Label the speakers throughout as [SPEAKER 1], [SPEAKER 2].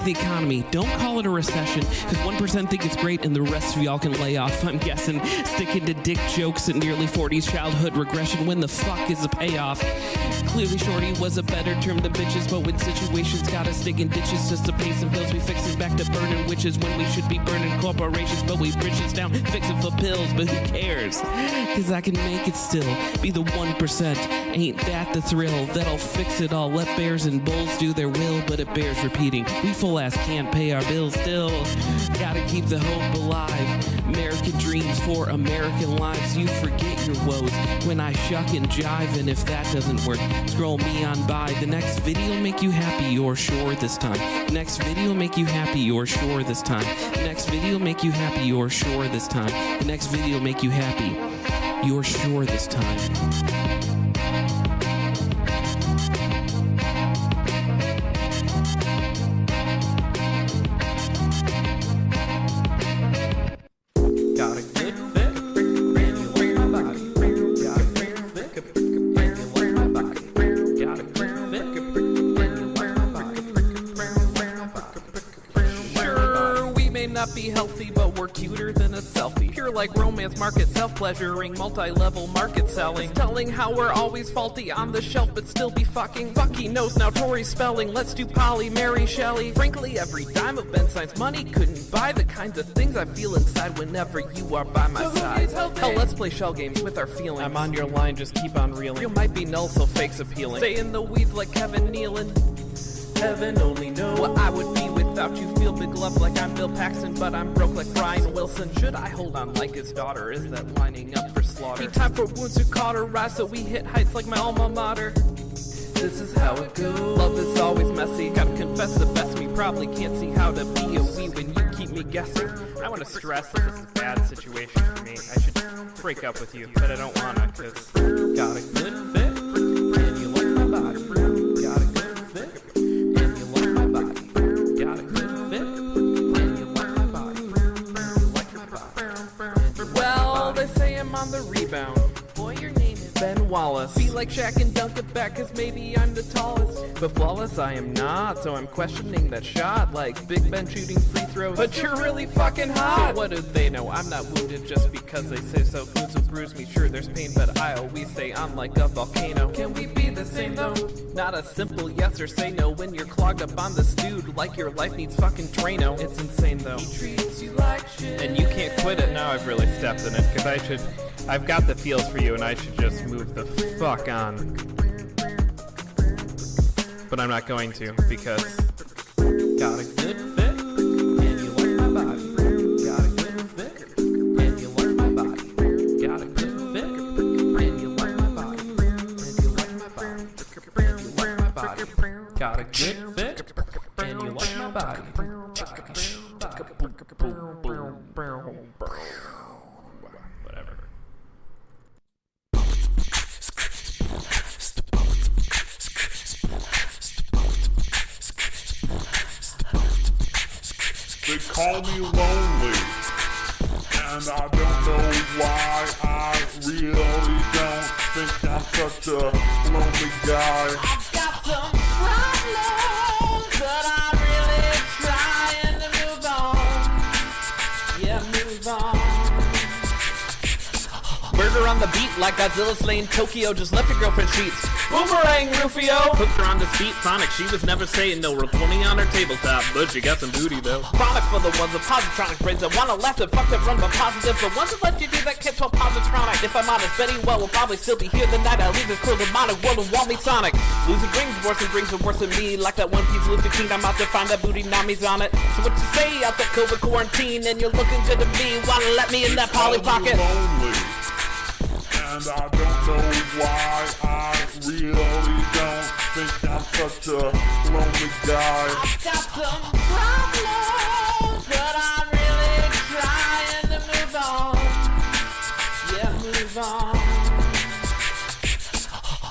[SPEAKER 1] the economy. Don't call it a recession, because 1% think it's great and the rest of y'all can lay off. I'm guessing sticking to dick jokes at nearly 40s childhood regression. When the fuck is the payoff? Clearly shorty was a better term than bitches, but when situations got us digging ditches just to pay some bills, we fix it back to burning witches when we should be burning corporations, but we bridges down fixing for pills. But who cares? Cause I can make it still be the 1%. Ain't that the thrill? That'll fix it all. Let bears and bulls do their will, but it bears repeating. We full ass can't pay our bills still. Gotta keep the hope alive. American dreams for American lives. You forget your woes when I shuck and jive, and if that doesn't work, scroll me on by. The next video make you happy, you're sure this time. Next video make you happy, you're sure this time. Next video make you happy, you're sure this time. The next video make you happy, you're sure this time.
[SPEAKER 2] Not be healthy, but we're cuter than a selfie. Pure like romance market, self-pleasuring, multi-level market selling. It's telling how we're always faulty on the shelf, but still be fucking. Fucky knows now Tory spelling. Let's do Polly, Mary Shelley. Frankly, every dime of Ben Science money couldn't buy the kinds of things I feel inside whenever you are by my side. Hell, let's play shell games with our feelings. I'm on your line, just keep on reeling. You might be null, so fake's appealing. Stay in the weeds like Kevin Nealon. Heaven only knows what I would be without you. Feel big love like I'm Bill Paxton, but I'm broke like Brian Wilson. Should I hold on like his daughter? Is that lining up for slaughter? Need time for wounds to cauterize, so we hit heights like my alma mater. This is how it goes. Love is always messy. Gotta confess the best me probably can't see how to be a we when you keep me guessing. I want to stress that this is a bad situation for me. I should break up with you, but I don't wanna, cause got a good fit and you like my body. Got a good fit. Well, they say I'm on the rebound. Boy, your name is Ben Wallace. Be like Shaq and dunk it back, cause maybe I'm the tallest. But flawless I am not, so I'm questioning that shot. Like Big Ben shooting free throws. But you're really fucking hot! So what do they know? I'm not wounded just because they say so. Wounds will bruise me, sure there's pain, but I always stay on like a volcano. Can we be the same though? Not a simple yes or say no when you're clogged up on this dude like your life needs fucking Drano. It's insane though. He treats you like shit. And you can't quit it. Now I've really stepped in it, cause I've got the feels for you and I should just move the fuck on. But I'm not going to, because got a good fit and you like my body. Got a good fit and you like my body. Got a good fit and you like my body. And you like my body. And you like my body. Got a good fit and you like my body. Whatever.
[SPEAKER 3] They call me lonely, and I don't know why. I really don't think I'm such a lonely guy.
[SPEAKER 2] I've got some problems, but I'm really trying to move on. Yeah, move on. Burger on the beat like Godzilla slaying Tokyo. Just left your girlfriend's sheets. Boomerang, Rufio! Hooked her on this beat, Sonic. She was never saying no. Roll 20 on her tabletop, but she got some booty though. Chronic for the ones with positronic brains that wanna laugh and fuck that run but positive. The ones that let you do that kept so positronic. If I'm honest, Betty Well will probably still be here the night I leave this cruel demonic world and want me Sonic. Losing dreams are worse than me. Like that One Piece Luffy King, I'm out to find that booty, Nami's on it. So what you say out that COVID quarantine and you're looking good to me? Wanna let me in that Polly Pocket?
[SPEAKER 3] Lonely, and I don't know why. I really don't think I'm such a lonely guy.
[SPEAKER 2] I've got some problems, but I'm really trying to move on. Yeah, move on.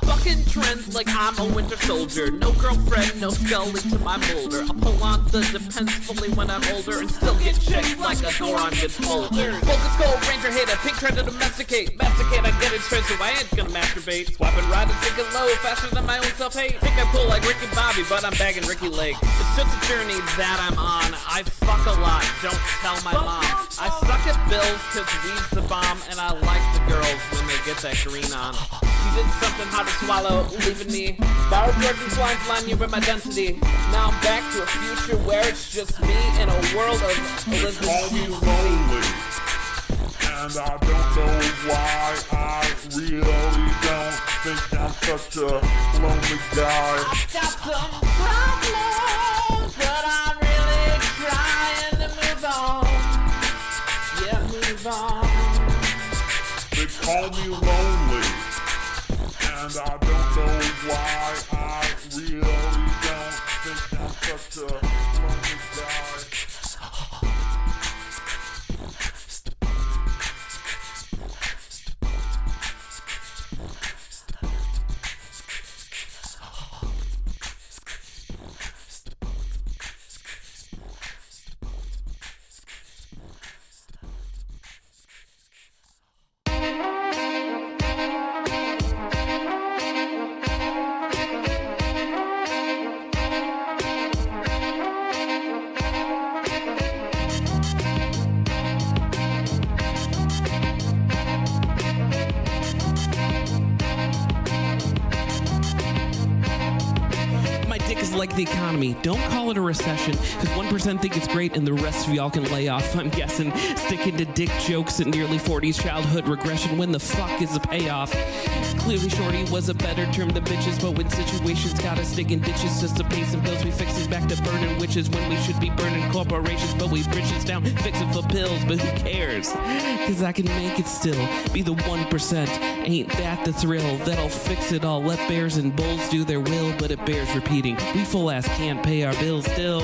[SPEAKER 2] Fucking friends like I'm a winter soldier. No girlfriend, no Scully to my molder. I pull on the depends fully when I'm older and still get checked like a door on good folder. Focus Gold Ranger hater, pink trying to domesticate. Masticate, I get it straight, so I ain't gonna masturbate. Swapping ride and sinking low faster than my own self-hate. Think I'm cool like Ricky Bobby, but I'm bagging Ricky Lake. It's just a journey that I'm on. I fuck a lot, don't tell my mom. I suck at bills cause weed's the bomb, and I like the girls when they get that green on. She did something hard to swallow, leaving me borrowed drugs and swine flying you with my density. Now I'm back to a future where it's just me in a world of Elizabeth.
[SPEAKER 3] Call me lonely, and I don't know why. I really don't think I'm such a lonely guy.
[SPEAKER 2] I've got some problems, but I'm really trying to move on. Yeah, move on.
[SPEAKER 3] They call me lonely, and I don't know why. I really don't think I'm such a lonely guy.
[SPEAKER 1] Like the economy, don't call it a recession, because 1% think it's great and the rest of y'all can lay off. I'm guessing sticking to dick jokes at nearly 40s childhood regression. When the fuck is the payoff? Clearly shorty was a better term than bitches, but when situations got us digging ditches just to pay some bills, we fixing back to burning witches when we should be burning corporations, but we britches down fixing for pills. But who cares? Cause I can make it still be the 1%. Ain't that the thrill? That'll fix it all. Let bears and bulls do their will, but it bears repeating. We full ass can't pay our bills still.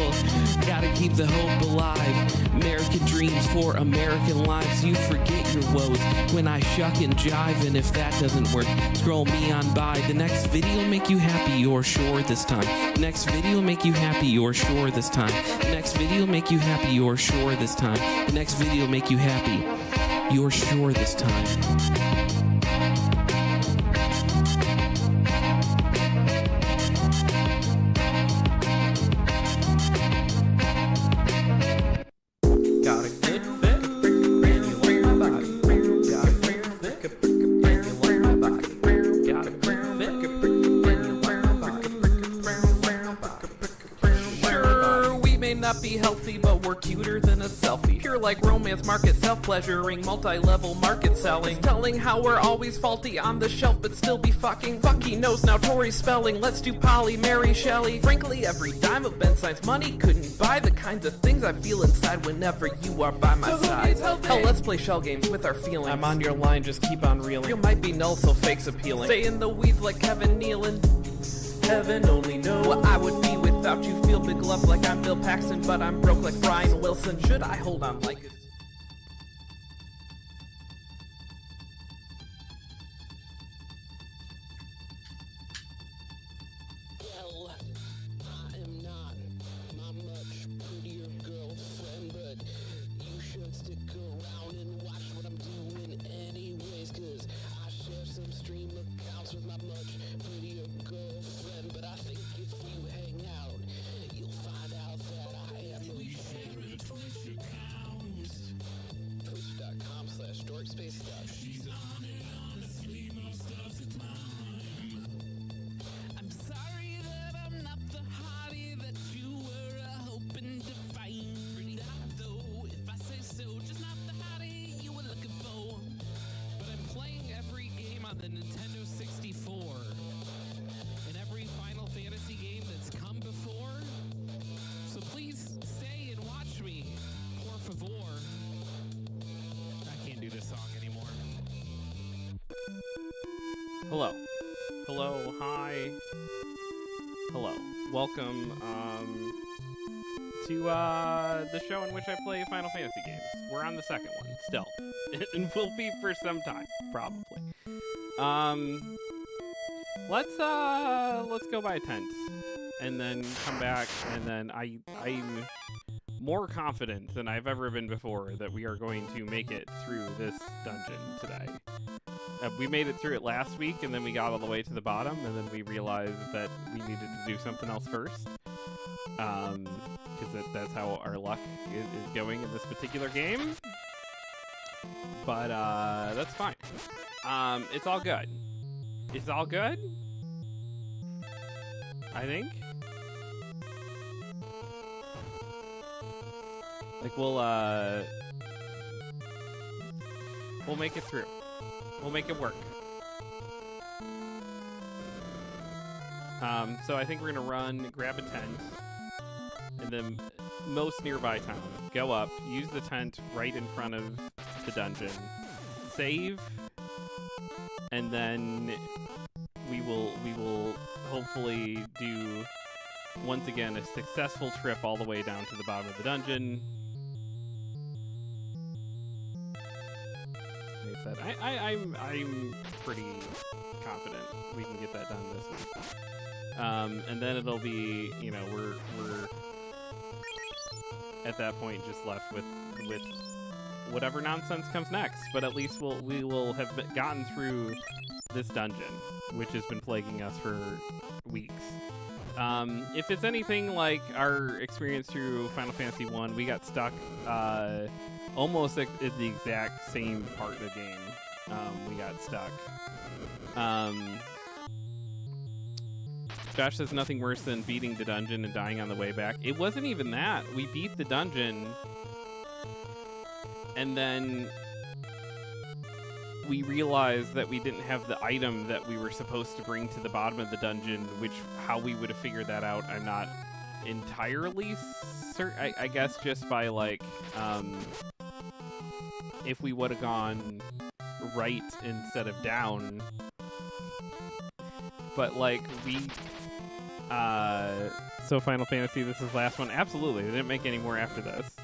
[SPEAKER 1] Gotta keep the hope alive. American dreams for American lives. You forget your woes when I shuck and jive, and if that doesn't work, scroll me on by. The next video make you happy, you're sure this time. Next video make you happy, you're sure this time. Next video make you happy, you're sure this time. The next video make you happy, you're sure this time.
[SPEAKER 2] Not be healthy, but we're cuter than a selfie. Pure like romance market, self-pleasuring, multi-level market selling. It's telling how we're always faulty on the shelf, but still be fucking. Fucky knows now Tori spelling. Let's do Polly, Mary Shelley. Frankly, every dime of Ben Science money couldn't buy the kinds of things I feel inside whenever you are by my side. Hell, let's play shell games with our feelings. I'm on your line, just keep on reeling. You might be null, so fake's appealing. Stay in the weeds like Kevin Nealon. Heaven only knows what I would be without you. Feel big love like I'm Bill Paxton, but I'm broke like Brian Wilson. Should I hold on like it?
[SPEAKER 4] Well, I am not my much prettier girlfriend, but you should stick around and watch what I'm doing anyways, cause I share some stream accounts with my much prettier girlfriend, but I think if you hang out, you'll find out that I am a Twitch account. Twitch.com/dorkspace. She's on it, honestly, most of the time. I'm sorry that I'm not the hottie that you were hoping to find. Pretty hot though, if I say so, just not the hottie you were looking for. But I'm playing every game on the Nintendo 64. And every Final Fantasy game that's come before. So please stay and watch me, por favor. I can't do this song anymore.
[SPEAKER 2] Hello. Hello, hi. Hello. Welcome, to, the show in which I play Final Fantasy games. We're on the second one, still. And will be for some time, probably.
[SPEAKER 1] Let's go buy a tent and then come back, and then I'm more confident than I've ever been before that we are going to make it through this dungeon today. We made it through it last week, and then we got all the way to the bottom, and then we realized that we needed to do something else first. Because that's how our luck is going in this particular game. But that's fine. It's all good. It's all good, I think. Like we'll make it through. We'll make it work. So I think we're gonna run, grab a tent, and then most nearby town. Go up, use the tent right in front of the dungeon, save, and then we will hopefully do once again a successful trip all the way down to the bottom of the dungeon. Like I said, I'm pretty confident we can get that done this week. And then it'll be, you know, we're at that point just left with whatever nonsense comes next. But at least we will have gotten through this dungeon, which has been plaguing us for weeks. If it's anything like our experience through Final Fantasy 1, we got stuck almost at the exact same part of the game. We got stuck. Josh says nothing worse than beating the dungeon and dying on the way back. It wasn't even that. We beat the dungeon, and then we realized that we didn't have the item that we were supposed to bring to the bottom of the dungeon, which how we would have figured that out, I'm not entirely certain. I guess just by like, if we would have gone right instead of down. But like so Final Fantasy, this is the last one. Absolutely, they didn't make any more after this.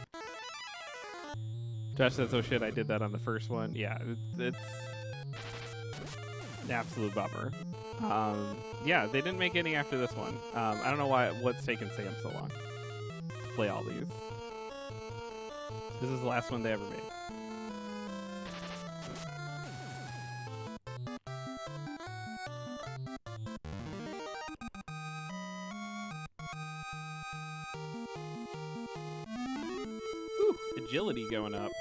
[SPEAKER 1] Josh says, oh shit, I did that on the first one. Yeah, it's an absolute bummer. Yeah, they didn't make any after this one. I don't know what's taken Sam so long to play all these. This is the last one they ever made. Agility going up.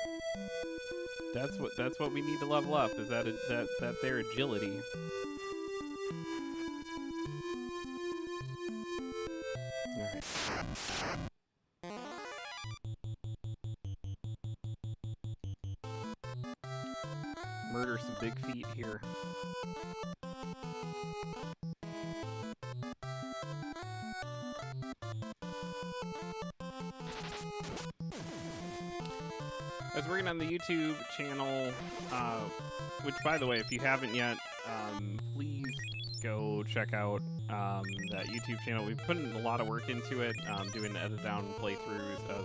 [SPEAKER 1] That's what we need to level up. Is that their agility? All right. Murder some big feet here. I was working on the YouTube channel, which, by the way, if you haven't yet, please go check out that YouTube channel. We've put in a lot of work into it, doing edit-down playthroughs of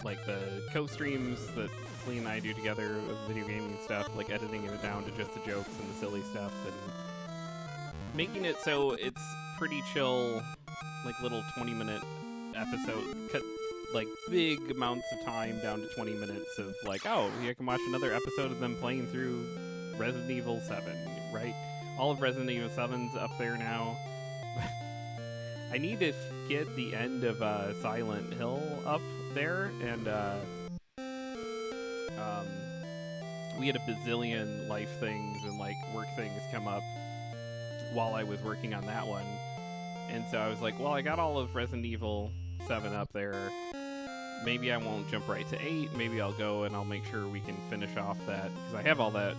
[SPEAKER 1] like the co-streams that Lee and I do together with video gaming stuff, like editing it down to just the jokes and the silly stuff, and making it so it's pretty chill, like little 20-minute episode, cut like big amounts of time down to 20 minutes of like, oh, I can watch another episode of them playing through Resident Evil 7, right? All of Resident Evil 7's up there now. I need to get the end of Silent Hill up there, and we had a bazillion life things and like work things come up while I was working on that one, and so I was like, well, I got all of Resident Evil 7 up there. Maybe I won't jump right to 8. Maybe I'll go and I'll make sure we can finish off that, because I have all that,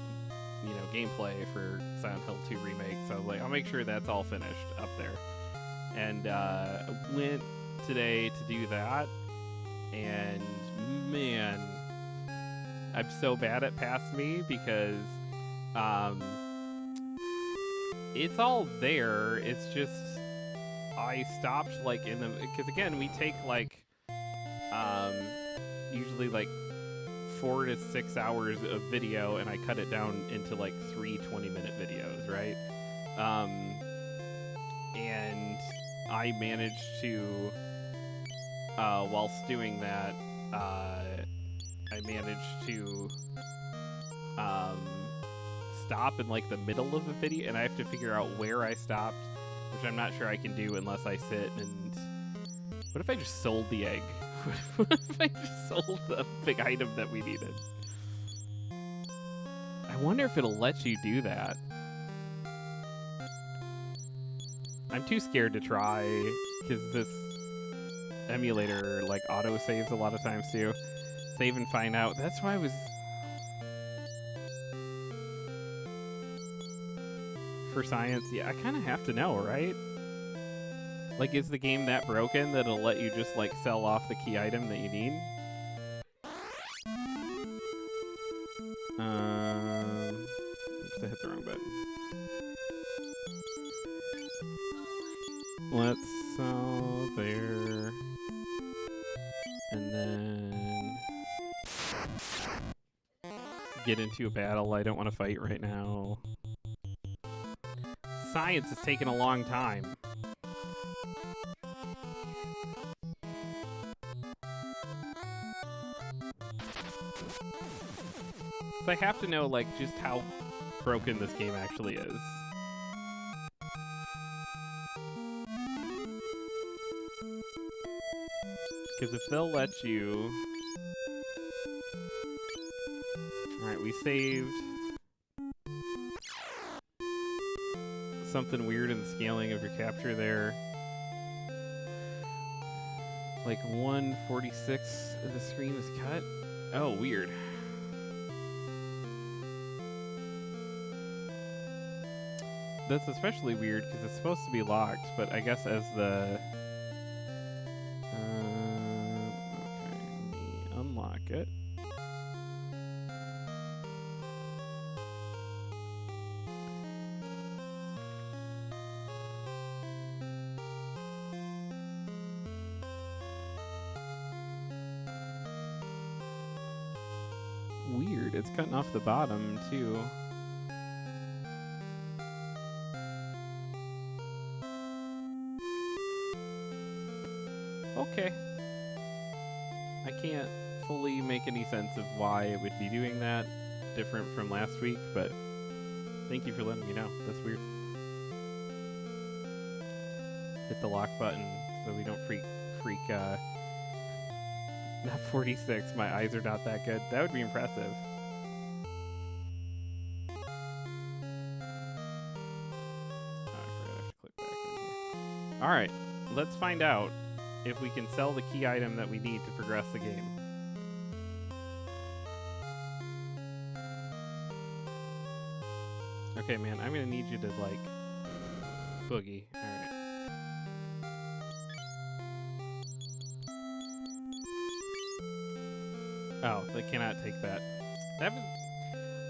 [SPEAKER 1] you know, gameplay for Silent Hill 2 Remake. So I was like, I'll make sure that's all finished up there. And went today to do that, and man, I'm so bad at Past Me, because it's all there. It's just I stopped like in the, because again we take like usually like
[SPEAKER 5] 4 to 6 hours of video, and I cut it down into like 3 20-minute videos, right? And I managed to, whilst doing that, I managed to stop in like the middle of a video, and I have to figure out where I stopped, which I'm not sure I can do unless I sit and... What if I just sold the egg? What if I just sold the big item that we needed? I wonder if it'll let you do that. I'm too scared to try, because this emulator like auto saves a lot of times too. Save and find out. That's why I was... For science, yeah, I kind of have to know, right? Like, is the game that broken that it'll let you just, like, sell off the key item that you need? Oops, I hit the wrong button. Let's sell there. And then... get into a battle I don't want to fight right now. Science is taking a long time. So I have to know, like, just how broken this game actually is. Because if they'll let you... Alright, we saved... something weird in the scaling of your capture there. Like 1/46 of the screen is cut. Oh, weird. That's especially weird because it's supposed to be locked, but I guess as the... okay, let me unlock it. Weird, it's cutting off the bottom too. Okay. I can't fully make any sense of why it would be doing that different from last week, but thank you for letting me know. That's weird. Hit the lock button so we don't freak not 46, my eyes are not that good. That would be impressive. Oh, I forgot I have to click back in here. Alright, let's find out if we can sell the key item that we need to progress the game. Okay, man, I'm gonna need you to, like, boogie. Alright. Oh, they cannot take that.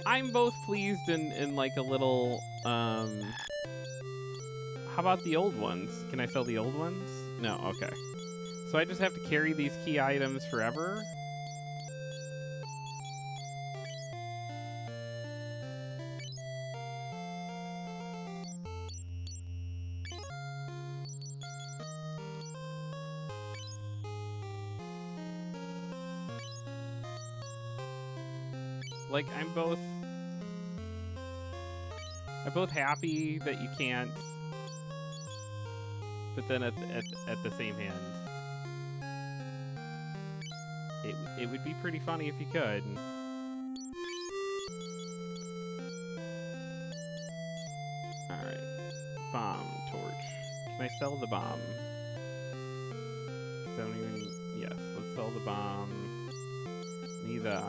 [SPEAKER 5] I'm both pleased and like a little, how about the old ones? Can I sell the old ones? No, okay. So I just have to carry these key items forever? Like, I'm both happy that you can't, but then at the same hand, it would be pretty funny if you could. Alright. Bomb torch. Can I sell the bomb? Don't even... Yes, let's sell the bomb. Neither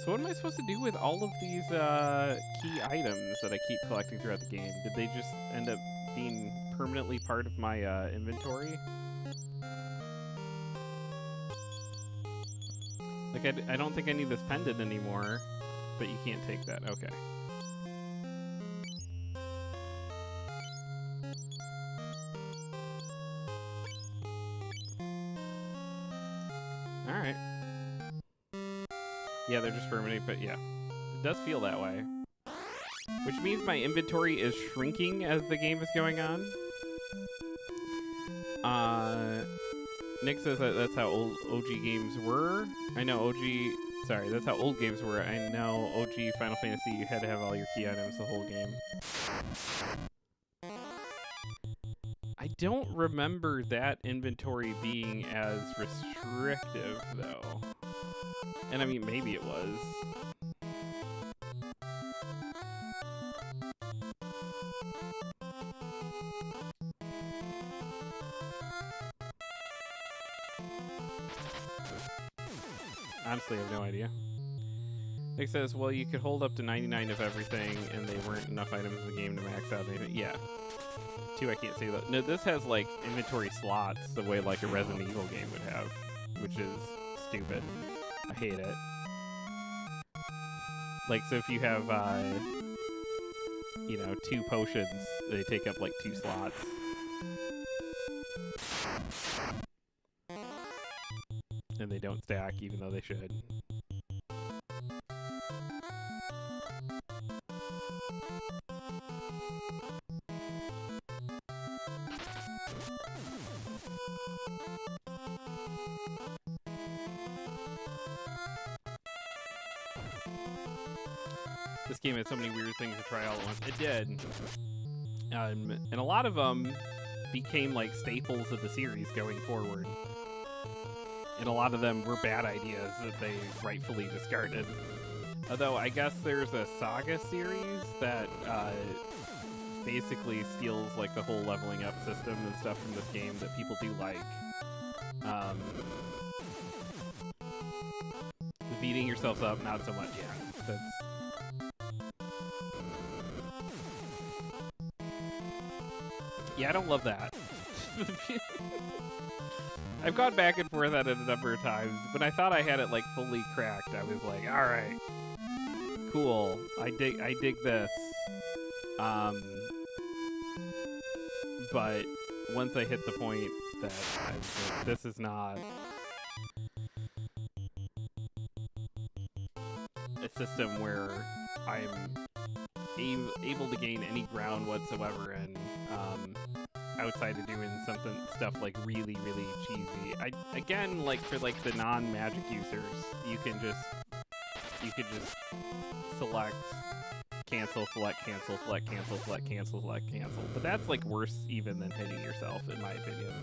[SPEAKER 5] So what am I supposed to do with all of these key items that I keep collecting throughout the game? Did they just end up being permanently part of my inventory? Like, I don't think I need this pendant anymore, but you can't take that. Okay. Yeah, they're just permanent, but yeah. It does feel that way. Which means my inventory is shrinking as the game is going on. Nick says that that's how old OG games were. I know OG... Sorry, that's how old games were. I know OG Final Fantasy, you had to have all your key items the whole game. I don't remember that inventory being as restrictive, though. And I mean, maybe it was. Honestly, I have no idea. Nick says, well, you could hold up to 99 of everything, and they weren't enough items in the game to max out anything. Yeah. 2, I can't say that. No, this has, like, inventory slots the way, like, a Resident Evil game would have, which is stupid. I hate it. Like, so if you have, you know, 2 potions, they take up, like, 2 slots. And they don't stack, even though they should. This game had so many weird things to try all at once. It did. And a lot of them became like staples of the series going forward. And a lot of them were bad ideas that they rightfully discarded. Although I guess there's a Saga series that basically steals like the whole leveling up system and stuff from this game that people do like. The beating yourselves up, not so much. Yeah, that's. Yeah, I don't love that. I've gone back and forth at it a number of times. When I thought I had it like fully cracked, I was like, all right, cool. I dig this. But once I hit the point that I was like, this is not a system where I'm able to gain any ground whatsoever and outside of doing stuff like really cheesy. Again, like for like the non-magic users, you could just select cancel, select cancel, select cancel, select cancel, select cancel. But that's like worse even than hitting yourself, in my opinion.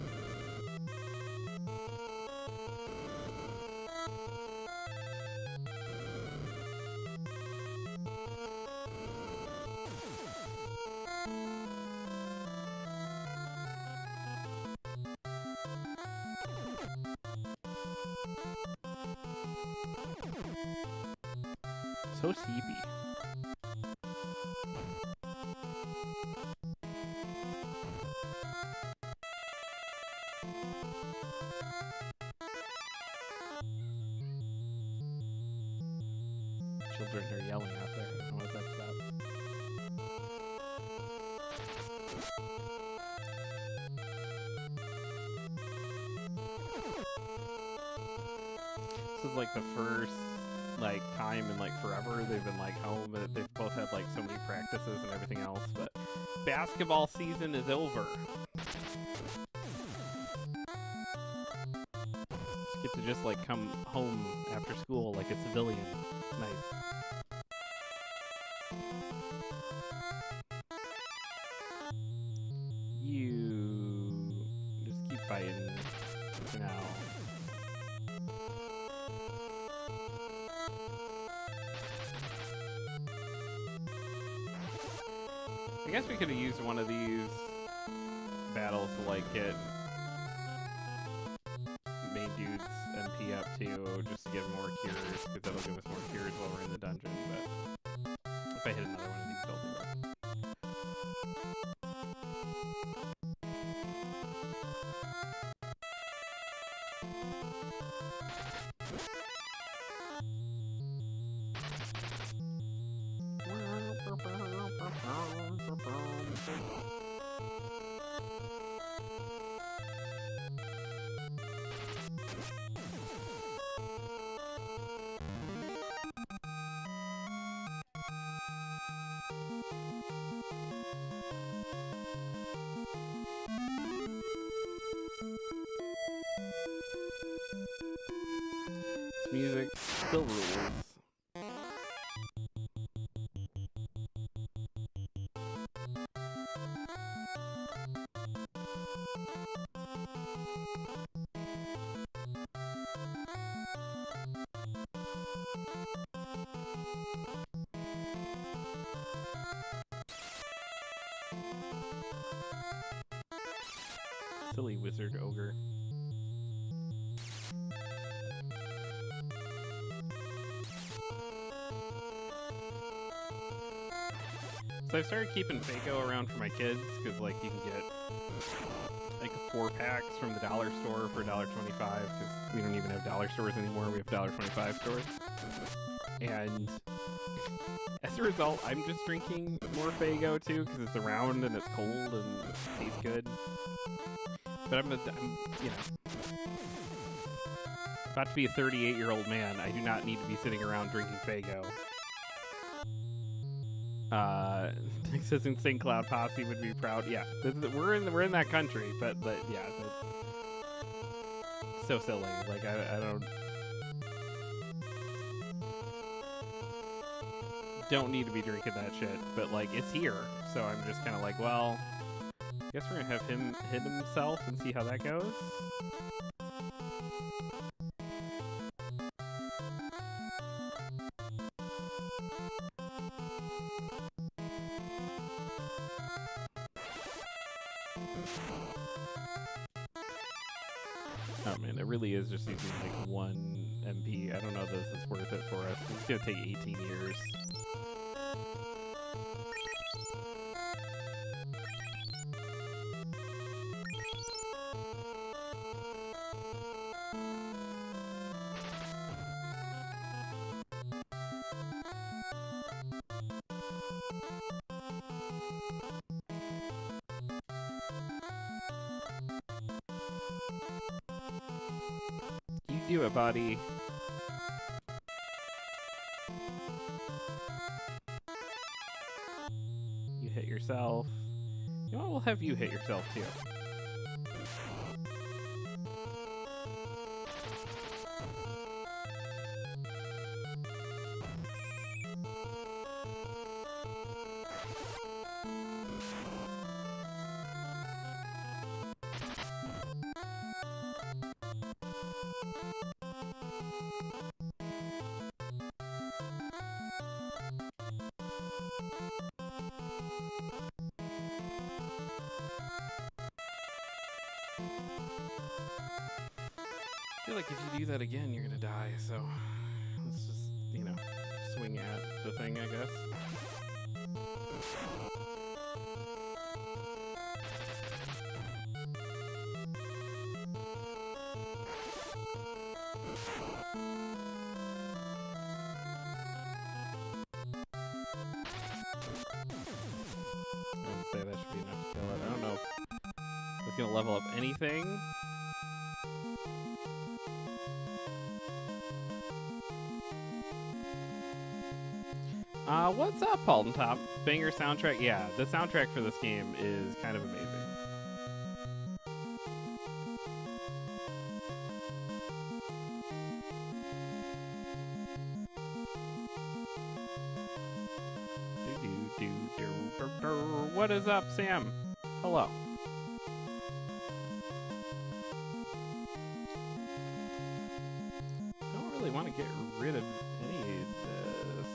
[SPEAKER 5] So sleepy. Children are yelling out there. I don't know what that's about. This is like the first like time in like forever they've been like home, but they've both had like so many practices and everything else. But basketball season is over. Get to just like come home after school like a civilian. It's nice. You just keep fighting for now. I guess we could have used one of these battles to like get main dude's MP up too, just to get more cures, because that'll give us more cures while we're in the dungeon. But if I hit another one of these, I'll do that. music still rules. Silly wizard ogre. So I started keeping Faygo around for my kids because, like, you can get like 4 packs from the dollar store for $1.25 because we don't even have dollar stores anymore. We have $1.25 stores, and as a result, I'm just drinking more Faygo too because it's around and it's cold and it tastes good. But I'm you know, about to be a 38-year-old man. I do not need to be sitting around drinking Faygo. Nick says Insane Cloud Posse would be proud. Yeah, we're in that country, but yeah, so silly. Like I don't need to be drinking that shit, but like it's here, so I'm just kind of like, well, I guess we're gonna have him hit himself and see how that goes. Oh man, it really is just using like 1 MP. I don't know if this is worth it for us. It's gonna take 18 years. You do it, buddy. You hit yourself. You know what? We'll have you hit yourself too. I feel like if you do that again, you're gonna die, so let's just, you know, swing at the thing, I guess. I would say that should be enough to kill it. I don't know if it's gonna level up anything. What's up, Alton Top? Banger soundtrack? Yeah, the soundtrack for this game is kind of amazing. What is up, Sam? Hello. I don't really want to get rid of any of this.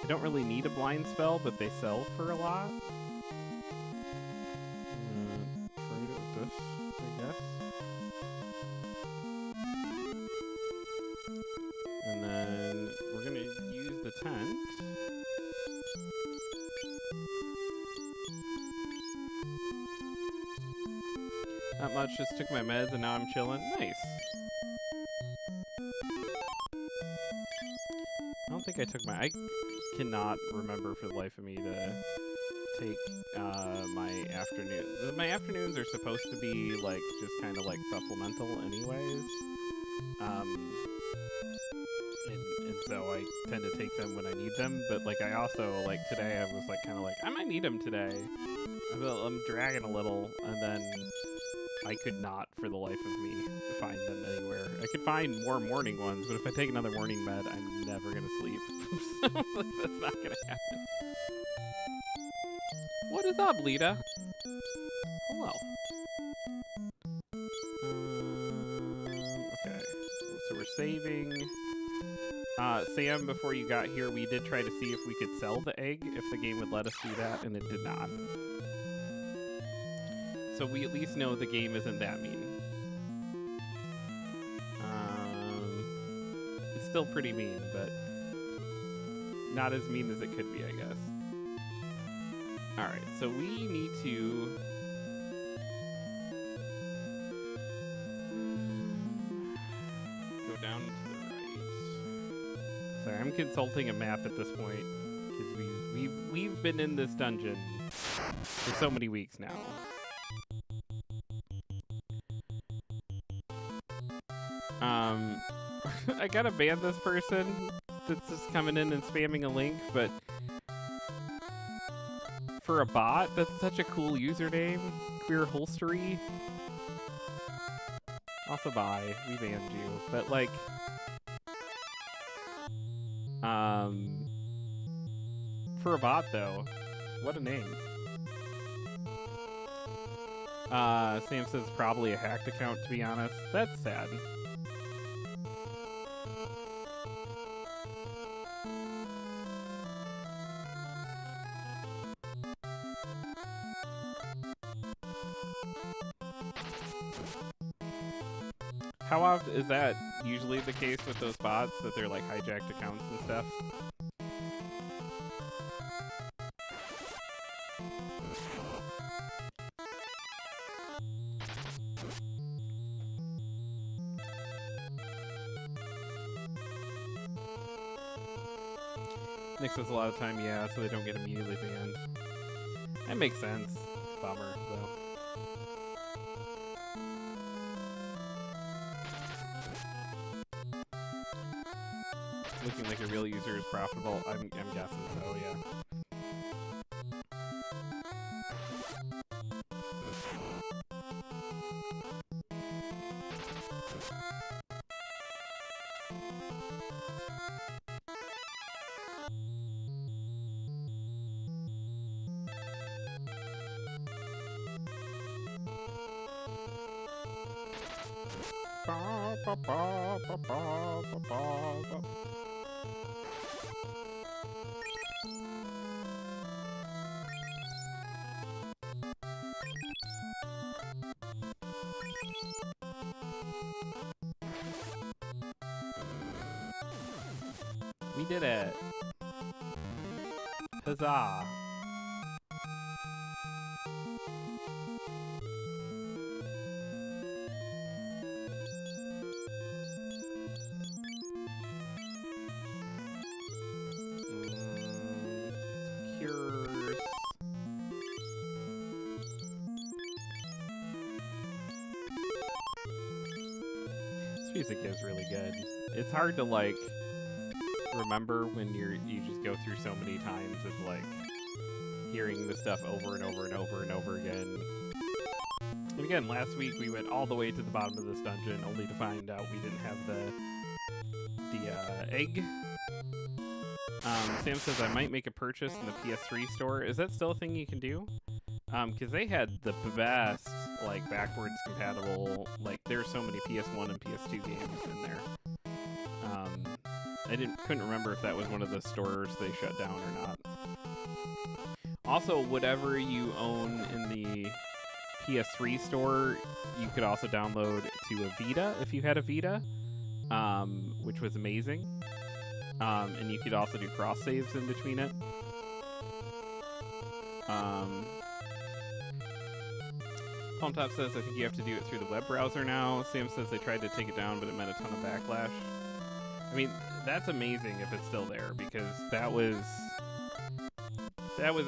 [SPEAKER 5] I don't really need a blind spell, but they sell for a lot. Trade it with this, I guess. And then we're gonna use the tent. Not much, just took my meds and now I'm chilling. Nice. I don't think I took I cannot remember for the life of me to take my afternoons. My afternoons are supposed to be like just kind of like supplemental anyways. And so I tend to take them when I need them, but like I also, like today I was like kind of like, I might need them today. I'm dragging a little, and then I could not, for the life of me, find them anywhere. I could find more morning ones, but if I take another morning med, I'm never gonna sleep. So, like, that's not gonna happen. What is up, Lita? Hello. Okay, so we're saving. Sam, before you got here, we did try to see if we could sell the egg, if the game would let us do that, and it did not. So we at least know the game isn't that mean. It's still pretty mean, but not as mean as it could be, I guess. Alright, so we need to... go down to the right. Sorry, I'm consulting a map at this point, because we've been in this dungeon for so many weeks now. I gotta ban this person that's just coming in and spamming a link, but for a bot, that's such a cool username. Queer Holstery. Also, bye. We banned you. But, like, for a bot, though, what a name. Sam says probably a hacked account, to be honest. That's sad. How often is that usually the case with those bots, that they're like hijacked accounts and stuff? Nick says a lot of time, yeah, so they don't get immediately banned. That makes sense. It's a bummer, though. Looking like a real user is profitable. I'm guessing so, yeah. We did it. Huzzah. Cures. This music is really good. It's hard to, like, remember when you just go through so many times of, like, hearing the stuff over and over and over and over again. And again, last week we went all the way to the bottom of this dungeon only to find out we didn't have the egg. Sam says I might make a purchase in the PS3 store. Is that still a thing you can do? Because they had the best, like, backwards compatible, like, there's so many PS1 and PS2 games in there. I couldn't remember if that was one of the stores they shut down or not. Also, whatever you own in the PS3 store, you could also download to a Vita if you had a Vita, which was amazing. And you could also do cross saves in between it. Palm Top says I think you have to do it through the web browser now. Sam says they tried to take it down, but it met a ton of backlash. I mean, that's amazing if it's still there, because that was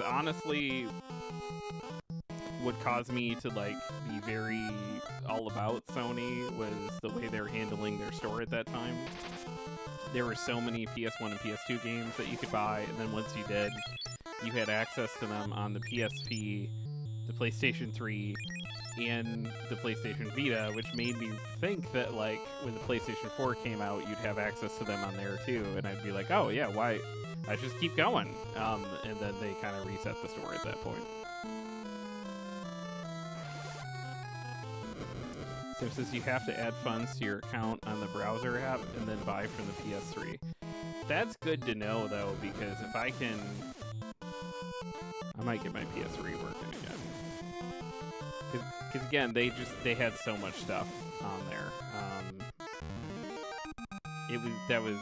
[SPEAKER 5] honestly what caused me to, like, be very all about Sony, was the way they were handling their store at that time. There were so many PS1 and PS2 games that you could buy, and then once you did, you had access to them on the PSP, the PlayStation 3, and the PlayStation Vita, which made me think that like when the PlayStation 4 came out, you'd have access to them on there too, and I'd be like, oh yeah, why? I just keep going. And then they kind of reset the store at that point. So it says you have to add funds to your account on the browser app and then buy from the PS3. That's good to know though, because if I can, I might get my PS3 working again. Because again, they had so much stuff on there. That was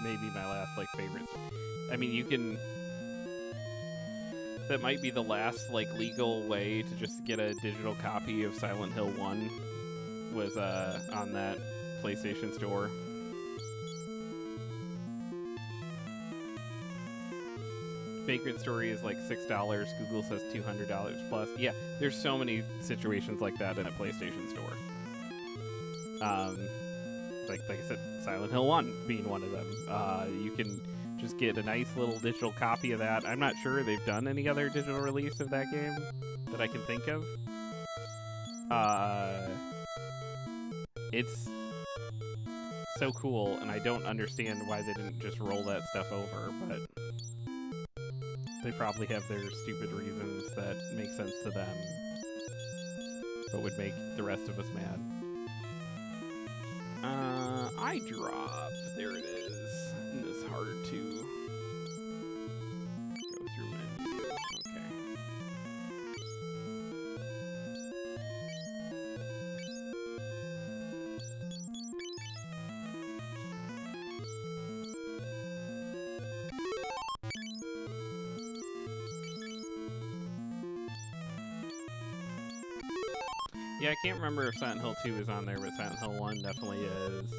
[SPEAKER 5] maybe my last like favorite. I mean, you can. That might be the last like legal way to just get a digital copy of Silent Hill 1 was on that PlayStation Store. Vagrant Story is like $6. Google says $200 plus. Yeah, there's so many situations like that in a PlayStation Store. Like I said, Silent Hill 1 being one of them. You can just get a nice little digital copy of that. I'm not sure they've done any other digital release of that game that I can think of. It's so cool, and I don't understand why they didn't just roll that stuff over, but they probably have their stupid reasons that make sense to them, but would make the rest of us mad. iDrop, there it is. And it's hard to go through menu. Okay. Yeah, I can't remember if Silent Hill 2 is on there, but Silent Hill 1 definitely is.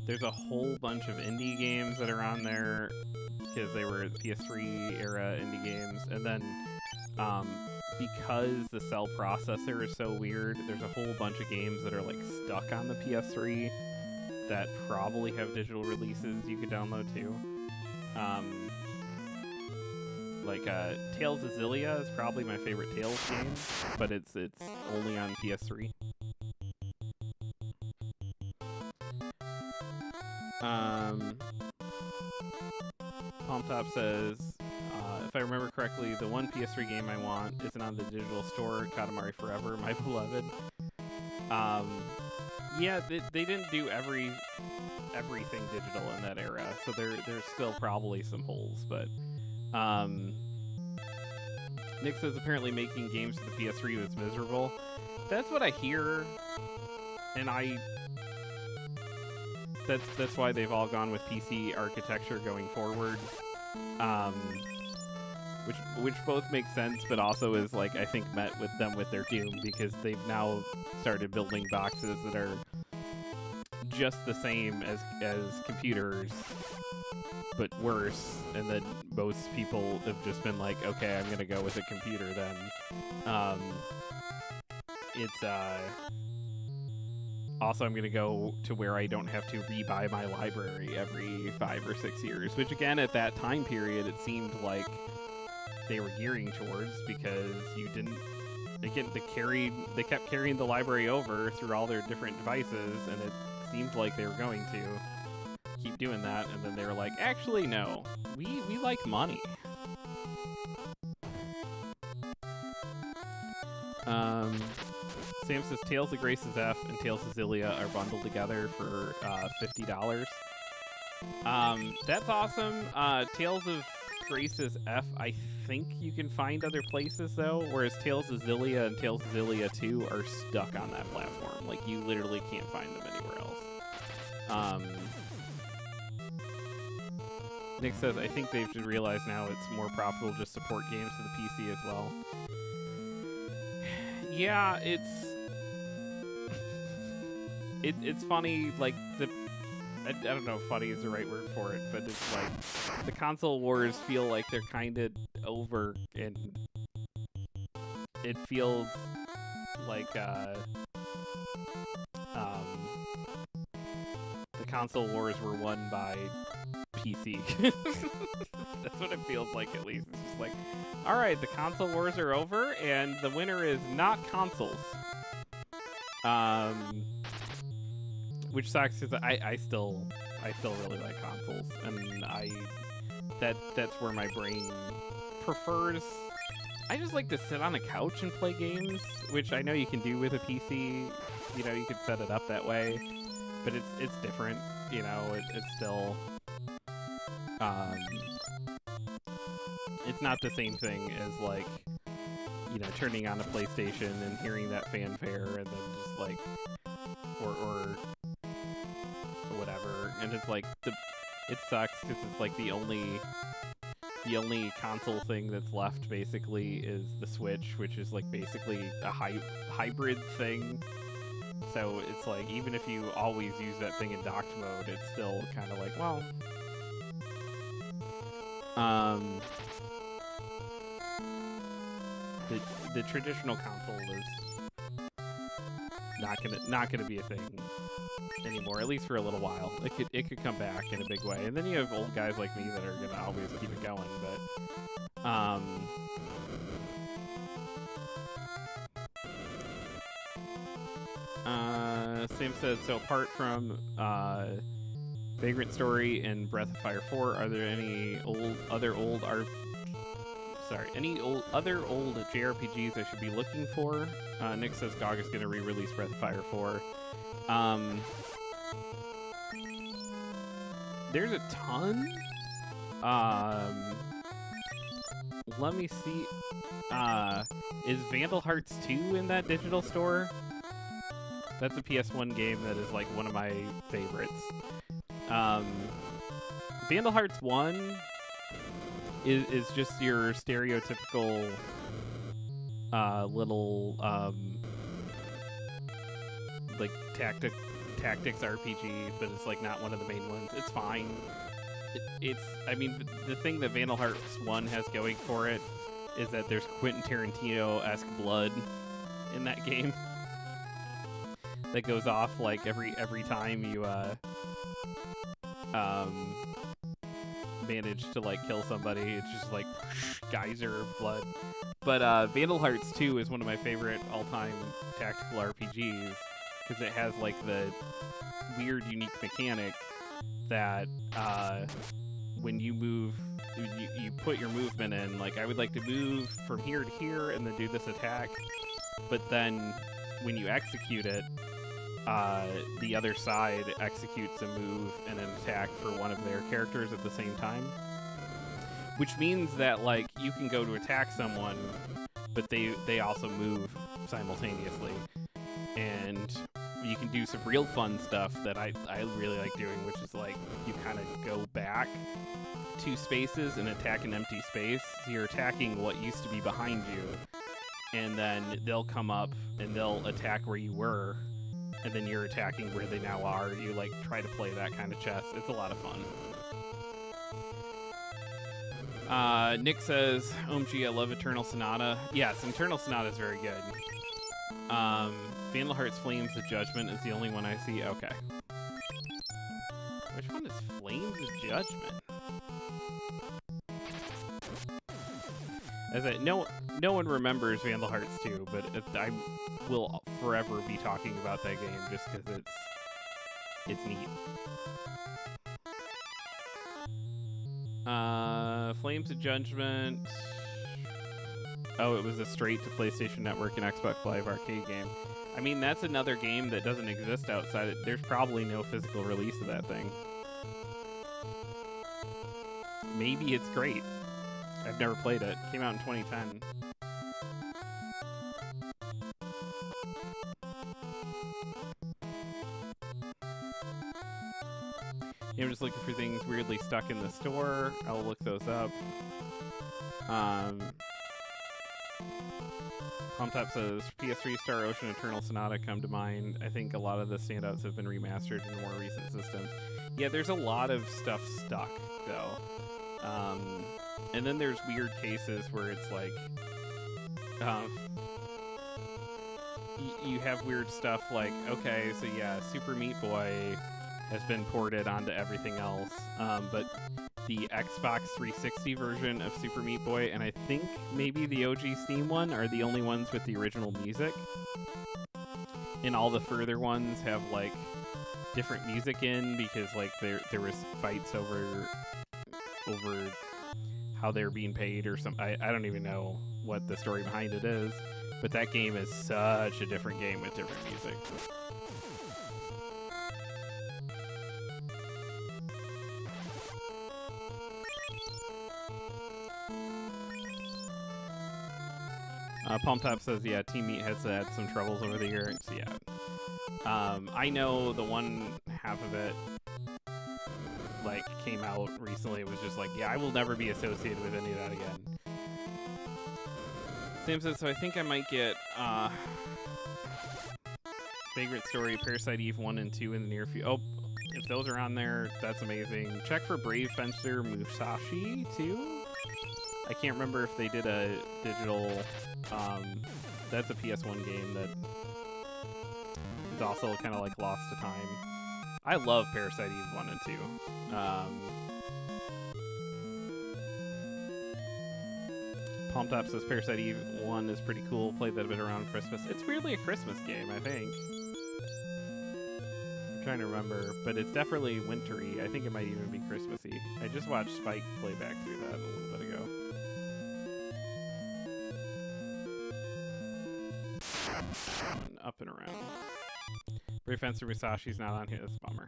[SPEAKER 5] There's a whole bunch of indie games that are on there because they were PS3 era indie games. And then because the cell processor is so weird, there's a whole bunch of games that are like stuck on the PS3 that probably have digital releases you could download too. Like Tales of Xillia is probably my favorite Tales game, but it's only on PS3. Palm Top says, if I remember correctly, the one PS3 game I want isn't on the digital store. Katamari Forever, my beloved. Yeah, they didn't do everything digital in that era, so there's still probably some holes, but. Nick says apparently making games for the PS3 was miserable. That's what I hear, and that's why they've all gone with PC architecture going forward, which both makes sense, but also is like I think met with them with their doom because they've now started building boxes that are just the same as computers, but worse, and then most people have just been like, okay, I'm gonna go with a computer then. Also, I'm gonna go to where I don't have to rebuy my library every 5 or 6 years, which again, at that time period, it seemed like they were gearing towards, because you didn't, they kept carrying the library over through all their different devices, and it seemed like they were going to keep doing that, and then they were like, actually, no, we like money. Sam says Tales of Grace's F and Tales of Xillia are bundled together for $50. That's awesome. Tales of Grace's F, I think you can find other places though, whereas Tales of Xillia and Tales of Xillia 2 are stuck on that platform. Like, you literally can't find them anywhere else. Nick says, I think they've just realized now it's more profitable to just support games to the PC as well. Yeah, it's funny, like, I don't know if funny is the right word for it, but it's like, the console wars feel like they're kind of over, and it feels like, the console wars were won by PC. That's what it feels like, at least. It's just like, All right, the console wars are over, and the winner is not consoles. Which sucks because I still really like consoles, and that's where my brain prefers. I just like to sit on a couch and play games, which I know you can do with a PC. You know, you could set it up that way, but it's different. You know, it's still it's not the same thing as like, you know, turning on a PlayStation and hearing that fanfare and then just like or whatever. And it's like it sucks because it's like the only console thing that's left basically is the Switch, which is like basically a hybrid thing. So it's like, even if you always use that thing in docked mode, it's still kind of like, well, the traditional console is not gonna be a thing anymore, at least for a little while. It could come back in a big way, and then you have old guys like me that are gonna always keep it going. But Sam said, so apart from Vagrant Story and Breath of Fire 4, are there any other old JRPGs I should be looking for? Nick says GOG is going to re-release Breath of Fire 4. There's a ton. Let me see. Is Vandal Hearts 2 in that digital store? That's a PS1 game that is like one of my favorites. Vandal Hearts 1 is just your stereotypical little like tactics RPG, but it's like not one of the main ones. It's fine. I mean, the thing that Vandal Hearts 1 has going for it is that there's Quentin Tarantino-esque blood in that game that goes off like every time you manage to like kill somebody. It's just like geyser of blood. But Vandal Hearts 2 is one of my favorite all-time tactical RPGs because it has like the weird, unique mechanic that when you move, you put your movement in. Like, I would like to move from here to here and then do this attack. But then when you execute it, the other side executes a move and an attack for one of their characters at the same time. Which means that, like, you can go to attack someone, but they also move simultaneously. And you can do some real fun stuff that I really like doing, which is, like, you kind of go back 2 spaces and attack an empty space. So you're attacking what used to be behind you, and then they'll come up and they'll attack where you were, and then you're attacking where they now are. You, like, try to play that kind of chess. It's a lot of fun. Nick says, OMG, I love Eternal Sonata. Yes, Eternal Sonata is very good. Vandal Hearts Flames of Judgment is the only one I see. Okay. Which one is Flames of Judgment? As no one remembers Vandal Hearts 2, but I will forever be talking about that game just because it's neat. Flames of Judgment. Oh, it was a straight to PlayStation Network and Xbox Live Arcade game. I mean, that's another game that doesn't exist outside. There's probably no physical release of that thing. Maybe it's great. I've never played it. Came out in 2010. I'm just looking for things weirdly stuck in the store. I'll look those up. Pumptop says, PS3 Star Ocean Eternal Sonata come to mind. I think a lot of the standouts have been remastered in more recent systems. Yeah, there's a lot of stuff stuck, though. And then there's weird cases where it's like, you have weird stuff like, okay, so yeah, Super Meat Boy has been ported onto everything else, but the Xbox 360 version of Super Meat Boy, and I think maybe the OG Steam one are the only ones with the original music. And all the further ones have like different music in because like there was fights over how they're being paid or something. I don't even know what the story behind it is, but that game is such a different game with different music. Palm Top says, yeah, Team Meat has had some troubles over the years. Yeah. I know the one half of it like came out recently. It was just like, yeah, I will never be associated with any of that again. Sam says, so I think I might get Vagrant Story, Parasite Eve 1 and 2 in the near future. Oh, if those are on there, that's amazing. Check for Brave Fencer Musashi too. I can't remember if they did a digital. That's a PS1 game that is also kind of like lost to time. I love Parasite Eve 1 and 2. Palm Top says Parasite Eve 1 is pretty cool. Played that a bit around Christmas. It's weirdly a Christmas game, I think. I'm trying to remember, but it's definitely wintry. I think it might even be Christmassy. I just watched Spike play back through that a little bit ago. Up and around. Brave Fencer Musashi's not on here. That's a bummer.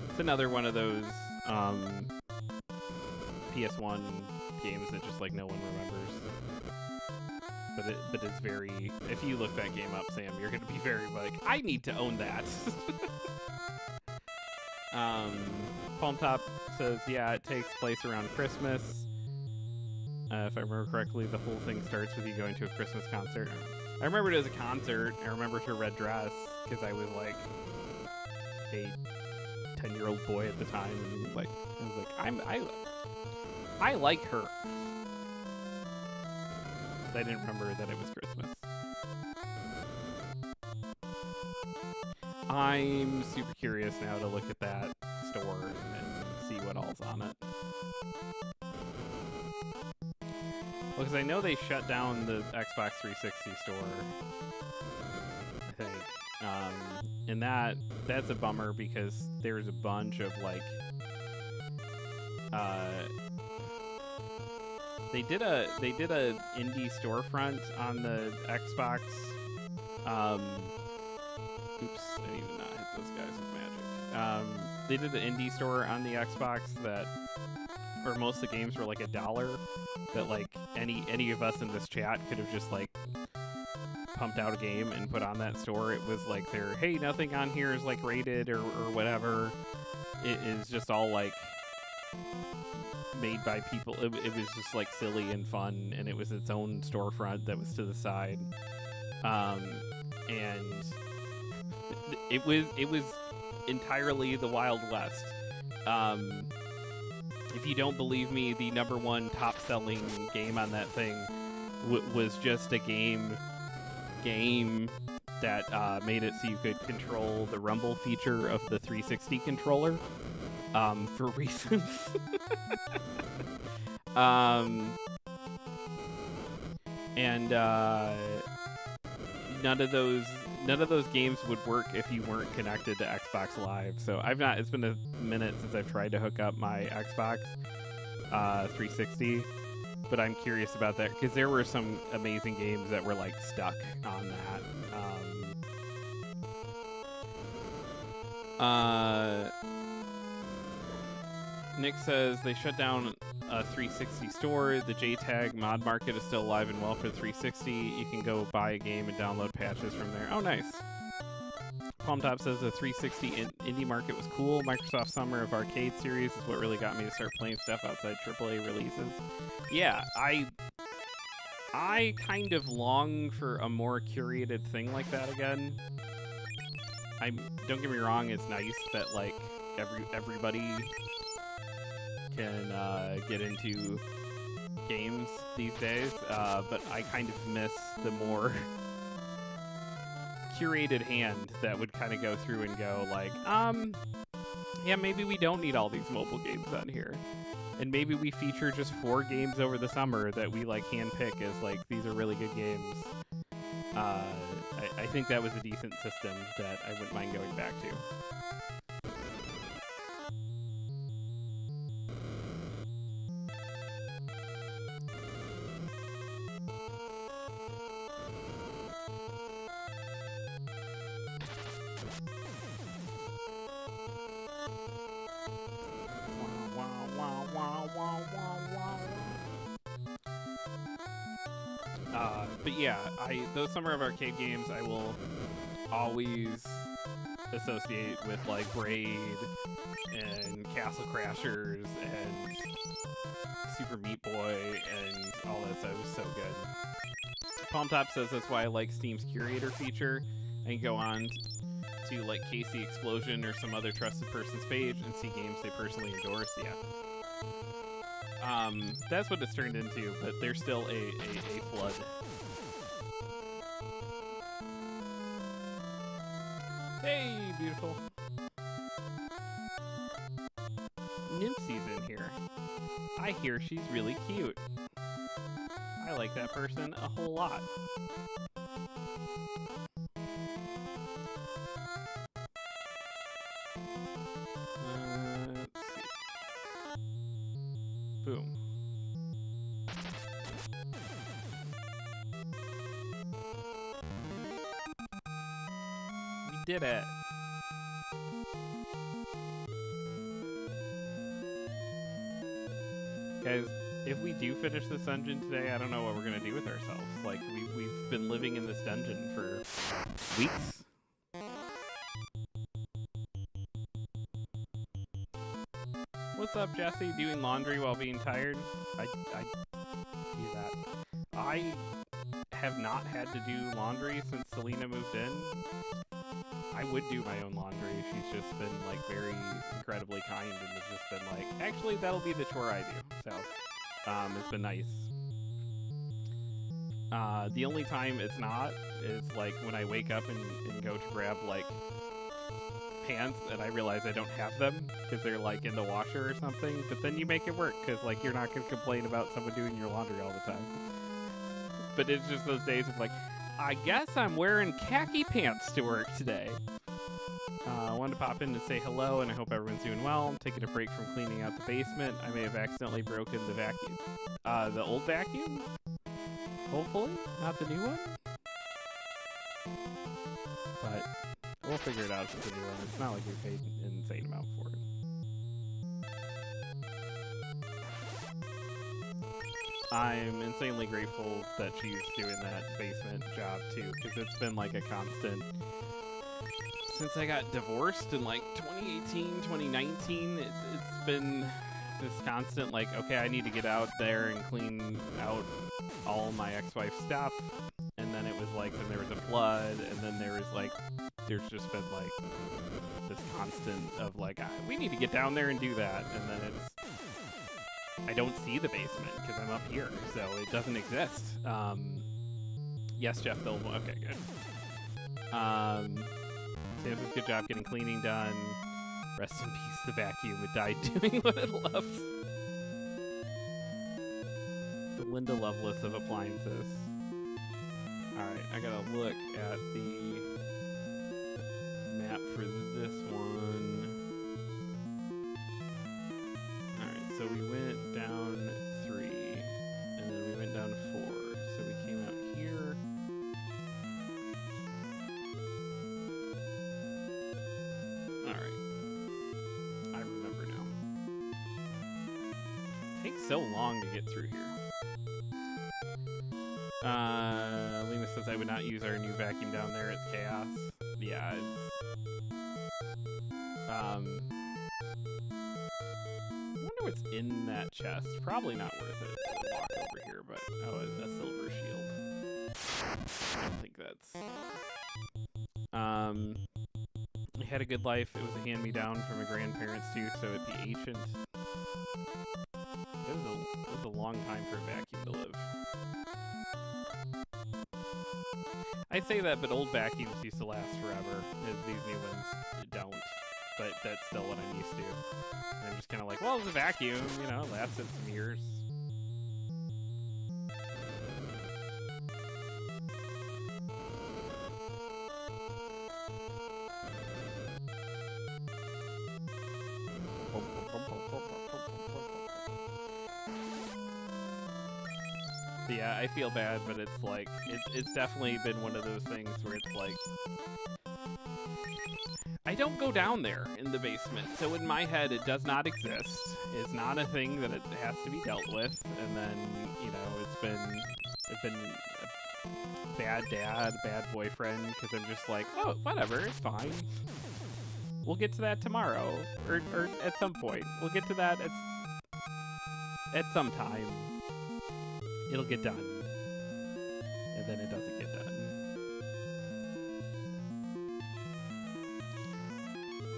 [SPEAKER 5] It's another one of those PS1 games that just like no one remembers. But it's very. If you look that game up, Sam, you're gonna be very like, I need to own that. Palm Top says, yeah, it takes place around Christmas. If I remember correctly, the whole thing starts with you going to a Christmas concert. I remember it as a concert. I remember her red dress because I was like a 10-year-old boy at the time, and like I was like, I like her. But I didn't remember that it was Christmas. I'm super curious now to look at that store and see what all's on it. Because I know they shut down the Xbox 360 store, I think, and that's a bummer because there's a bunch of like, they did a indie storefront on the Xbox. Oops, I need to not hit those guys with magic. They did an indie store on the Xbox that, where most of the games were like $1. That like any of us in this chat could have just like pumped out a game and put on that store. It was like their, hey, nothing on here is like rated or whatever. It is just all like made by people. It was just like silly and fun, and it was its own storefront that was to the side. And it was entirely the Wild West. If you don't believe me, the #1 top-selling game on that thing was just a game that made it so you could control the rumble feature of the 360 controller for reasons. And none of those games would work if you weren't connected to Xbox Live. So it's been a minute since I've tried to hook up my Xbox 360, but I'm curious about that because there were some amazing games that were like stuck on that. Nick says they shut down a 360 store. The JTAG mod market is still alive and well for the 360. You can go buy a game and download patches from there. Oh, nice. Palm Top says the 360 indie market was cool. Microsoft Summer of Arcade series is what really got me to start playing stuff outside AAA releases. Yeah, I kind of long for a more curated thing like that again. Don't get me wrong, it's nice that like everybody can get into games these days, but I kind of miss the more curated hand that would kind of go through and go like, Yeah, maybe we don't need all these mobile games on here. And maybe we feature just 4 games over the summer that we like handpick as like, these are really good games. I think that was a decent system that I wouldn't mind going back to. But yeah, those Summer of Arcade games I will always associate with like Braid and Castle Crashers and Super Meat Boy and all that stuff. It was so good. Palm Top says that's why I like Steam's curator feature. I can go on to like Casey Explosion or some other trusted person's page and see games they personally endorse. Yeah. That's what it's turned into, but there's still a flood. Hey, beautiful. Nymphy's in here. I hear she's really cute. I like that person a whole lot. Let's see. Boom. We did it. Guys, if we do finish this dungeon today, I don't know what we're gonna do with ourselves. Like, we've been living in this dungeon for weeks. What's up, Jesse? Doing laundry while being tired? I do that. I have not had to do laundry since Selena moved in. I would do my own laundry. She's just been like very incredibly kind and has just been like, actually, that'll be the chore I do. So, it's been nice. The only time it's not is like when I wake up and go to grab like pants and I realize I don't have them because they're like in the washer or something. But then you make it work because like you're not going to complain about someone doing your laundry all the time. But it's just those days of like, I guess I'm wearing khaki pants to work today. I wanted to pop in to say hello, and I hope everyone's doing well. I'm taking a break from cleaning out the basement. I may have accidentally broken the vacuum. The old vacuum? Hopefully, not the new one. But we'll figure it out if it's a new one. It's not like we paid an insane amount for it. I'm insanely grateful that she's doing that basement job too, because it's been like a constant since I got divorced in like 2018, 2019. It's been this constant like, okay, I need to get out there and clean out all my ex-wife's stuff. And then it was like, then there was a flood, and then there's just been like this constant of like, we need to get down there and do that. And then I don't see the basement because I'm up here, so it doesn't exist. Yes, Jeff Billable. Okay, good. Sam says, good job getting cleaning done. Rest in peace, the vacuum. It died doing what it loved. The Linda Lovelace of appliances. Alright, I gotta look at the map for this one. Alright, so we went down 3, and then we went down 4. So we came out here. Alright. I remember now. Takes so long to get through here. Lena says I would not use our new vacuum down there. It's chaos. Yeah, it's... I wonder what's in that chest. Probably not worth it to walk over here, but... Oh, a silver shield. I don't think that's... I had a good life. It was a hand-me-down from my grandparents, too, so it'd be ancient. It was a long time for a vacuum to live. I say that, but old vacuums used to last forever, as these new ones don't. but that's still what I'm used to. And I'm just kind of like, well, it's a vacuum, you know, it lasted some years. Yeah, I feel bad, but it's like, it's definitely been one of those things where it's like, I don't go down there in the basement, so in my head it does not exist. It's not a thing that it has to be dealt with, and then, you know, it's been a bad dad, bad boyfriend, because I'm just like, oh, whatever, it's fine. We'll get to that tomorrow, or at some point. We'll get to that at some time. It'll get done. And then it doesn't get done.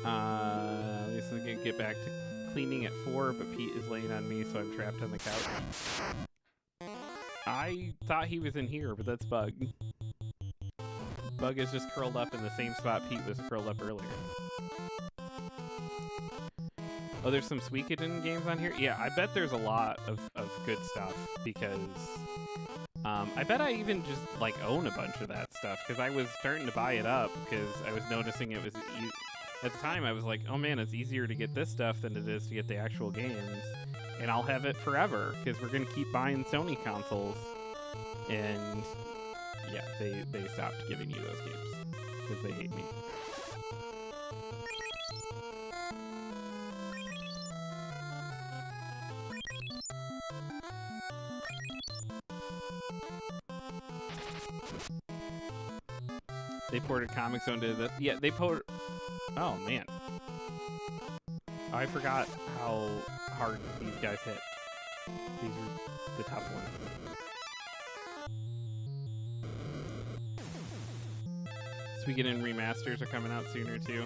[SPEAKER 5] At least I'm gonna get back to cleaning at 4, but Pete is laying on me, so I'm trapped on the couch. I thought he was in here, but that's Bug. Bug is just curled up in the same spot Pete was curled up earlier. Oh, there's some Suikoden games on here? Yeah, I bet there's a lot of good stuff, because I bet I even just, like, own a bunch of that stuff, because I was starting to buy it up, because I was noticing it was, at the time I was like, oh man, it's easier to get this stuff than it is to get the actual games, and I'll have it forever, because we're going to keep buying Sony consoles, and yeah, they stopped giving you those games, because they hate me. They ported Comic Zone to the... Yeah, they ported... Oh, man. I forgot how hard these guys hit. These were the tough ones. Suikoden remasters are coming out sooner, too.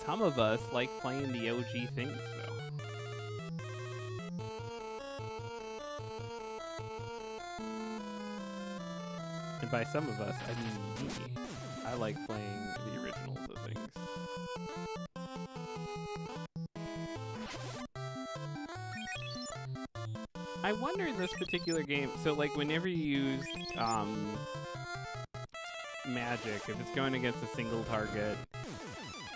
[SPEAKER 5] Some of us like playing the OG things, though. And by some of us, I mean me. I like playing the originals of things. I wonder in this particular game, so like whenever you use magic, if it's going against a single target,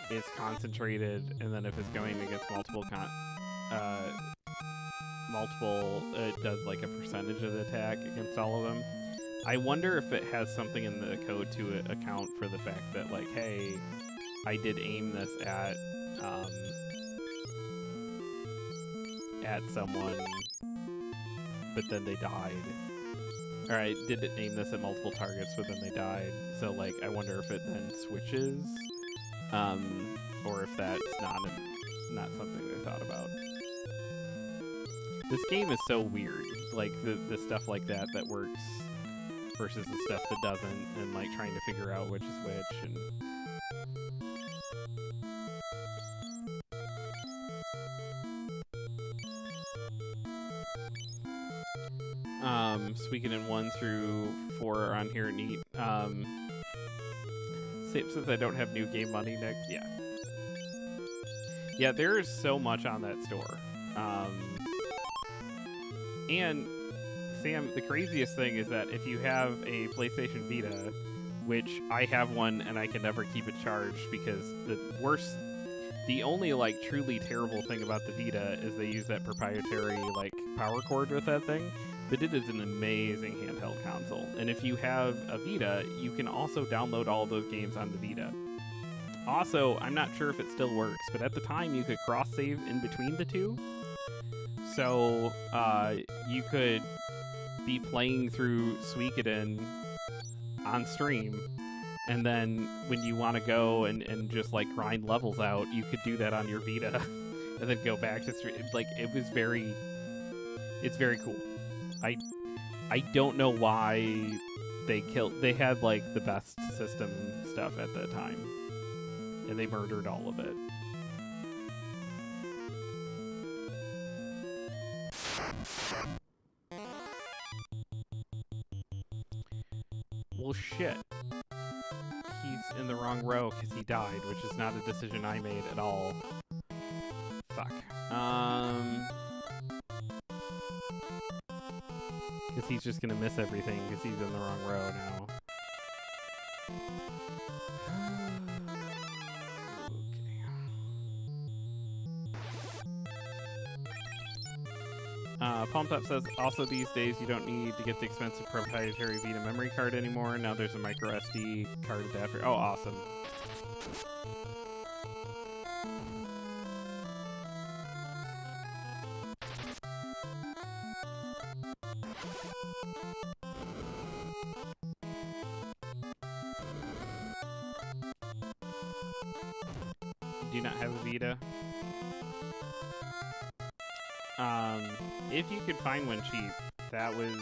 [SPEAKER 5] it's concentrated, and then if it's going against multiple, it does like a percentage of the attack against all of them. I wonder if it has something in the code to account for the fact that, like, hey, I did aim this at someone, but then they died. Or I did aim this at multiple targets, but then they died. So, like, I wonder if it then switches, or if that's not something they thought about. This game is so weird, like the stuff like that works versus the stuff that doesn't, and like trying to figure out which is which. And Suikoden 1 through 4 are on here, neat. Since I don't have new game money next, yeah, there is so much on that store. And Sam, the craziest thing is that if you have a PlayStation Vita, which I have one and I can never keep it charged because the only like truly terrible thing about the Vita is they use that proprietary like power cord with that thing, but it is an amazing handheld console. And if you have a Vita, you can also download all of those games on the Vita. Also, I'm not sure if it still works, but at the time you could cross-save in between the two. So you could be playing through Suikoden on stream, and then when you want to go and just like grind levels out, you could do that on your Vita and then go back to stream. Like, it's very cool. I don't know why they had like the best system stuff at the time, and they murdered all of it. Well, shit. he's in the wrong row because he died, which is not a decision I made at all. Fuck. Because he's just gonna miss everything because he's in the wrong row now. Palm Top says, also these days you don't need to get the expensive proprietary Vita memory card anymore. Now there's a micro SD card adapter. Oh, awesome. Do not have a Vita. If you could find one cheap, that was...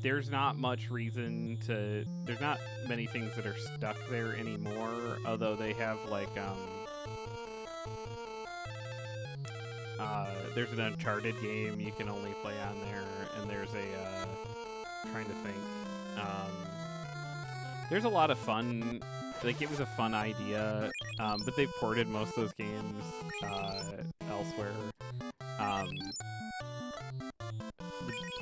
[SPEAKER 5] There's not much reason to... There's not many things that are stuck there anymore, although they have, like, there's an Uncharted game you can only play on there, and there's a, trying to think, there's a lot of fun, like, it was a fun idea, but they've ported most of those games, elsewhere.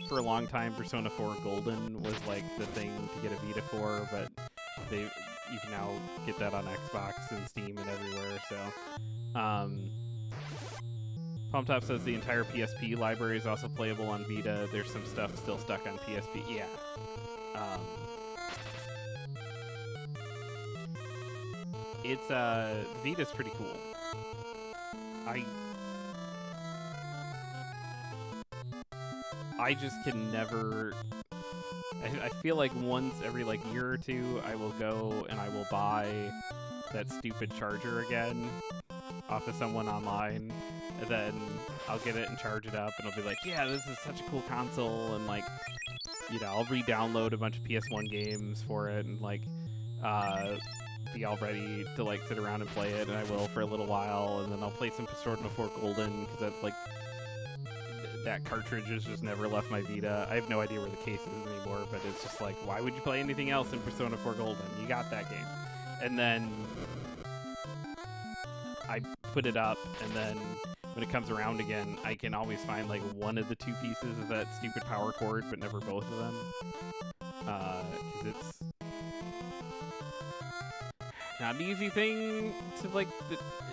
[SPEAKER 5] For a long time, Persona 4 Golden was like the thing to get a Vita for, but you can now get that on Xbox and Steam and everywhere. So, Palm Top says the entire PSP library is also playable on Vita. There's some stuff still stuck on PSP. Yeah. It's Vita's pretty cool. I just can never... I feel like once every, like, year or two, I will go and I will buy that stupid charger again off of someone online, and then I'll get it and charge it up, and I'll be like, yeah, this is such a cool console, and, like, you know, I'll re-download a bunch of PS1 games for it, and, like, be all ready to, like, sit around and play it, and I will for a little while, and then I'll play some Persona 4 Golden, because that's, like, that cartridge has just never left my Vita. I have no idea where the case is anymore, but it's just like, why would you play anything else in Persona 4 Golden? You got that game. And then I put it up, and then when it comes around again, I can always find like one of the two pieces of that stupid power cord, but never both of them. Because it's not an easy thing to, like,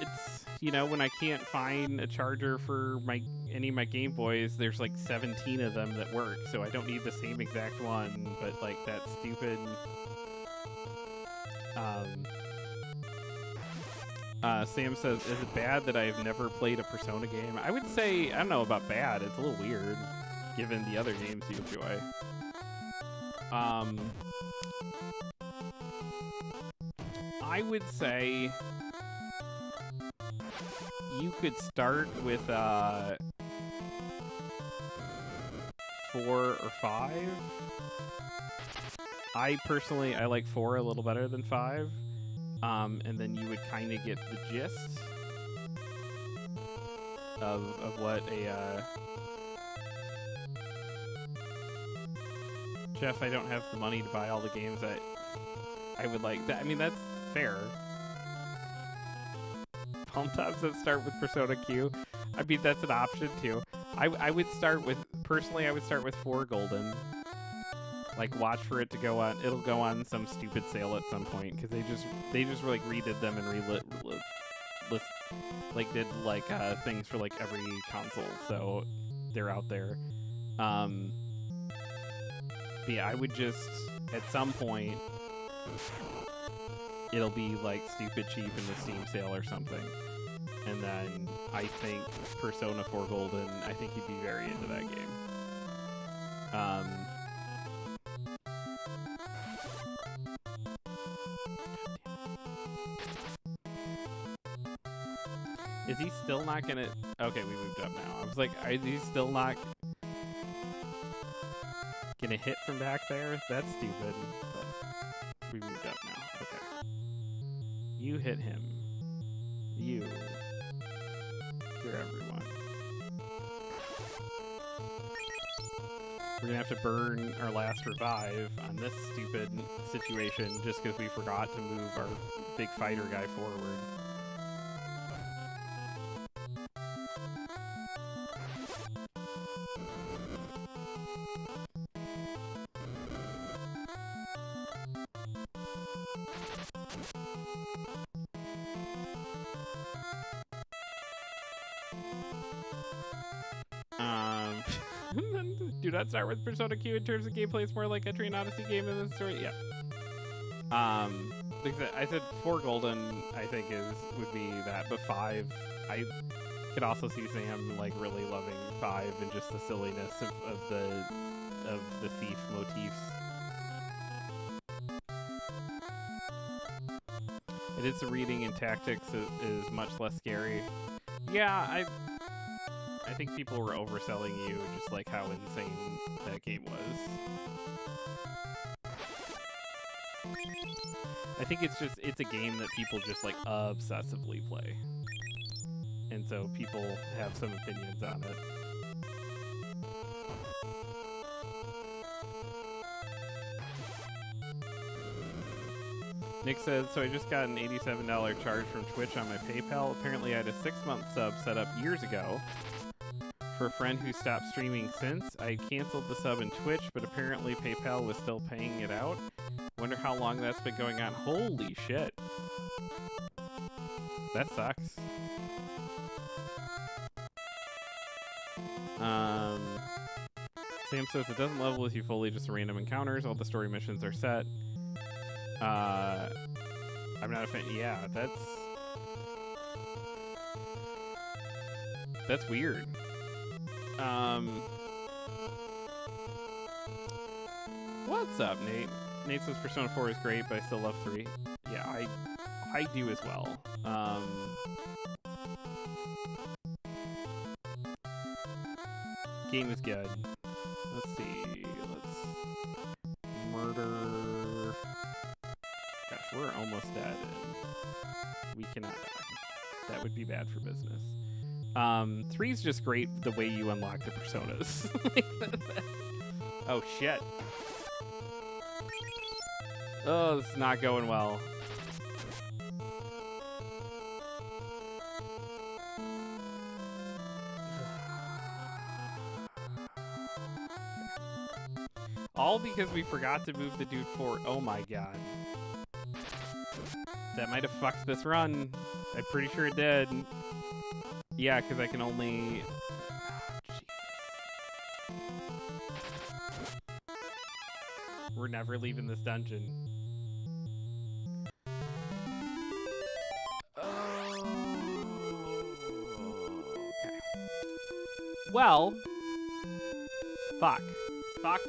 [SPEAKER 5] it's, you know, when I can't find a charger for any of my Game Boys, there's like 17 of them that work, so I don't need the same exact one, but like that stupid Sam says, is it bad that I've never played a Persona game? I would say, I don't know about bad, it's a little weird given the other games you enjoy. I would say you could start with 4 or 5. I personally, I like 4 a little better than 5. And then you would kind of get the gist of what a Jeff, I don't have the money to buy all the games that I would like. I mean, that's fair. Palm Top says start with Persona Q. I mean, that's an option too. I would start with, personally, I would start with 4 Golden. Like, watch for it to go on. It'll go on some stupid sale at some point, because they just like redid them and like did like things for like every console, so they're out there. But yeah, I would just, at some point, it'll be like stupid cheap in the Steam sale or something. And then I think Persona 4 Golden, I think you'd be very into that game. Is he still not gonna... Okay, we moved up now. I was like, is he still not gonna hit from back there? That's stupid. But we moved up now. Okay. You hit him. You're everyone. we're gonna have to burn our last revive on this stupid situation just because we forgot to move our big fighter guy forward. Do not start with Persona Q in terms of gameplay. It's more like a Train Odyssey game than the story. Yeah. I said 4 golden. I think would be that, but 5. I could also see Sam like really loving 5 and just the silliness of the thief motifs. It is the reading and tactics is much less scary. Yeah, I think people were overselling you just like how insane that game was. I think it's a game that people just like obsessively play. And so people have some opinions on it. Nick says, so I just got an $87 charge from Twitch on my PayPal. Apparently I had a 6-month sub set up years ago for a friend who stopped streaming since. I canceled the sub in Twitch, but apparently PayPal was still paying it out. Wonder how long that's been going on. Holy shit. That sucks. Sam says it doesn't level with you fully, just random encounters. All the story missions are set. I'm not a fan. Yeah, that's weird. What's up, Nate? Nate says Persona 4 is great, but I still love 3. Yeah, I do as well. Game is good. Let's see. Murder. Gosh, we're almost dead, and we cannot die. That would be bad for business. 3's just great the way you unlock the personas. Oh, shit. Oh, this is not going well. All because we forgot to move the dude forward. Oh my god. That might have fucked this run. I'm pretty sure it did. Yeah, because I can only... We're never leaving this dungeon. Oh. Okay. Well. Fuck. Fuck.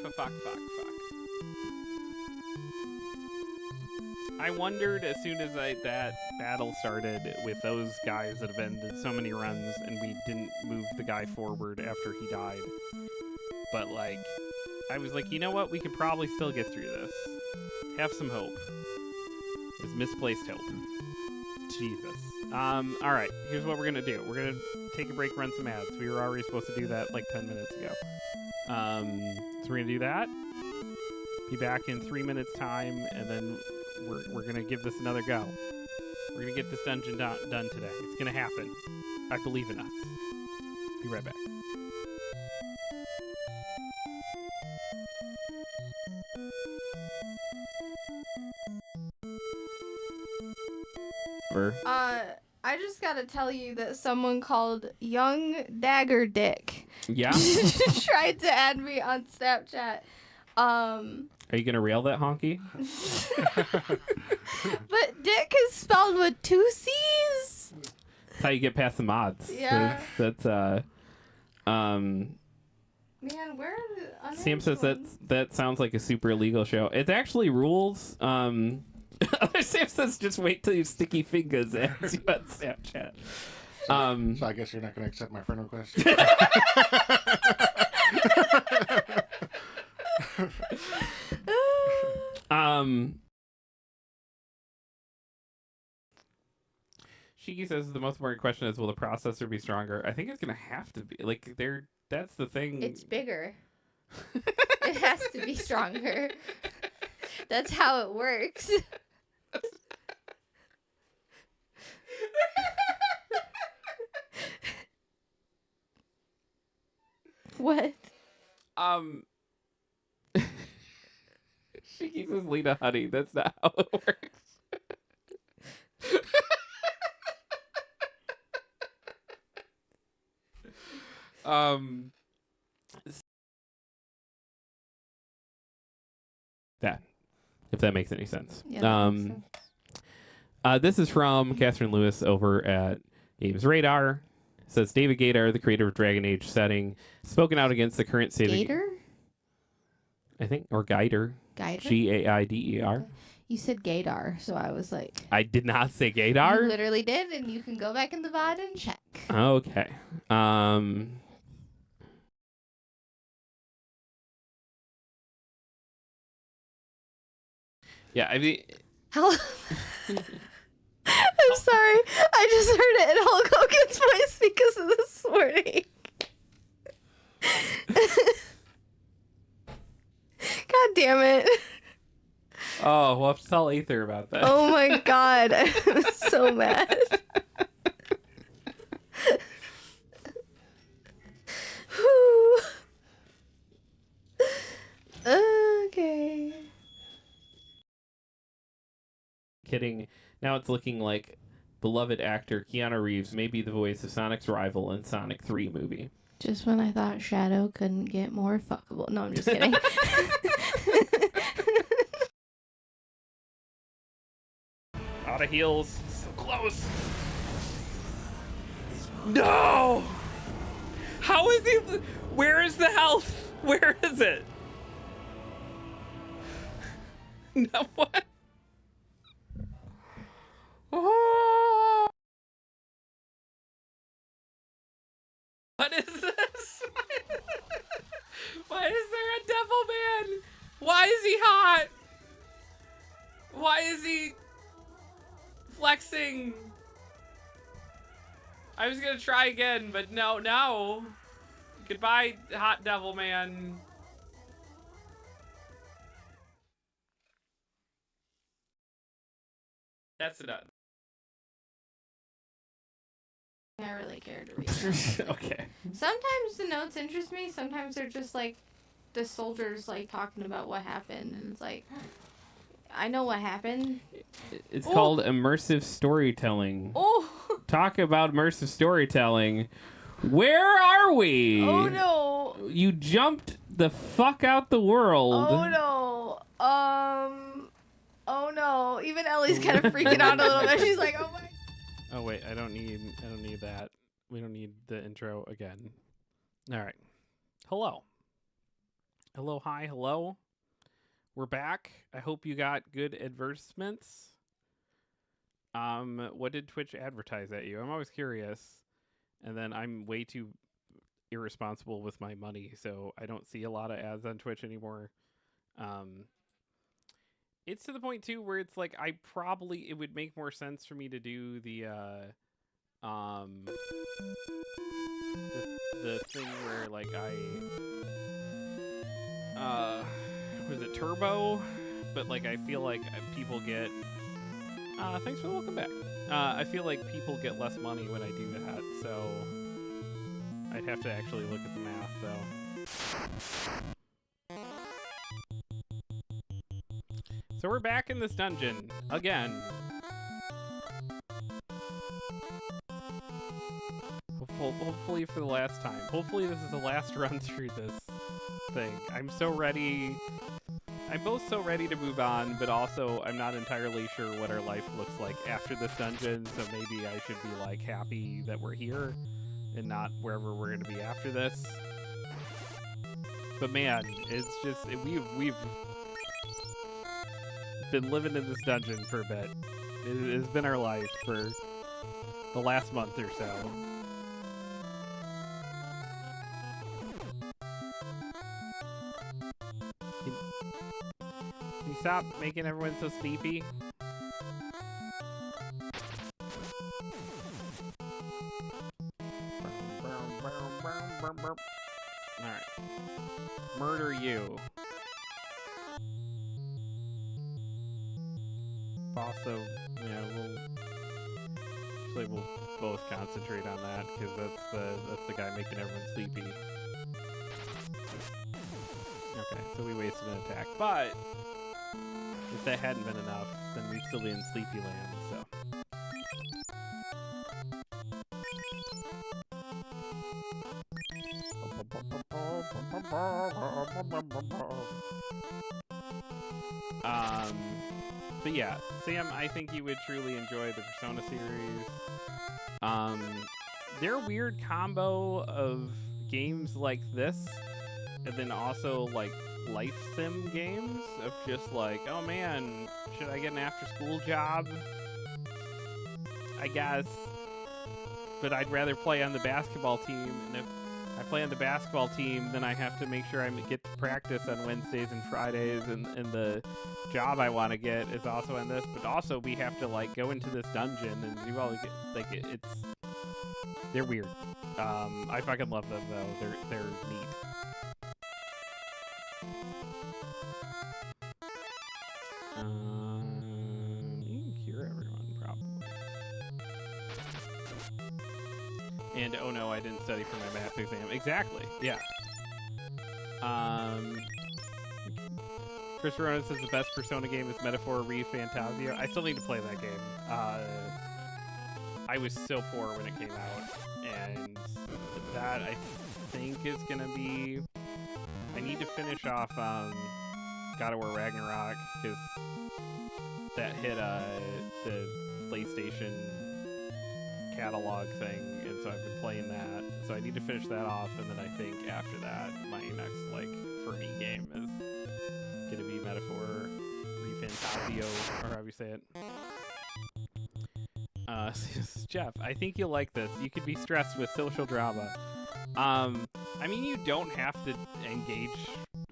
[SPEAKER 5] I wondered as soon as that battle started with those guys that have ended so many runs and we didn't move the guy forward after he died. But like, I was like, you know what? We could probably still get through this. Have some hope. It's misplaced hope. Jesus. Alright, here's what we're gonna do. We're gonna take a break, run some ads. We were already supposed to do that like 10 minutes ago. So we're gonna do that. Be back in 3 minutes time, and then we're gonna give this another go. We're gonna get this dungeon done today. It's gonna happen. I believe in us. Be right back.
[SPEAKER 6] I just gotta tell you that someone called Young Dagger Dick
[SPEAKER 5] Yeah?
[SPEAKER 6] tried to add me on Snapchat.
[SPEAKER 5] Are you gonna rail that honky?
[SPEAKER 6] But Dick is spelled with 2 C's.
[SPEAKER 5] That's how you get past the mods.
[SPEAKER 6] Yeah.
[SPEAKER 5] That's
[SPEAKER 6] Man, where are the unhinged
[SPEAKER 5] Sam says
[SPEAKER 6] ones?
[SPEAKER 5] that sounds like a super illegal show. It actually rules. Sam says just wait till your sticky fingers adds you on Snapchat.
[SPEAKER 7] So I guess you're not going to accept my friend request?
[SPEAKER 5] Shiki says the most important question is, will the processor be stronger? I think it's going to have to be. Like, that's the thing.
[SPEAKER 6] It's bigger. It has to be stronger. That's how it works. What?
[SPEAKER 5] She uses Lena Honey. That's not how it works. That, if that makes any sense.
[SPEAKER 6] Yeah, that makes sense.
[SPEAKER 5] This is from Catherine Lewis over at Games Radar. It says David Gaidar, the creator of Dragon Age setting, spoken out against the current state
[SPEAKER 6] Gator?
[SPEAKER 5] I think, or Gaider.
[SPEAKER 6] Gaider?
[SPEAKER 5] Gaider.
[SPEAKER 6] You said Gaydar, so I was like...
[SPEAKER 5] I did not say
[SPEAKER 6] You
[SPEAKER 5] Gaidar.
[SPEAKER 6] literally did, and you can go back in the VOD and check.
[SPEAKER 5] Okay. Yeah, I mean...
[SPEAKER 6] How... I'm sorry. I just heard it in Hulk Hogan's voice because of the swearing. God damn it.
[SPEAKER 5] Oh, we'll have to tell Aether about that.
[SPEAKER 6] Oh my god. I'm so mad. Whew. Okay.
[SPEAKER 5] Kidding. Now it's looking like beloved actor Keanu Reeves may be the voice of Sonic's rival in Sonic 3 movie.
[SPEAKER 6] Just when I thought Shadow couldn't get more fuckable. No, I'm just kidding.
[SPEAKER 5] Out of heels. So close. No! How is he? Where is the health? Where is it? No, what? Oh. What is this? Why is there a devil man? Why is he hot? Why is he flexing? I was gonna try again, but no. Goodbye, hot devil man. That's enough.
[SPEAKER 6] I really care to read them.
[SPEAKER 5] Okay.
[SPEAKER 6] Sometimes the notes interest me. Sometimes they're just like the soldiers like talking about what happened, and it's like, I know what happened.
[SPEAKER 5] It's called immersive storytelling.
[SPEAKER 6] Oh.
[SPEAKER 5] Talk about immersive storytelling. Where are we?
[SPEAKER 6] Oh no.
[SPEAKER 5] You jumped the fuck out the world.
[SPEAKER 6] Oh no. Oh no. Even Ellie's kind of freaking out a little bit. She's like, oh my.
[SPEAKER 5] Oh wait, I don't need that. We don't need the intro again. All right. Hello. Hello, hi, hello. We're back. I hope you got good advertisements. What did Twitch advertise at you? I'm always curious. And then I'm way too irresponsible with my money, so I don't see a lot of ads on Twitch anymore. It's to the point too where it's like it would make more sense for me to do the thing where like was it Turbo? But like I feel like people get thanks for the welcome back. I feel like people get less money when I do that, so I'd have to actually look at the math though. So we're back in this dungeon again. Hopefully for the last time. Hopefully this is the last run through this thing. I'm so ready. I'm both so ready to move on, but also I'm not entirely sure what our life looks like after this dungeon, so maybe I should be like happy that we're here and not wherever we're going to be after this. But man, it's just we've been living in this dungeon for a bit. It has been our life for the last month or so. Can you stop making everyone so sleepy? Alright. Murder you. also, we'll both concentrate on that because that's the guy making everyone sleepy. Okay, so we wasted an attack, but if that hadn't been enough, then we'd still be in Sleepy Land. So. But yeah, Sam, I think you would truly enjoy the Persona series. Their weird combo of games like this, and then also like life sim games of just like, oh man, should I get an after-school job? I guess. But I'd rather play on the basketball team, and if I play on the basketball team, then I have to make sure I get to practice on Wednesdays and Fridays, and the job I want to get is also on this, but also we have to like go into this dungeon and do all the they're weird. I fucking love them though. They're neat. You can cure everyone probably. And oh no, I didn't study for my math exam. Exactly. Yeah. Chris Verona says the best Persona game is Metaphor ReFantazio. I still need to play that game. I was so poor when it came out, and that I think is gonna be. I need to finish off God of War Ragnarok because that hit the PlayStation catalog thing, and so I've been playing that. So I need to finish that off, and then I think after that, my next like for me game is gonna be Metaphor ReFantazio, or however you say it. Jeff, I think you'll like this. You could be stressed with social drama. I mean, you don't have to engage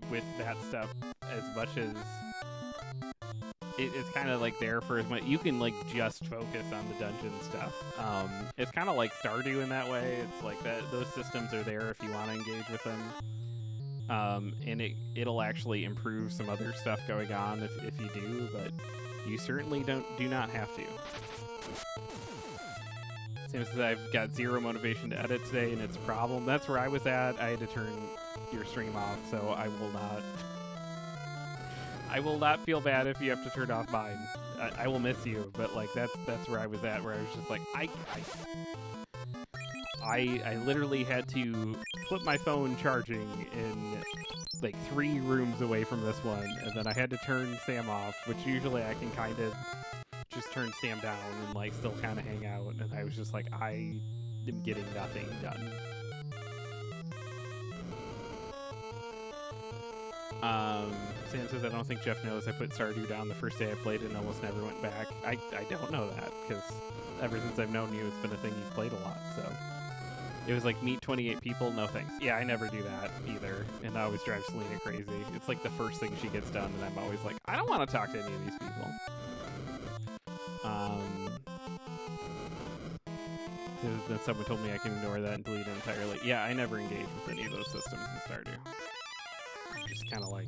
[SPEAKER 5] with that stuff as much as it's kind of like there for as much. You can like just focus on the dungeon stuff. It's kind of like Stardew in that way. It's like that; those systems are there if you want to engage with them. And it'll actually improve some other stuff going on if you do, but you certainly do not have to. Sam says I've got zero motivation to edit today, and it's a problem. That's where I was at. I had to turn your stream off, so I will not feel bad if you have to turn off mine. I will miss you, but like that's where I was at, where I was just like I literally had to put my phone charging in like 3 rooms away from this one, and then I had to turn Sam off, which usually I can kind of just turn Sam down and like still kind of hang out, and I was just like, I am getting nothing done. Sam says, I don't think Jeff knows I put Stardew down the first day I played it and almost never went back. I don't know that, because ever since I've known you, it's been a thing you've played a lot, so. It was like, meet 28 people, no thanks. Yeah, I never do that either, and that always drives Selena crazy. It's like the first thing she gets done, and I'm always like, I don't want to talk to any of these people. Then someone told me I can ignore that and delete it entirely. Yeah, I never engage with any of those systems in Stardew. Just kind of like...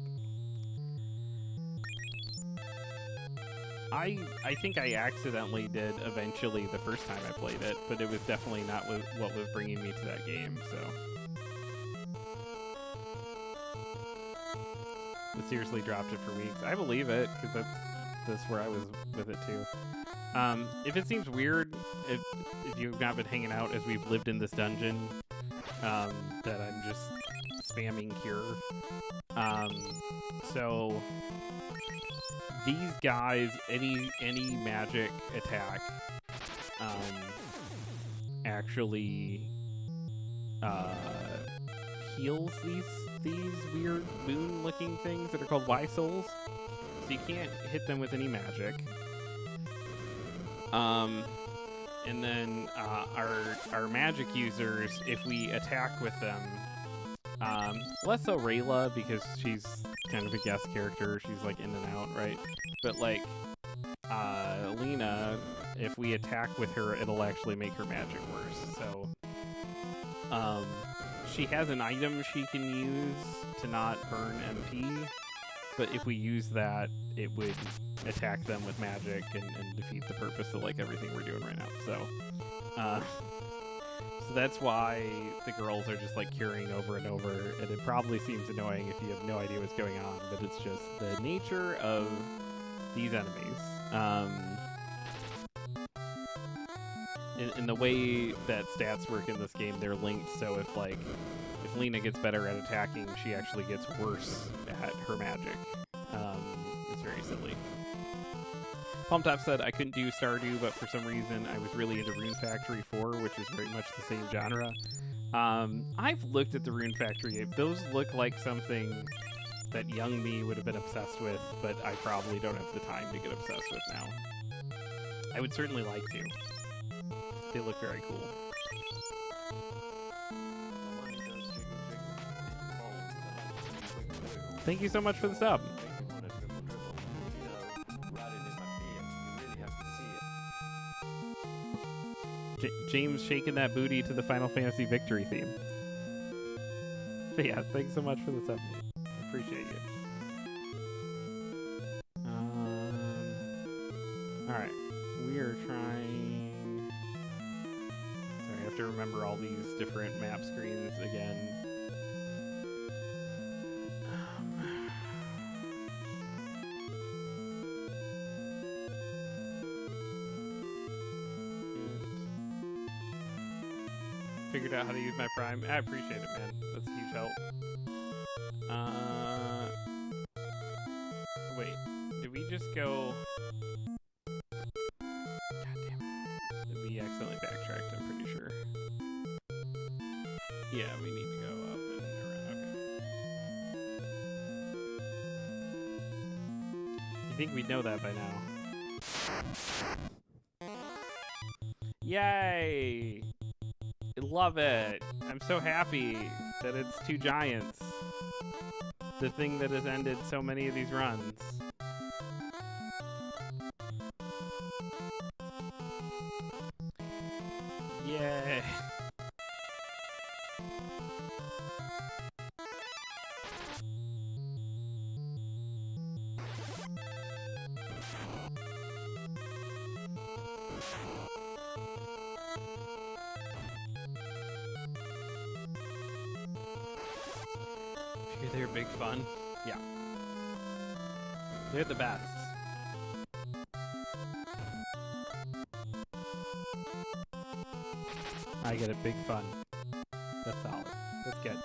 [SPEAKER 5] I think I accidentally did eventually the first time I played it, but it was definitely not what was bringing me to that game, so... I seriously dropped it for weeks. I believe it, because that's where I was with it too. If it seems weird, if you've not been hanging out as we've lived in this dungeon, that I'm just spamming cure. So these guys, any magic attack, actually heals these weird moon-looking things that are called Y-souls. So you can't hit them with any magic. And then our magic users, if we attack with them, less so Rayla, because she's kind of a guest character, she's like in and out, right? But like Lena, if we attack with her, it'll actually make her magic worse. So she has an item she can use to not burn MP, But if we use that, it would attack them with magic and defeat the purpose of like everything we're doing right now. So that's why the girls are just like curing over and over, and it probably seems annoying if you have no idea what's going on, but it's just the nature of these enemies. In the way that stats work in this game, they're linked, so if Lena gets better at attacking, she actually gets worse at her magic. It's very silly. Palmtop said, I couldn't do Stardew, but for some reason I was really into Rune Factory 4, which is very much the same genre. I've looked at the Rune Factory. Those look like something that young me would have been obsessed with, but I probably don't have the time to get obsessed with now. I would certainly like to. They look very cool. Thank you so much for the sub. James shaking that booty to the Final Fantasy Victory theme. But yeah, thanks so much for the sub. Appreciate you. Alright, we are trying... Sorry, I have to remember all these different map screens again. Figured out how to use my Prime. I appreciate it, man. That's a huge help. Wait, did we just go... God damn it. We accidentally backtracked, I'm pretty sure. Yeah, we need to go up and around. Okay. You think we'd know that by now. Yay! I love it. I'm so happy that it's two giants. The thing that has ended so many of these runs. Yay. They're big fun. Yeah. They're the best. I get it. Big fun. That's solid. That's good.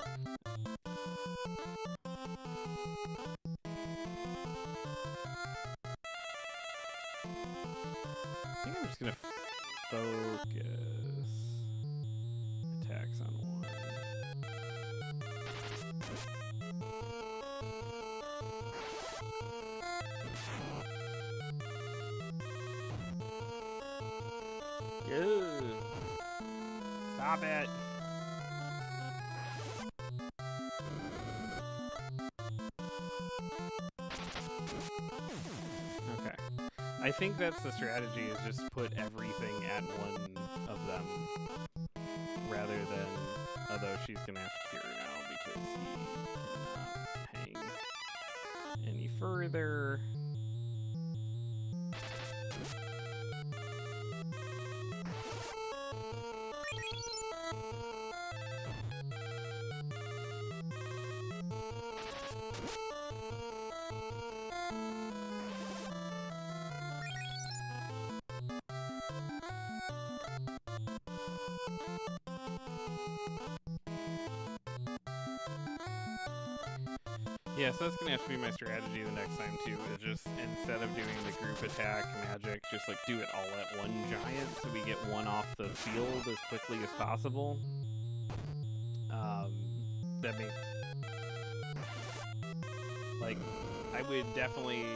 [SPEAKER 5] I think I'm just gonna focus attacks on one. Ew. Stop it. Okay. I think that's the strategy, is just put everything at one of them rather than, although she's gonna have to cure now because he cannot hang any further. Yeah, so that's gonna have to be my strategy the next time too, is just instead of doing the group attack magic, just like do it all at one giant so we get one off the field as quickly as possible. That makes, like, I would definitely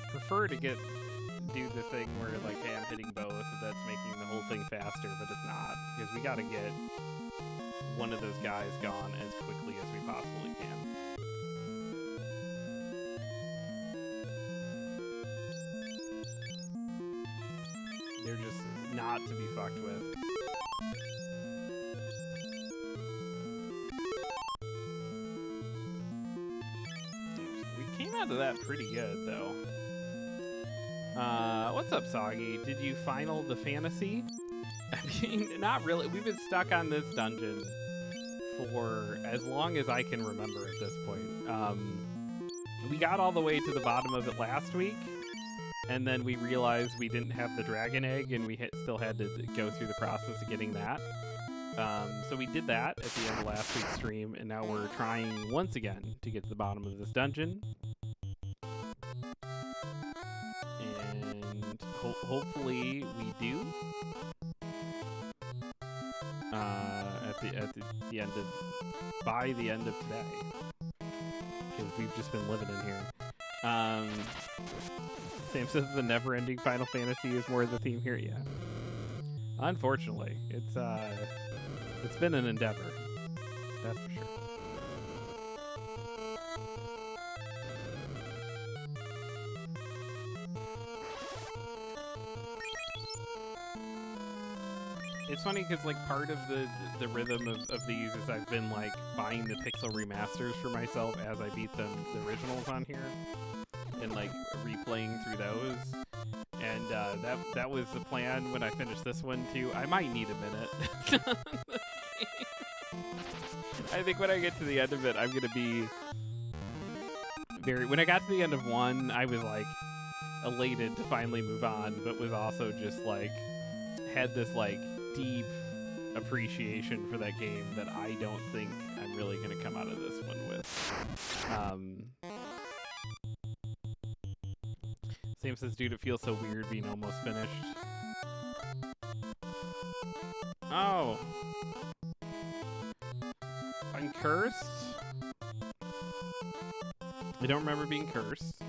[SPEAKER 5] prefer to do the thing where like, hey, I'm hitting both, and that's making the whole thing faster, but it's not, because we gotta get one of those guys gone as quickly as we possibly can. They're just not to be fucked with. out to that pretty good, though. What's up, Soggy? Did you final the fantasy? I mean, not really. We've been stuck on this dungeon for as long as I can remember at this point. We got all the way to the bottom of it last week, and then we realized we didn't have the dragon egg, and we still had to go through the process of getting that. So we did that at the end of last week's stream, and now we're trying once again to get to the bottom of this dungeon. And hopefully we do. By the end of today, because we've just been living in here. Sam says the never-ending Final Fantasy is more the theme here. Yeah, unfortunately, it's been an endeavor. That's for sure. It's funny because like part of the rhythm of these is I've been like buying the pixel remasters for myself as I beat the originals on here, and like replaying through those. And that was the plan when I finished this one too. I might need a minute. I think when I get to the end of it, I'm gonna be very. When I got to the end of 1, I was like elated to finally move on, but was also just like had this like deep appreciation for that game that I don't think I'm really going to come out of this one with. Sam says, dude, it feels so weird being almost finished. Oh. I'm cursed? I don't remember being cursed.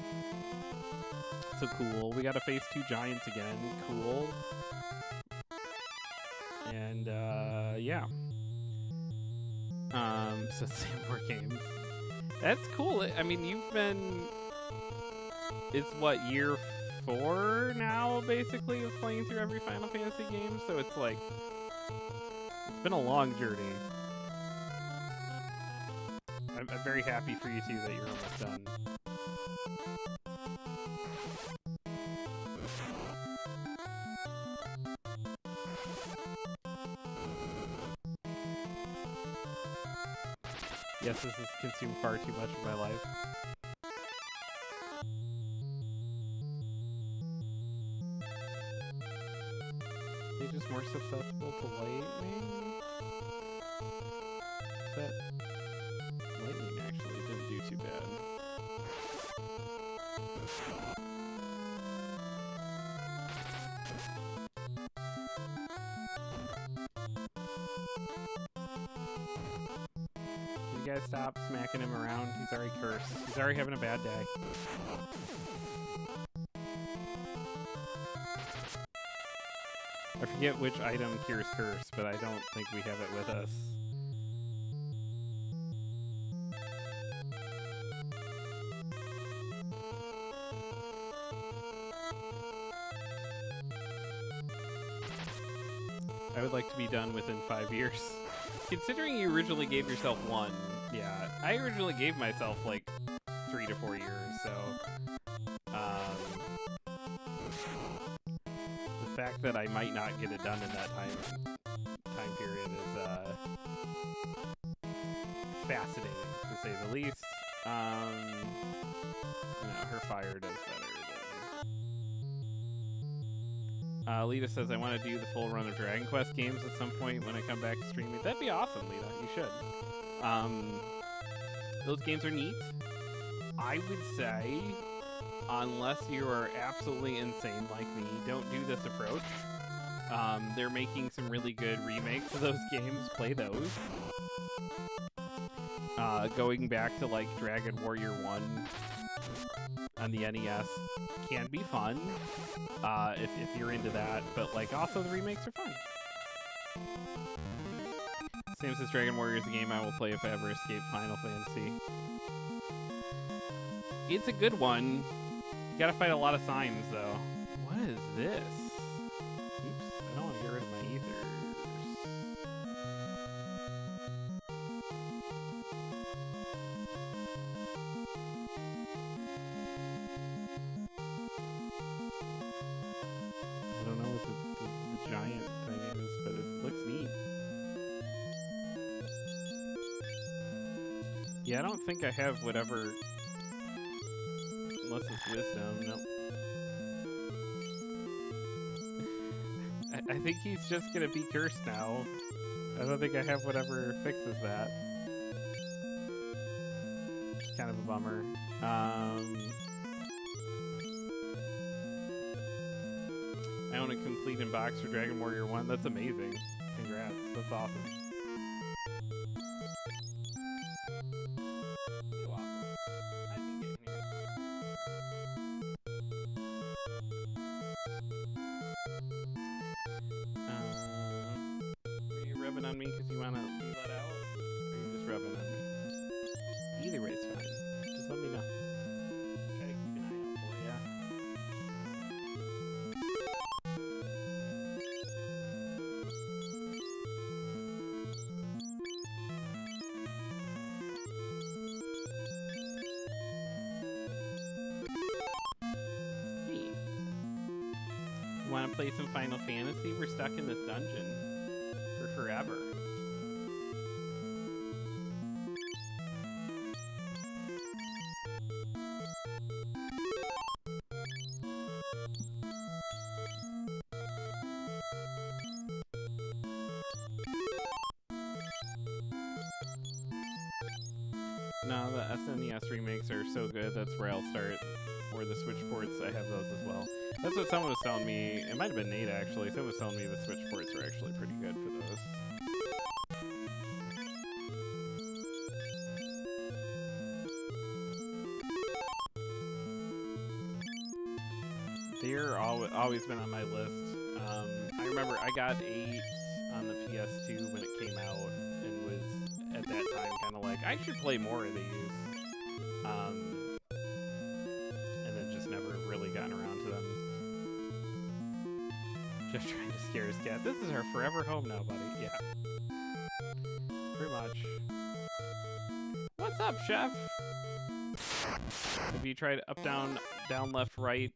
[SPEAKER 5] So cool. We got to face 2 giants again. Cool. And, yeah. So same more games. That's cool. I mean, you've been... It's what, year 4 now, basically, of playing through every Final Fantasy game? So it's like... It's been a long journey. I'm very happy for you, too, that you're almost done. Yes, this has consumed far too much of my life. They're just more susceptible to lightning? That lightning actually didn't do too bad. You guys stop smacking him around. He's already cursed. He's already having a bad day. I forget which item cures curse, but I don't think we have it with us. I would like to be done within 5 years. Considering you originally gave yourself 1, yeah, I originally gave myself like 3 to 4 years, so the fact that I might not get it done in that time period is fascinating, to say the least. Her fire does better. Lita says, I want to do the full run of Dragon Quest games at some point when I come back to streaming. That'd be awesome, Lita. You should. Those games are neat. I would say, unless you are absolutely insane like me, don't do this approach. They're making some really good remakes of those games. Play those. Going back to, like, Dragon Warrior 1 on the NES can be fun if you're into that, but like also the remakes are fun. Sam says Dragon Warrior is a game I will play if I ever escape Final Fantasy. It's a good one. You gotta fight a lot of signs though. What is this? Oops, I don't want to get rid of my ethers. Yeah, I don't think I have whatever. Unless it's wisdom. Nope. I think he's just gonna be cursed now. I don't think I have whatever fixes that. It's kind of a bummer. I own a complete in box for Dragon Warrior 1. That's amazing. Congrats. That's awesome. You're welcome. How'd you get in here? Were you rubbing on me because you want to be let out? Or are you just rubbing on me? Either way is fine. Just let me know. Try to keep an eye out for ya. Hey. Want to play some Final Fantasy? We're stuck in this dungeon for forever. No, the SNES remakes are so good, that's where I'll start. Or the Switch ports, I have those as well. That's what someone was telling me. It might have been Nate, actually. Someone was telling me the Switch ports are actually pretty good for those. They're always been on my list. I remember I got 8 on the PS2 when it came out, and was at that time kind of like, I should play more of these. And then just never really gotten around to them. Just trying to scare his cat. This is our forever home now, buddy. Yeah. Pretty much. What's up, chef? Have you tried up, down, down, left, right,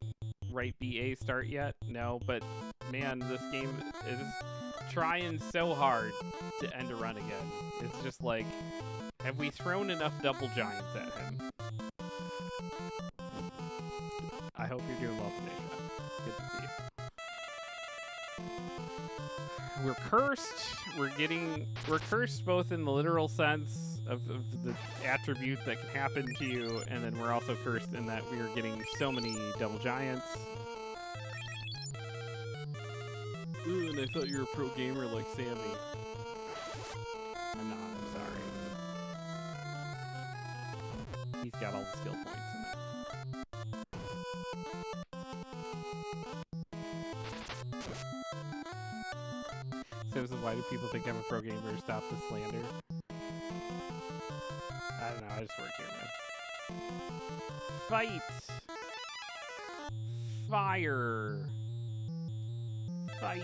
[SPEAKER 5] right, BA start yet? No, but man, this game is trying so hard to end a run again. It's just like, have we thrown enough double giants at him? I hope you're doing well today, chef. Good to see you. We're cursed. We're cursed both in the literal sense of the attribute that can happen to you, and then we're also cursed in that we are getting so many double giants. Ooh, and I thought you were a pro gamer like Sammy. I'm not, I'm sorry. He's got all the skill points in it. So why do people think I'm a pro gamer? Stop the slander. I don't know, I just work here, man. Fight! Fire! Fight!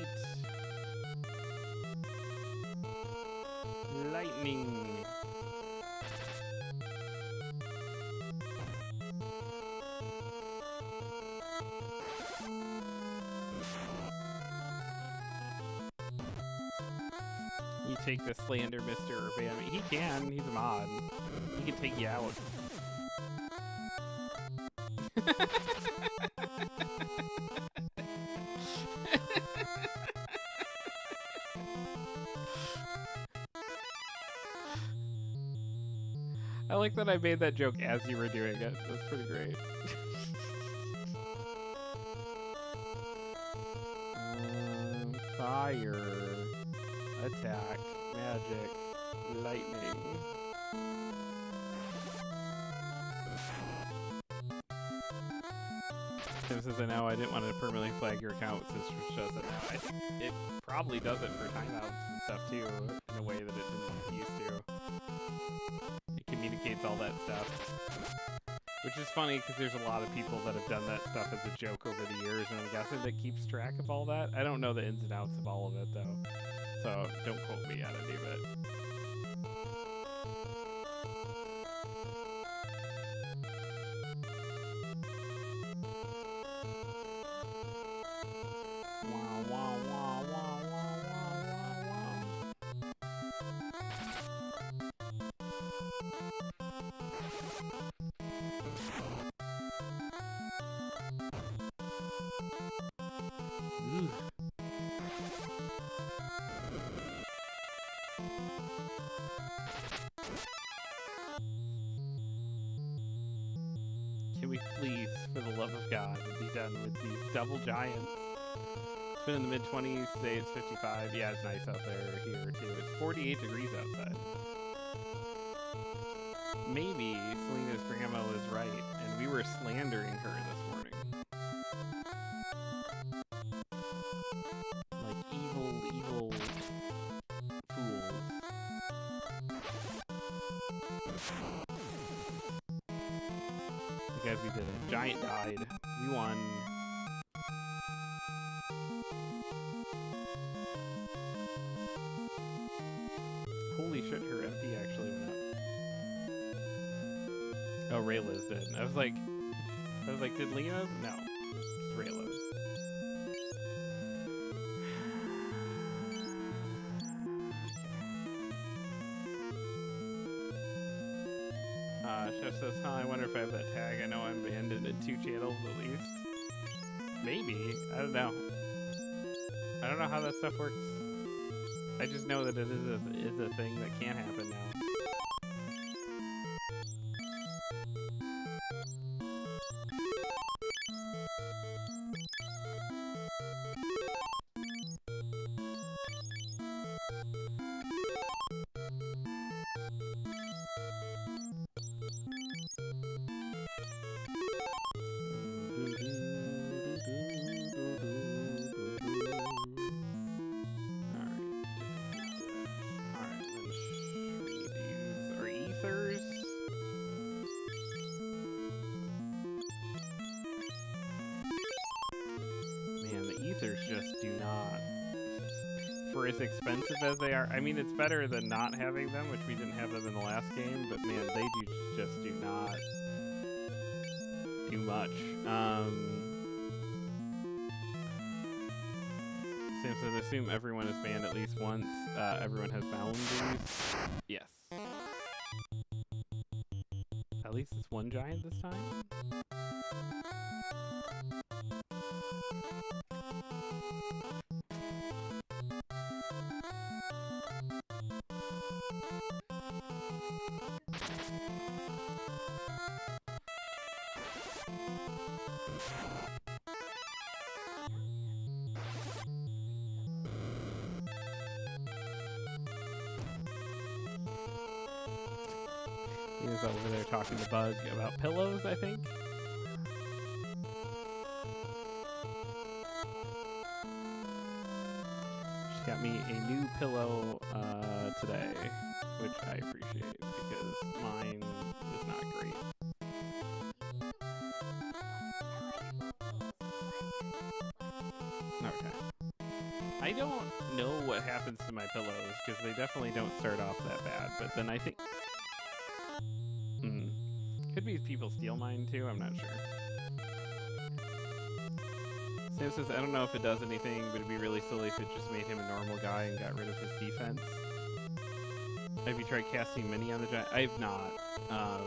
[SPEAKER 5] Lightning! You take the slander, Mr. Urbana. He can. He's a mod. He can take you out. I like that I made that joke as you were doing it. That's pretty great. Fire. Attack. Magic. Lightning. Tim says, I know I didn't want to permanently flag your account since Twitch does it now. I think it probably does it for timeouts and stuff too, in a way that it didn't used to. It communicates all that stuff. Which is funny because there's a lot of people that have done that stuff as a joke over the years, and I'm guessing that keeps track of all that. I don't know the ins and outs of all of it though, so don't quote me on any of it. Wow, wow, wow, wow, wow, wow, wow, wow. Can we please, for the love of God, be done with these double giants? It's been in the mid-20s. Today it's 55. Yeah, it's nice out there here, too. It's 48 degrees outside. Maybe Selena's grandma was right, and we were slandering her this morning. Like evil, evil fools. Guys, we did it. Giant died. We won. Holy shit, her MP actually went up. Oh, Rayla's dead. I was like, did Lena? No. It's Rayla's. Chef says, huh, I wonder if I have that tag. I know I'm banned in 2 channels at least. Maybe. I don't know. I don't know how that stuff works. I just know that it is a thing that can happen now. Just do not, for as expensive as they are. I mean, it's better than not having them, which we didn't have them in the last game, but man, they just do not do much. Sam says, assume everyone is banned at least once. Everyone has boundaries. Yes. At least it's one giant this time. He was over there talking to Bug about pillows, I think. She got me a new pillow today, which I appreciate because mine is not great. Okay. I don't know what happens to my pillows because they definitely don't start off that bad, but then I think could be people steal mine too, I'm not sure. Sam says, I don't know if it does anything, but it'd be really silly if it just made him a normal guy and got rid of his defense. Have you tried casting Mini on the giant? I have not. I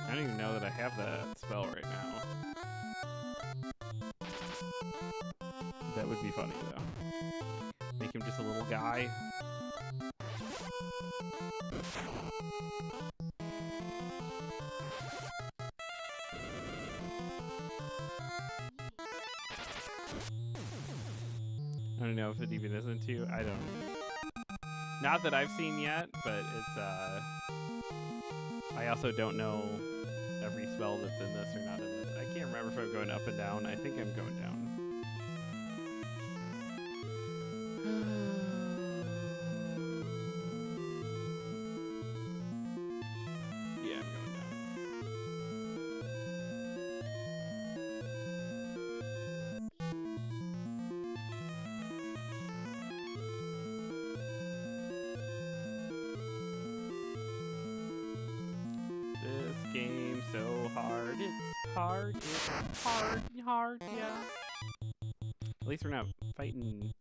[SPEAKER 5] don't even know that I have that spell right now. That would be funny though. Make him just a little guy. I don't know if it even is into. I don't. Not that I've seen yet, but it's. I also don't know every spell that's in this or not in this. I can't remember if I'm going up and down. I think I'm going down. Yeah, I'm going down. This game's so hard. It's hard. It's hard. Yeah. At least we're not fighting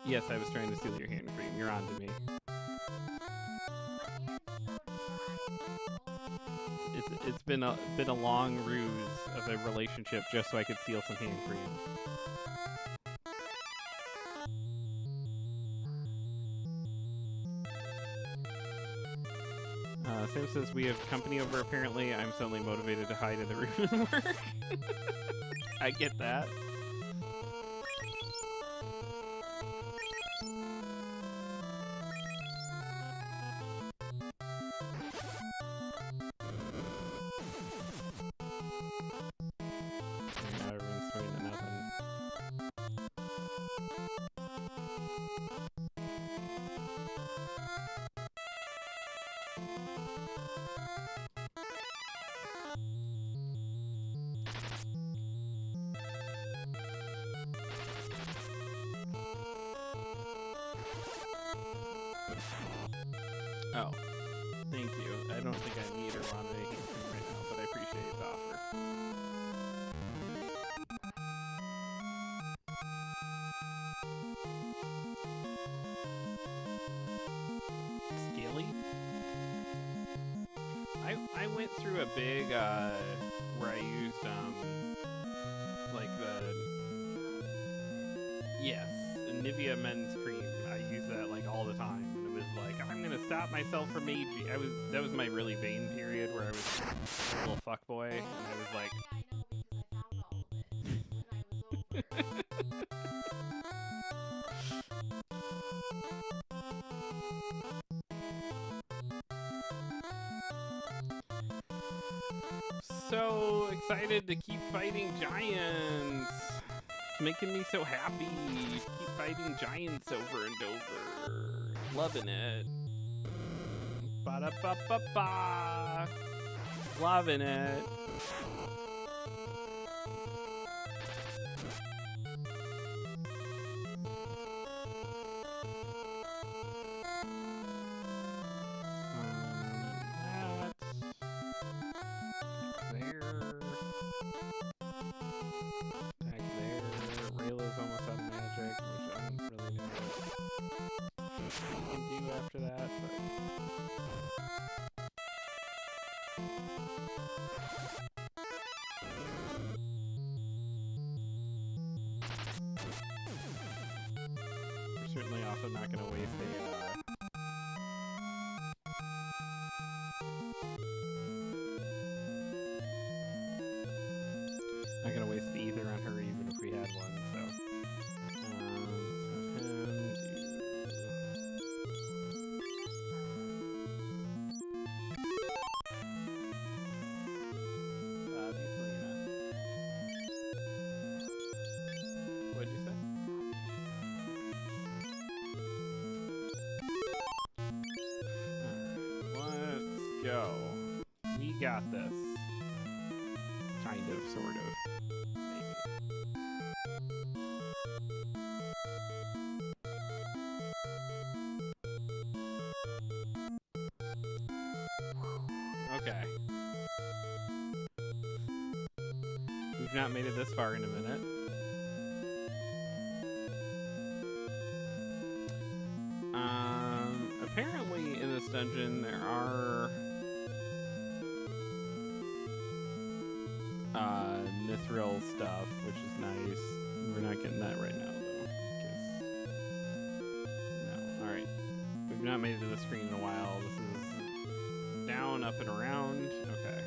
[SPEAKER 5] Yes, I was trying to steal your hand cream. You're on to me. It's been a long ruse of a relationship just so I could steal some hand cream. Sam says we have company over apparently. I'm suddenly motivated to hide in the room and work. I get that. Now everyone's swinging at nothing. Oh, thank you. I don't think I need or want anything right now, but I appreciate the offer. Scaly? I went through a big, where I used, like yes, Nivea men's cream. I use that, like, all the time. And it was like, I'm gonna stop myself from aging. That was my really vain period where I was a little fuckboy, and I was like, so excited to keep fighting giants. It's making me so happy. Keep fighting giants over and over. Loving it. Ba-da-ba-ba-ba. Loving it. After that, but we're certainly also not going to waste not going to waste the ether on her even if we had one, so go. We got this. Kind of, sort of. Maybe. Okay. We've not made it this far in a minute. Apparently in this dungeon there are mithril stuff, which is nice. We're not getting that right now, though. No. Alright. We've not made it to the screen in a while. This is down, up, and around. Okay.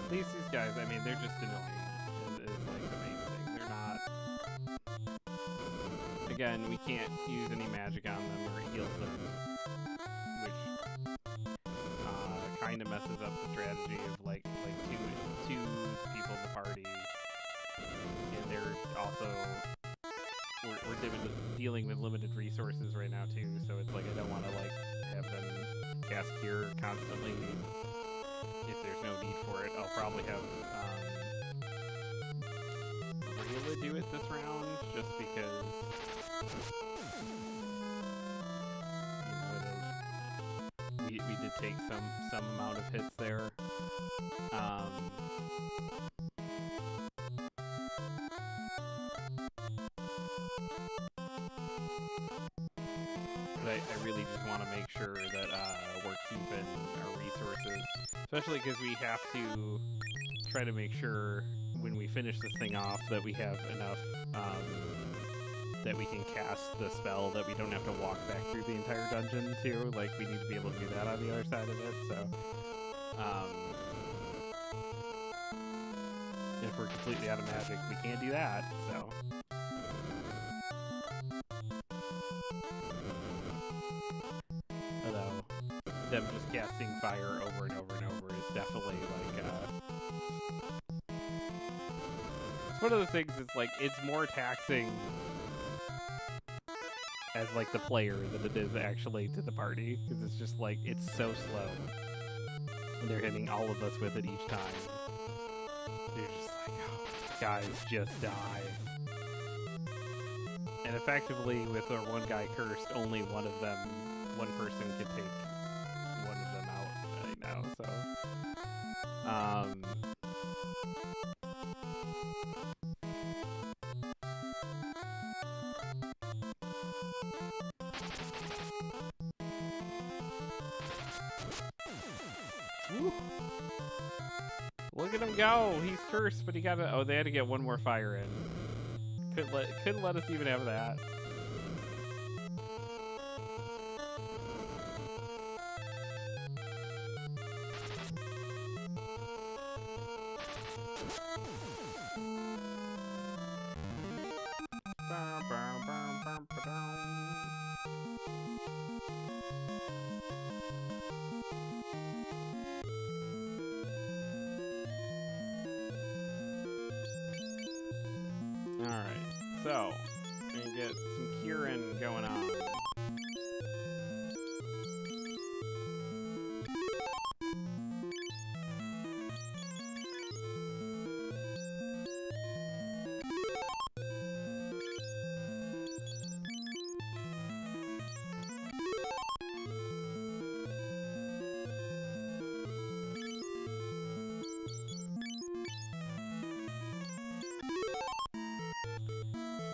[SPEAKER 5] At least these guys, I mean, they're just annoying. Is like the main thing. They're not again, we can't use any magic on them or it heals them, which kind of messes up the strategy of like two people in the party, and they're also we're dealing with limited resources right now too. So it's like I don't want to like have them cast Cure constantly if there's no need for it. I'll probably have Rayla do it this round just because we did take some amount of hits there. But I really just want to make sure that we're keeping our resources, especially because we have to try to make sure when we finish this thing off that we have enough that we can cast the spell, that we don't have to walk back through the entire dungeon too. Like, we need to be able to do that on the other side of it. So if we're completely out of magic, we can't do that. So although them just casting fire over and over and over is definitely like it's one of the things. It's like it's more taxing as like the player than it is actually to the party, because it's just like it's so slow and they're hitting all of us with it each time. You're just like, oh, guys, just die. And effectively with our one guy cursed, only one person could take one of them out right now, so Woo. Look at him go! He's cursed, but he got oh, they had to get one more fire in. Couldn't let us even have that. Alright, so we're gonna get some curing going on.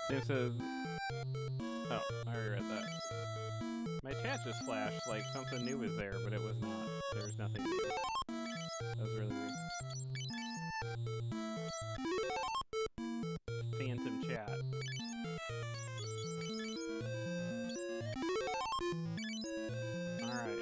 [SPEAKER 5] It says, oh, I already read that. My chat just flashed like something new was there, but it was not. There was nothing new. That was really weird. Phantom chat. Alright.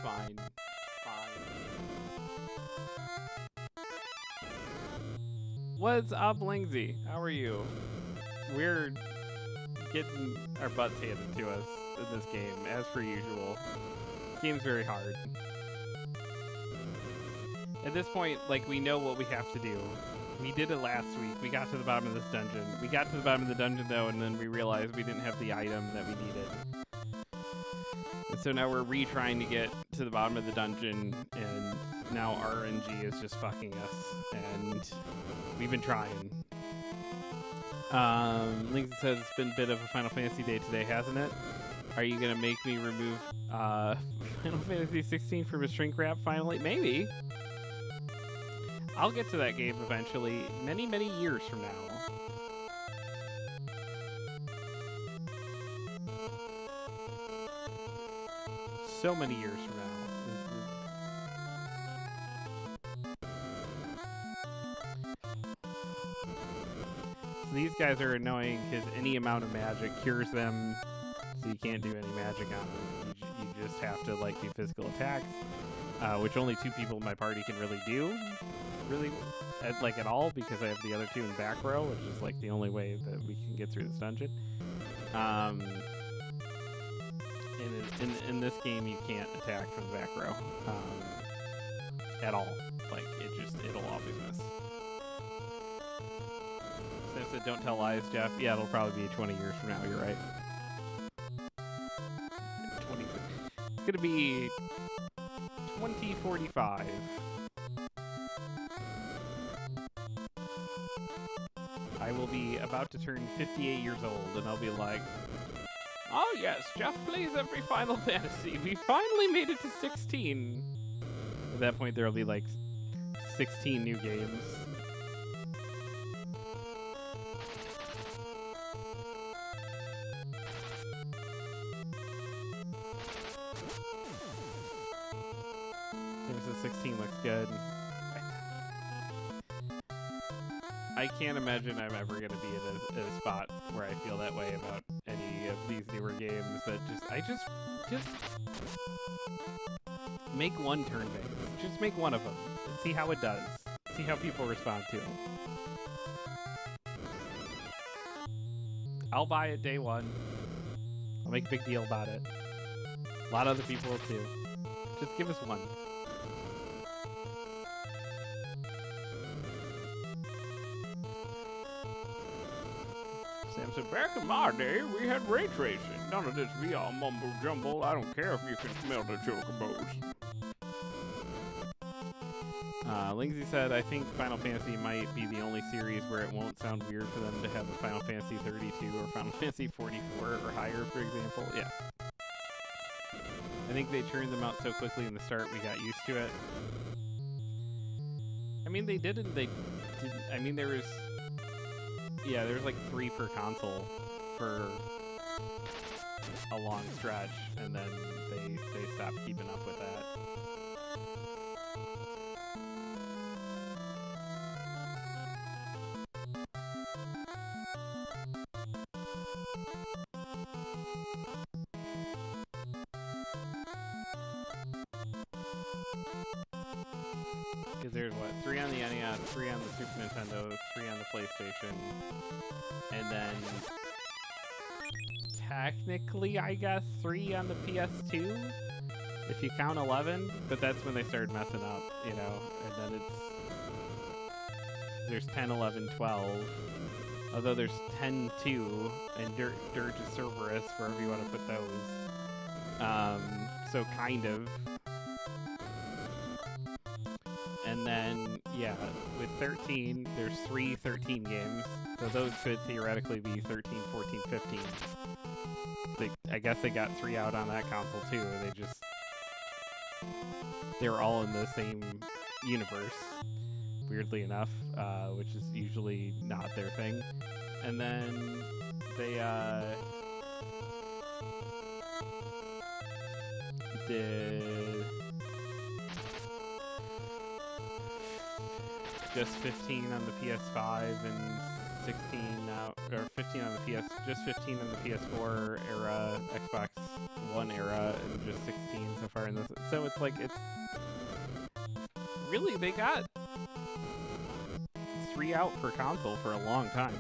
[SPEAKER 5] Fine. What's up, Lingsy? How are you? We're getting our butts handed to us in this game, as per usual. This game's very hard. At this point, like, we know what we have to do. We did it last week. We got to the bottom of this dungeon. We got to the bottom of the dungeon, though, and then we realized we didn't have the item that we needed. And so now we're retrying to get to the bottom of the dungeon, and now RNG is just fucking us. And we've been trying. Lincoln says it's been a bit of a Final Fantasy day today, hasn't it? Are you going to make me remove Final Fantasy 16 from a shrink wrap finally? Maybe. I'll get to that game eventually, many, many years from now. So many years from now. So these guys are annoying because any amount of magic cures them, so you can't do any magic on them. You just have to like do physical attacks, which only 2 people in my party can really do, at all, because I have the other 2 in back row, which is like the only way that we can get through this dungeon. In this game, you can't attack from the back row at all. Like it'll always miss. Sam said, "Don't tell lies, Jeff." Yeah, it'll probably be 20 years from now. You're right. 20. It's gonna be 2045. I will be about to turn 58 years old, and I'll be like, "Oh yes, Jeff plays every Final Fantasy. We finally made it to 16." At that point, there'll be like 16 new games. Seems that 16 looks good. I can't imagine I'm ever going to be in a spot where I feel that way about any of these newer games. That just make one turn-based. Just make one of them. See how it does. See how people respond to it. I'll buy it day one. I'll make a big deal about it. A lot of other people will too. Just give us one. Sam said, "Back in my day, we had ray tracing. None of this VR mumbo jumbo. I don't care if you can smell the chocobos." Lindsay said, "I think Final Fantasy might be the only series where it won't sound weird for them to have a Final Fantasy 32 or Final Fantasy 44 or higher, for example." Yeah. I think they churned them out so quickly in the start, we got used to it. I mean, they didn't. They didn't. I mean, there was like 3 per console for a long stretch, and then they stopped keeping up with that. Because there's 3 on the NES, 3 on the Super Nintendo, 3 on the PlayStation, and then technically, I guess, 3 on the PS2, if you count 11, but that's when they started messing up, you know, and then there's 10, 11, 12, although there's 10, 2, and Dirge Cerberus, wherever you want to put those, so kind of. And then, yeah, with 13, there's 3 13 games, so those could theoretically be 13, 14, 15. I guess they got 3 out on that console too. They were all in the same universe, weirdly enough, which is usually not their thing. And then they did just 15 on the PS5 and 16 now, or 15 on the just 15 on the PS4 era, Xbox One era, and just 16 so far in this. So it's like, it's really, they got 3 out per console for a long time.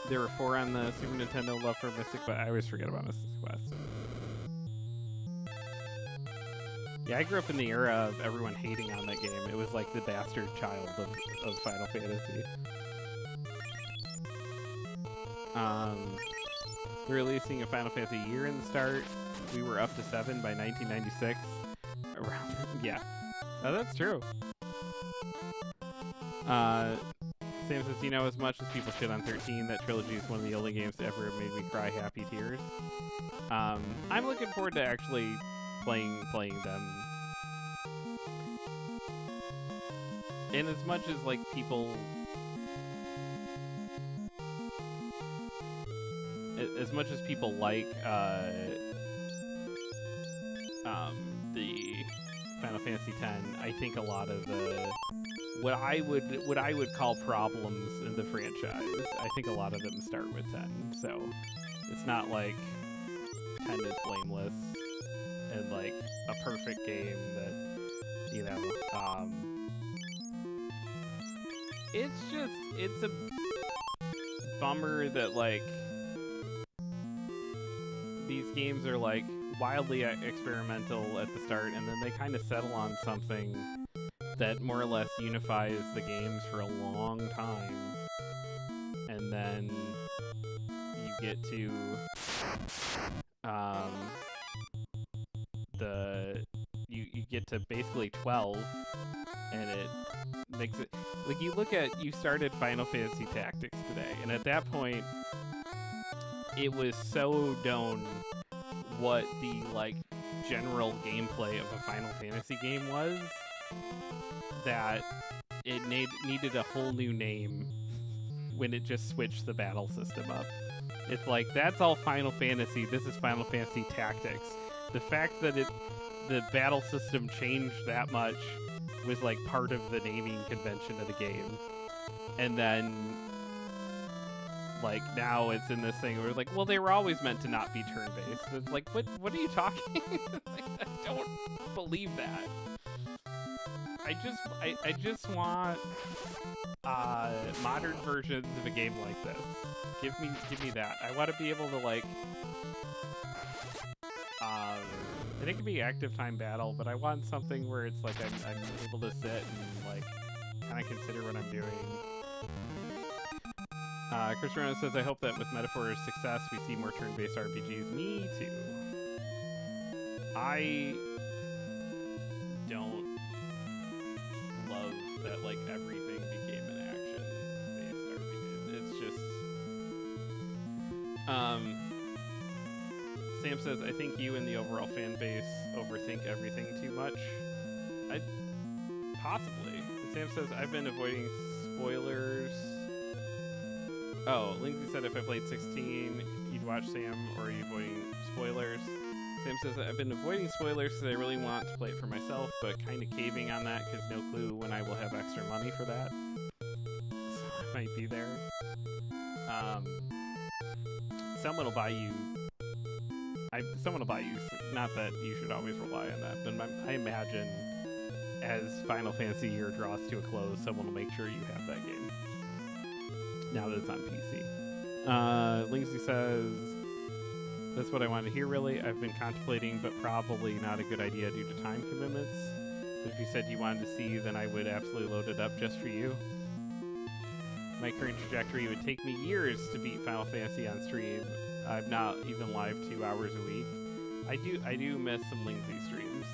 [SPEAKER 5] There were 4 on the Super Nintendo, love for Mystic, but I always forget about Mystic Quest. Yeah, I grew up in the era of everyone hating on that game. It was like the bastard child of Final Fantasy. They're releasing a Final Fantasy year in the start. We were up to 7 by 1996. Around, yeah. Oh, that's true. Sam says, you know, as much as people shit on 13, that trilogy is one of the only games that ever made me cry happy tears. I'm looking forward to actually playing them. And as much as like people, as much as people like the Final Fantasy X, I think a lot of what I would call problems in the franchise. I think a lot of them start with 10, so it's not like 10 is blameless and like a perfect game that, you know, it's a bummer that like these games are like wildly experimental at the start, and then they kind of settle on something that more or less unifies the games for a long time, and then you get to you get to basically 12, and it makes it like you started Final Fantasy Tactics today, and at that point it was so known what the like general gameplay of a Final Fantasy game was that it needed a whole new name when it just switched the battle system up. It's like, that's all Final Fantasy, this is Final Fantasy Tactics. The fact that the battle system changed that much was like part of the naming convention of the game. And then like now it's in this thing where it's like, well, they were always meant to not be turn-based. It's like, what are you talking? Like, I don't believe that. I just want modern versions of a game like this. Give me that. I want to be able to like and it can be active time battle, but I want something where it's like I'm able to sit and like kind of consider what I'm doing. Chris Rona says, I hope that with Metaphor's success we see more turn-based RPGs. Me too. I don't love that like everything became an action-based RPG. It's just Sam says, I think you and the overall fan base overthink everything too much. Possibly. And Sam says, I've been avoiding spoilers. Oh, Lindsay said if I played 16, you'd watch Sam, or are you avoiding spoilers? Sam says, I've been avoiding spoilers because I really want to play it for myself, but kind of caving on that because no clue when I will have extra money for that. So I might be there. Someone will buy you. Not that you should always rely on that, but I imagine as Final Fantasy year draws to a close, someone will make sure you have that game. Now that it's on PC. Lindsay says, that's what I wanted to hear, really. I've been contemplating, but probably not a good idea due to time commitments. But if you said you wanted to see, then I would absolutely load it up just for you. My current trajectory would take me years to beat Final Fantasy on stream. I'm not even live 2 hours a week. I do miss some Lindsay streams.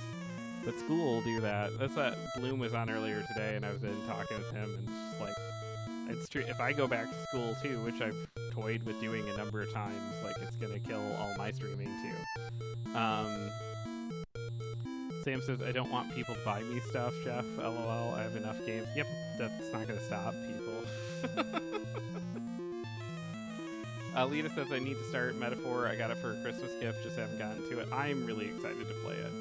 [SPEAKER 5] But school will do that. That's what Bloom was on earlier today, and I was in talking with him, and it's just like, it's true. If I go back to school too, which I've toyed with doing a number of times, like it's gonna kill all my streaming too. Sam says, I don't want people to buy me stuff, Jeff. LOL, I have enough games. Yep, that's not gonna stop people. Lita says, I need to start Metaphor. I got it for a Christmas gift, just haven't gotten to it. I'm really excited to play it.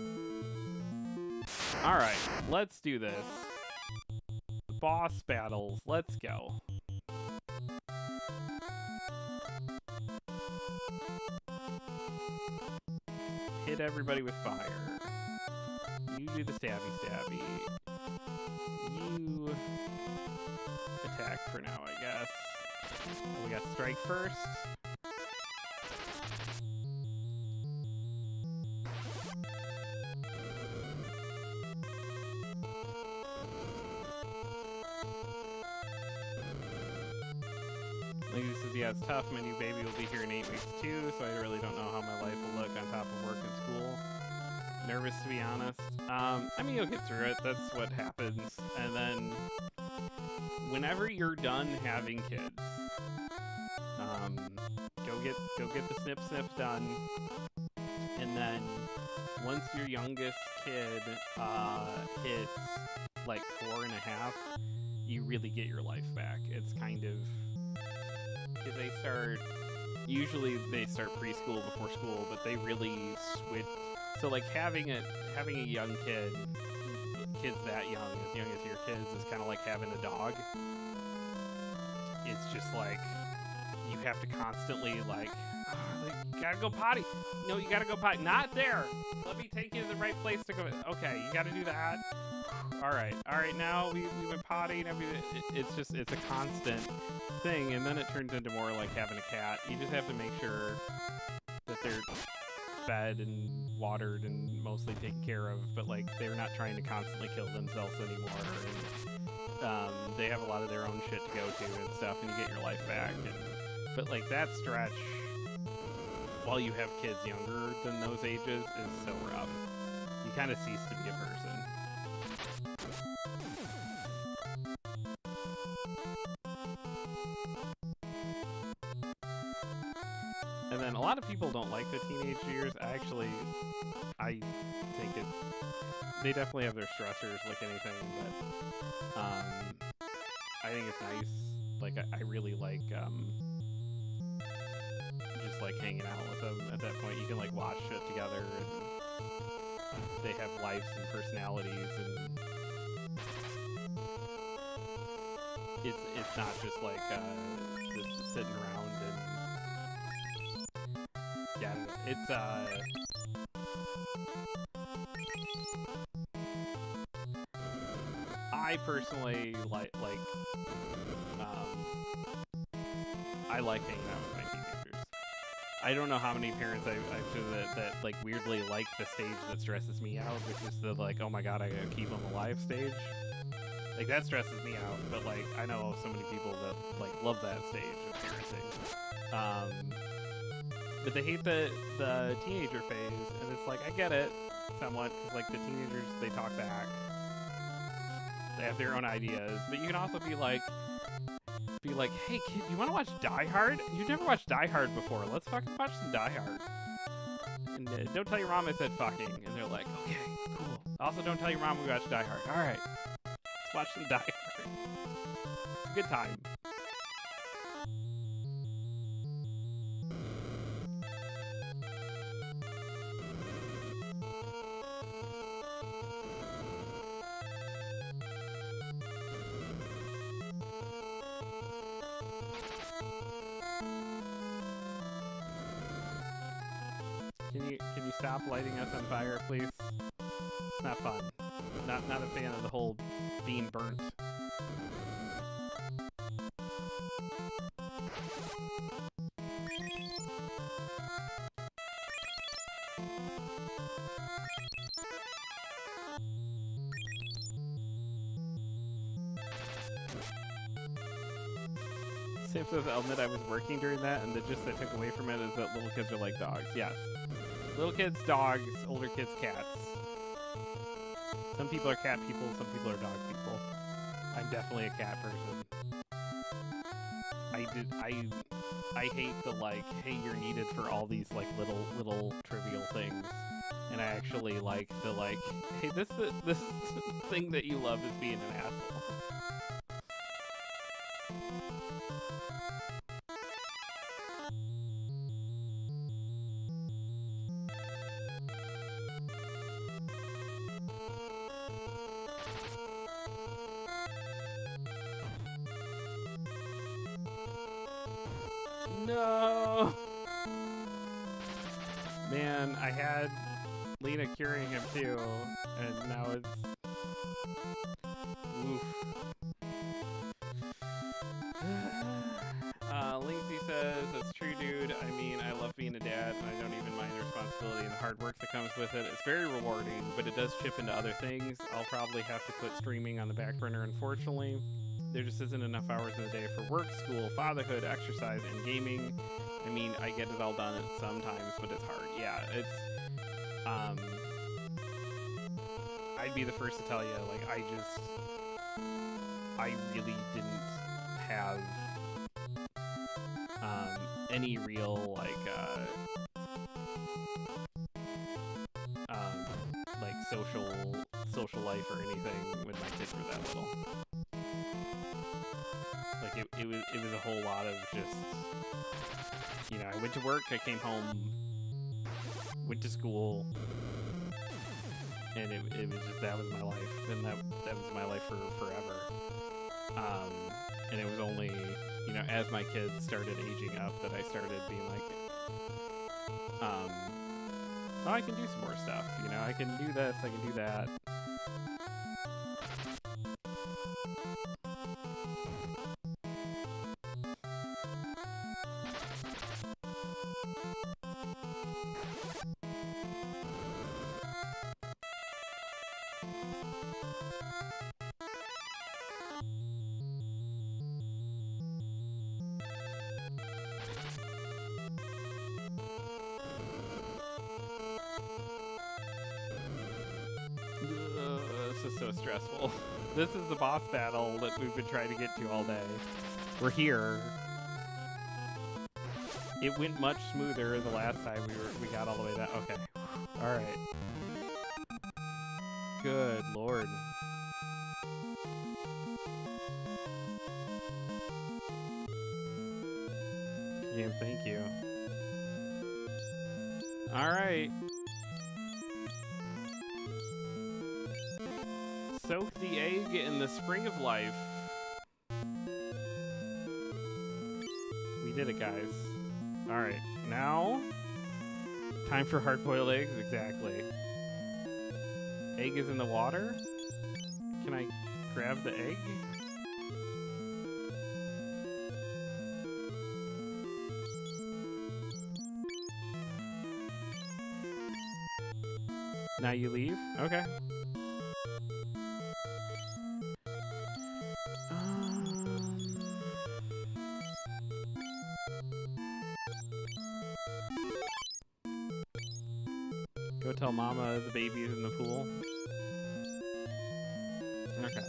[SPEAKER 5] Alright, let's do this. Boss battles, let's go. Hit everybody with fire. You do the stabby. You attack for now, I guess. We got strike first. Lady says, yeah, it's tough. My new baby will be here in 8 weeks too, so I really don't know how my life will look on top of work and school. Nervous, to be honest. I mean, you'll get through it. That's what happens. And then, whenever you're done having kids, go get the snip done, and then once your youngest kid hits like 4.5, you really get your life back. It's kind of, because usually they start preschool before school, but they really switch. So like having a young kid kids that young as your kids, is kind of like having a dog. It's just like you have to constantly like, you gotta go potty. No, you gotta go potty. Not there. Let me take you to the right place to go. Okay, you gotta do that. All right. Now we went potty and everything. It's a constant thing, and then it turns into more like having a cat. You just have to make sure that they're fed and watered and mostly taken care of, but like they're not trying to constantly kill themselves anymore. And they have a lot of their own shit to go to and stuff, and you get your life back. But like that stretch, while you have kids younger than those ages, is so rough. You kind of cease to be a person. And then a lot of people don't like the teenage years. I think they definitely have their stressors like anything, but I think it's nice. Like I really like just like hanging out with them at that point. You can like watch shit together, and they have lives and personalities, and it's not just like just sitting around and yeah, it's I personally I like hanging out with my teenagers. I don't know how many parents I've seen that like weirdly like the stage that stresses me out, which is the like, oh my god, I gotta keep them alive stage. Like that stresses me out, but like I know so many people that like love that stage of parenting. But they hate the teenager phase, and it's like I get it somewhat, because like the teenagers, they talk back, they have their own ideas, but you can also be like, hey kid, you want to watch Die Hard? You've never watched Die Hard before. Let's fucking watch some Die Hard. And don't tell your mom I said fucking. And they're like, okay, cool. Also, don't tell your mom we watched Die Hard. All right, let's watch some Die Hard. It's a good time. Can you stop lighting us on fire, please? It's not fun. Not a fan of the whole being burnt. Sam says, I'll admit I was working during that, and the gist I took away from it is that little kids are like dogs. Yes. Little kids, dogs, older kids, cats. Some people are cat people, some people are dog people. I'm definitely a cat person. I hate the like, hey, you're needed for all these like little trivial things. And I actually like the like, hey, this thing that you love is being an asshole. No! Man, I had Lena curing him too, and now it's... Oof. Lindsay says, that's true, dude. I mean, I love being a dad, and I don't even mind the responsibility and the hard work that comes with it. It's very rewarding, but it does chip into other things. I'll probably have to put streaming on the back burner, unfortunately. There just isn't enough hours in the day for work, school, fatherhood, exercise, and gaming. I mean, I get it all done sometimes, but it's hard. Yeah, it's... I'd be the first to tell you, like, I really didn't have any real, like social life or anything when my kids were that little. Like it was a whole lot of just, you know, I went to work, I came home, went to school, and it was just, that was my life, and that was my life for forever. And it was only, you know, as my kids started aging up that I started being like, oh, I can do some more stuff, you know, I can do this, I can do that. This is so stressful. This is the boss battle that we've been trying to get to all day. We're here. It went much smoother the last time we got all the way down. Okay. All right. Good Lord. Game, thank you. All right. Soak the egg in the spring of life. We did it, guys. All right, now time for hard-boiled eggs. Exactly. Egg is in the water. Can I grab the egg? Now you leave? Okay. Go tell Mama the baby's in the pool. Okay.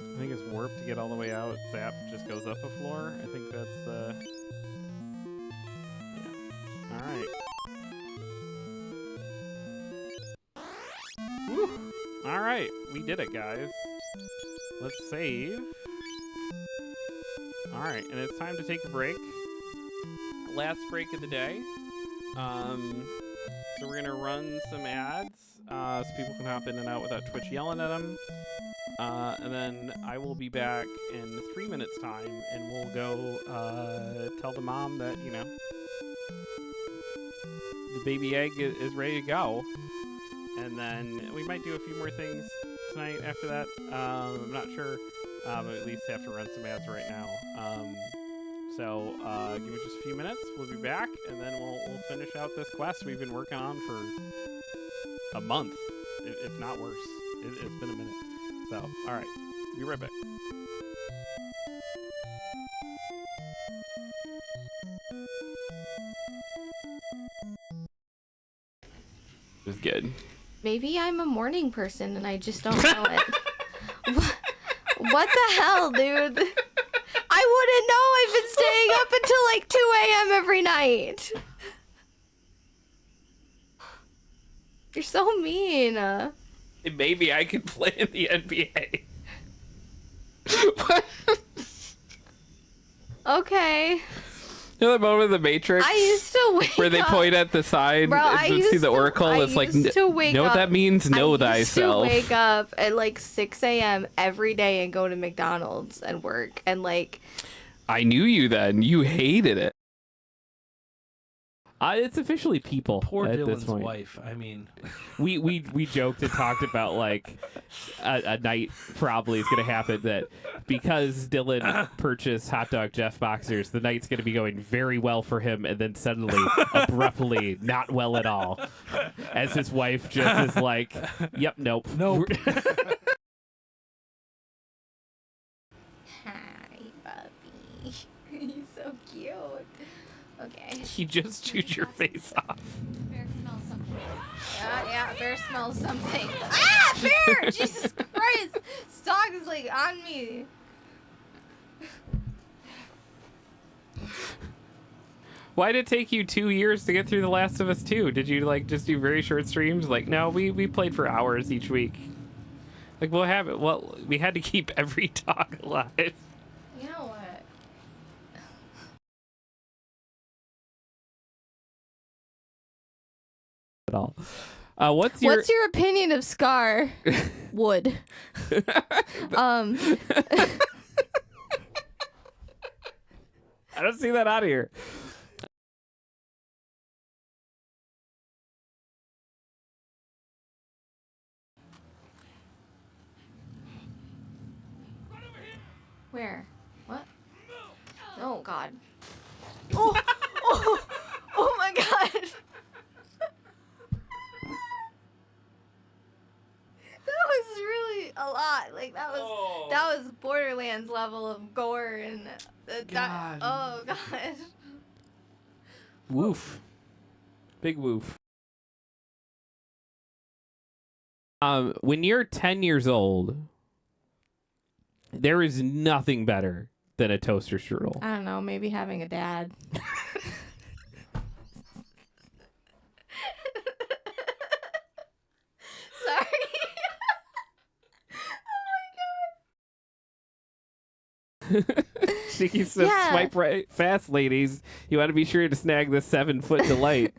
[SPEAKER 5] I think it's warp to get all the way out. Zap just goes up a floor. I think that's the... Yeah. Alright. Alright, we did it, guys. Let's save. Alright, and it's time to take a break. Last break of the day. So we're gonna run some ads, so people can hop in and out without Twitch yelling at them. And then I will be back in 3 minutes time, and we'll go tell the mom that, you know, the baby egg is ready to go. And then we might do a few more things tonight after that. I'm not sure, but at least have to run some ads right now. So give me just a few minutes. We'll be back, and then we'll finish out this quest we've been working on for a month, if not worse. It's been a minute. So, all right, be right back. It was good.
[SPEAKER 6] Maybe I'm a morning person and I just don't know it. What the hell, dude? I wouldn't know. I've been staying up until like 2 a.m. every night. You're so mean.
[SPEAKER 5] Maybe I could play in the NBA.
[SPEAKER 6] Okay.
[SPEAKER 5] You know the moment of the Matrix?
[SPEAKER 6] I used to wake
[SPEAKER 5] where they
[SPEAKER 6] up.
[SPEAKER 5] point at the sign
[SPEAKER 6] Bro,
[SPEAKER 5] and see the oracle. It's like, know what that means? Know thyself.
[SPEAKER 6] I used to wake up at like 6 a.m. every day and go to McDonald's and work. And like...
[SPEAKER 5] I knew you then. You hated it. It's officially people.
[SPEAKER 8] Poor
[SPEAKER 5] at
[SPEAKER 8] Dylan's
[SPEAKER 5] this point.
[SPEAKER 8] wife. I mean,
[SPEAKER 5] we joked and talked about like a night probably is going to happen that because Dylan purchased Hot Dog Jeff boxers, the night's going to be going very well for him, and then suddenly, abruptly, not well at all, as his wife just is like, "Yep, nope."
[SPEAKER 6] Hi, puppy. He's so cute. Okay.
[SPEAKER 5] He just chewed your face off.
[SPEAKER 6] Bear smells something. Yeah, Bear smells something. Ah, Bear! Jesus Christ! This dog is like on me.
[SPEAKER 5] Why did it take you 2 years to get through The Last of Us 2? Did you like just do very short streams? Like, no, we played for hours each week. Like, what happened? Well, we had to keep every dog alive.
[SPEAKER 6] You know what?
[SPEAKER 5] At all. What's your
[SPEAKER 6] opinion of Scar? Wood.
[SPEAKER 5] I don't see that out of here.
[SPEAKER 6] Where? What? Oh God. Oh, oh my God. That was really a lot. Like that was Borderlands level of gore and that. Oh God.
[SPEAKER 5] Woof. Big woof. When you're 10 years old, there is nothing better than a toaster strudel.
[SPEAKER 6] I don't know. Maybe having a dad. Sorry.
[SPEAKER 5] Shiki says,
[SPEAKER 6] Yeah.
[SPEAKER 5] swipe right fast, ladies. You want to be sure to snag this 7-foot delight.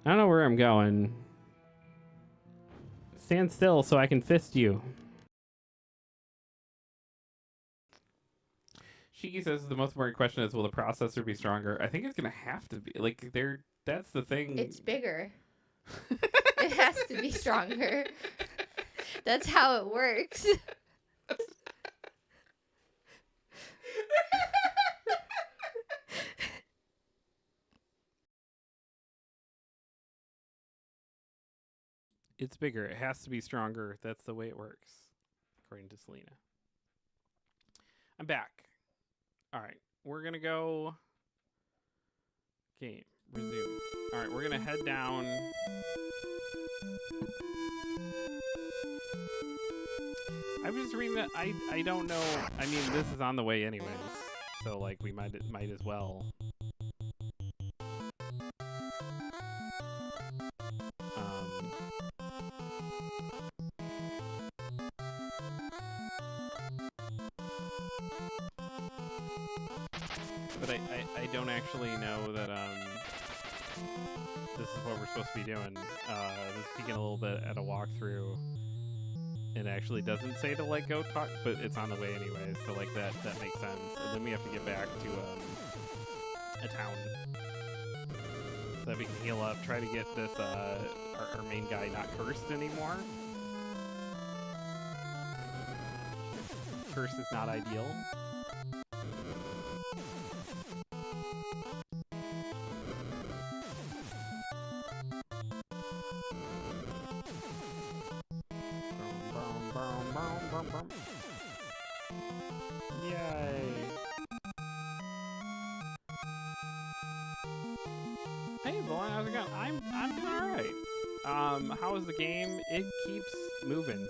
[SPEAKER 5] I don't know where I'm going. Stand still so I can fist you. Shiki says the most important question is, will the processor be stronger? I think it's gonna have to be. Like, that's the thing.
[SPEAKER 6] It's bigger. It has to be stronger. That's how it works.
[SPEAKER 5] It's bigger. It has to be stronger. That's the way it works, according to Selena. I'm back. All right, we're gonna go. Game resume. All right, we're gonna head down. I was just reading that. I don't know. I mean, this is on the way anyways, so like we might as well. But I don't actually know that this is what we're supposed to be doing. This is peeking a little bit at a walkthrough. It actually doesn't say to like go talk, but it's on the way anyways, so like that makes sense. And then we have to get back to a town so that we can heal up, try to get this our main guy not cursed anymore. Curse is not ideal. Yay. Hey, Vaughn, how's it going? I'm doing alright. How is the game? It keeps moving.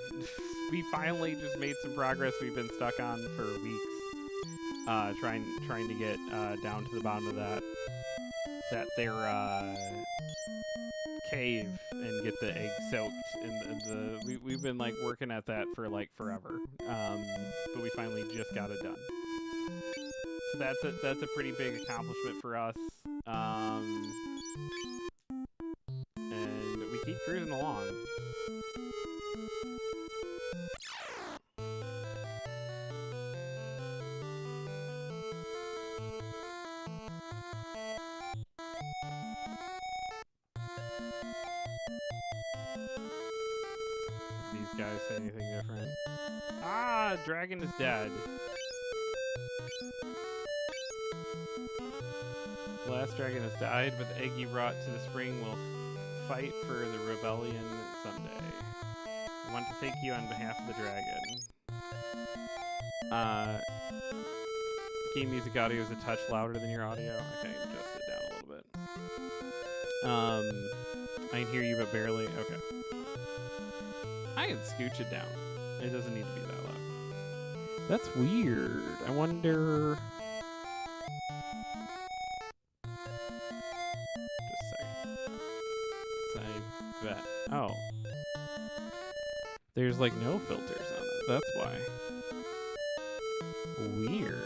[SPEAKER 5] We finally just made some progress we've been stuck on for weeks. Trying to get down to the bottom of that cave and get the egg soaked we've been like working at that for like forever, but we finally just got it done, so that's a pretty big accomplishment for us, and we keep cruising along. Guys say anything different? Ah, dragon is dead. The last dragon has died, but the egg you brought to the spring will fight for the rebellion someday. I want to thank you on behalf of the dragon. Game music audio is a touch louder than your audio. I can adjust it down a little bit. I can hear you, but barely. Okay. I can scooch it down. It doesn't need to be that loud. That's weird. I wonder... Vet. Oh. There's like no filters on it. That's why. Weird.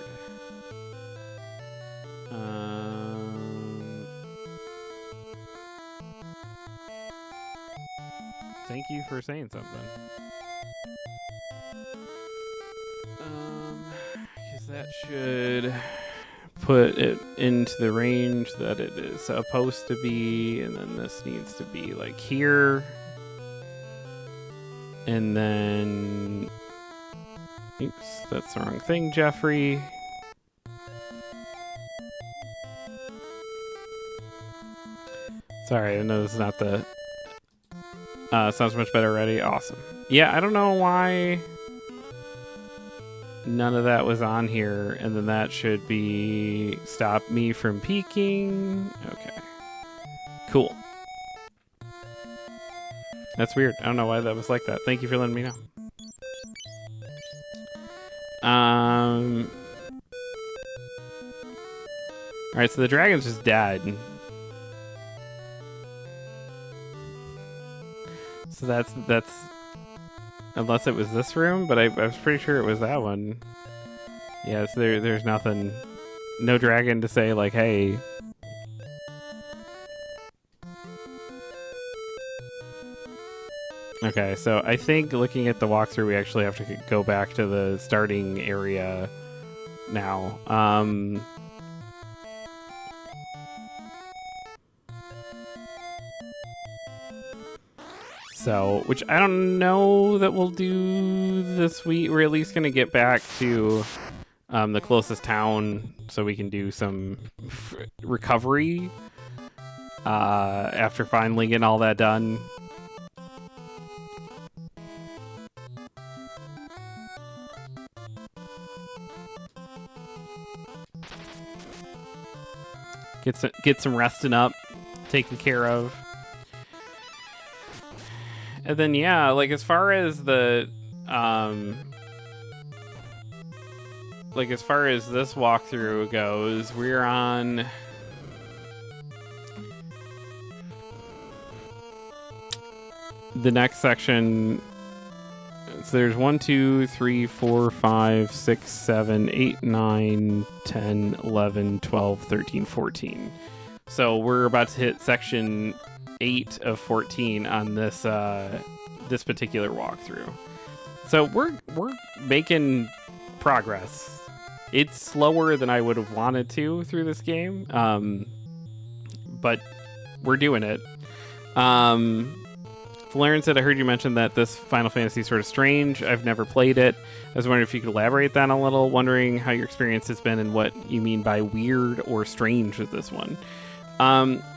[SPEAKER 5] Thank you for saying something. Because that should put it into the range that it is supposed to be, and then this needs to be like here. And then... Oops, that's the wrong thing, Jeffrey. Sorry, I know this is not the... sounds much better already. Awesome. Yeah, I don't know why none of that was on here, and then that should be stop me from peeking. Okay. Cool. That's weird. I don't know why that was like that. Thank you for letting me know. Alright, so the dragon's just dead. So that's unless it was this room, but I was pretty sure it was that one. Yeah, so there's nothing, no dragon to say like, hey. Okay, so I think looking at the walkthrough, we actually have to go back to the starting area now. So, which I don't know that we'll do this week. We're at least going to get back to the closest town so we can do some recovery after finally getting all that done. Get some resting up, taken care of. And then, yeah, like, as far as the, like, as far as this walkthrough goes, we're on... the next section. So there's 1, 2, 3, 4, 5, 6, 7, 8, 9, 10, 11, 12, 13, 14. So we're about to hit section 8 of 14 on this this particular walkthrough. So we're making progress. It's slower than I would have wanted to through this game, but we're doing it. Valerian said, I heard you mention that this Final Fantasy is sort of strange. I've never played it. I was wondering if you could elaborate that a little, wondering how your experience has been and what you mean by weird or strange with this one.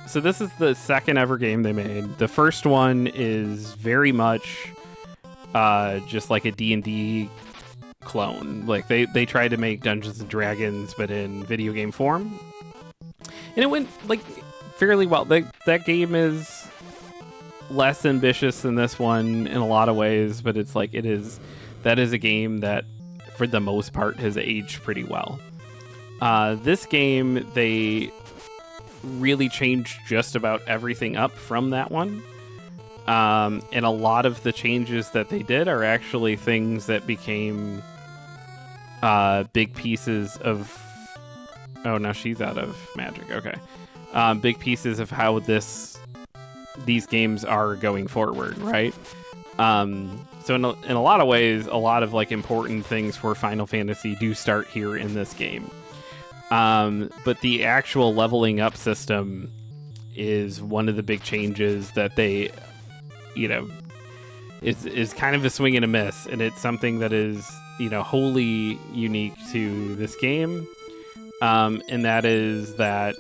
[SPEAKER 5] So this is the second ever game they made. The first one is very much just like a D&D clone. Like they tried to make Dungeons and Dragons, but in video game form. And it went like fairly well. That game is less ambitious than this one in a lot of ways, but it's like that is a game that for the most part has aged pretty well. This game, they really changed just about everything up from that one. And a lot of the changes that they did are actually things that became big pieces of... Oh, now she's out of magic. Okay. Big pieces of how these games are going forward, right? So in a lot of ways, a lot of like important things for Final Fantasy do start here in this game. But the actual leveling up system is one of the big changes that they, is kind of a swing and a miss, and it's something that is, wholly unique to this game. And that is that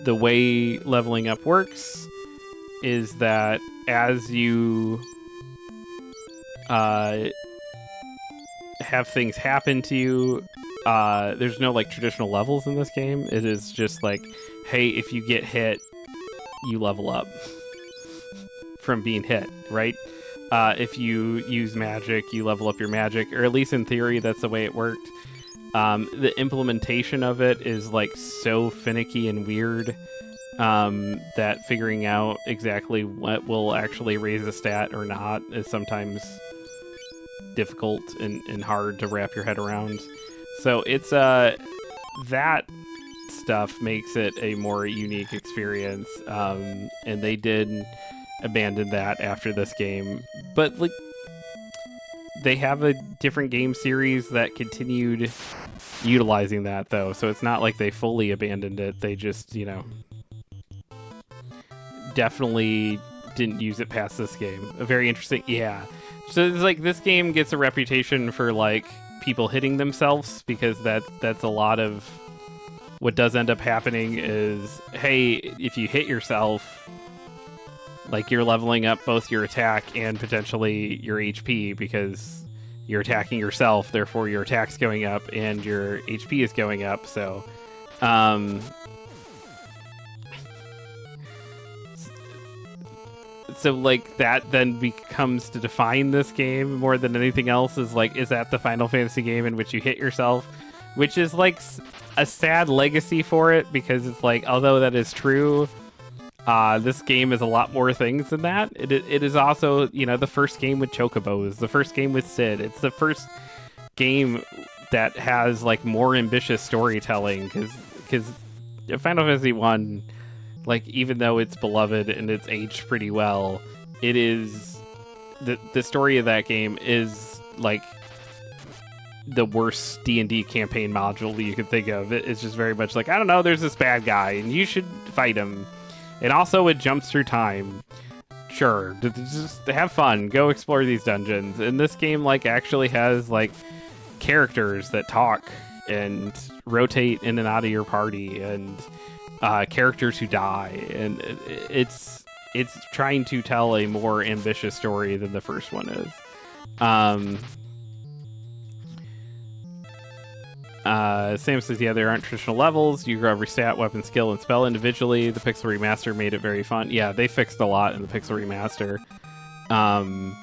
[SPEAKER 5] the way leveling up works is that as you have things happen to you, there's no like traditional levels in this game. It is just like, hey, if you get hit, you level up from being hit, right? If you use magic, you level up your magic, or at least in theory, that's the way it worked. The implementation of it is like so finicky and weird that figuring out exactly what will actually raise a stat or not is sometimes difficult and hard to wrap your head around. So it's that stuff makes it a more unique experience, and they did abandon that after this game, but like they have a different game series that continued utilizing that though, so it's not like they fully abandoned it. They just, you know, definitely didn't use it past this game. A very interesting, yeah. So it's like this game gets a reputation for like people hitting themselves, because that's a lot of what does end up happening is, hey, if you hit yourself, like you're leveling up both your attack and potentially your HP, because you're attacking yourself, therefore your attack's going up and your HP is going up. So so like that then becomes to define this game more than anything else, is like, is that the Final Fantasy game in which you hit yourself? Which is like a sad legacy for it, because it's like, although that is true, this game is a lot more things than that. It is also, you know, the first game with chocobos, the first game with Sid. It's the first game that has like more ambitious storytelling, because Final Fantasy 1, like, even though it's beloved and it's aged pretty well, it is the story of that game is like the worst D&D campaign module you could think of. It's just very much like, I don't know, there's this bad guy and you should fight him. And also it jumps through time. Sure, just have fun, go explore these dungeons. And this game like actually has like characters that talk and rotate in and out of your party, and characters who die, and it's trying to tell a more ambitious story than the first one is. Sam says, yeah, there aren't traditional levels. You grow every stat, weapon, skill, and spell individually. The Pixel Remaster made it very fun. Yeah, they fixed a lot in the Pixel Remaster. And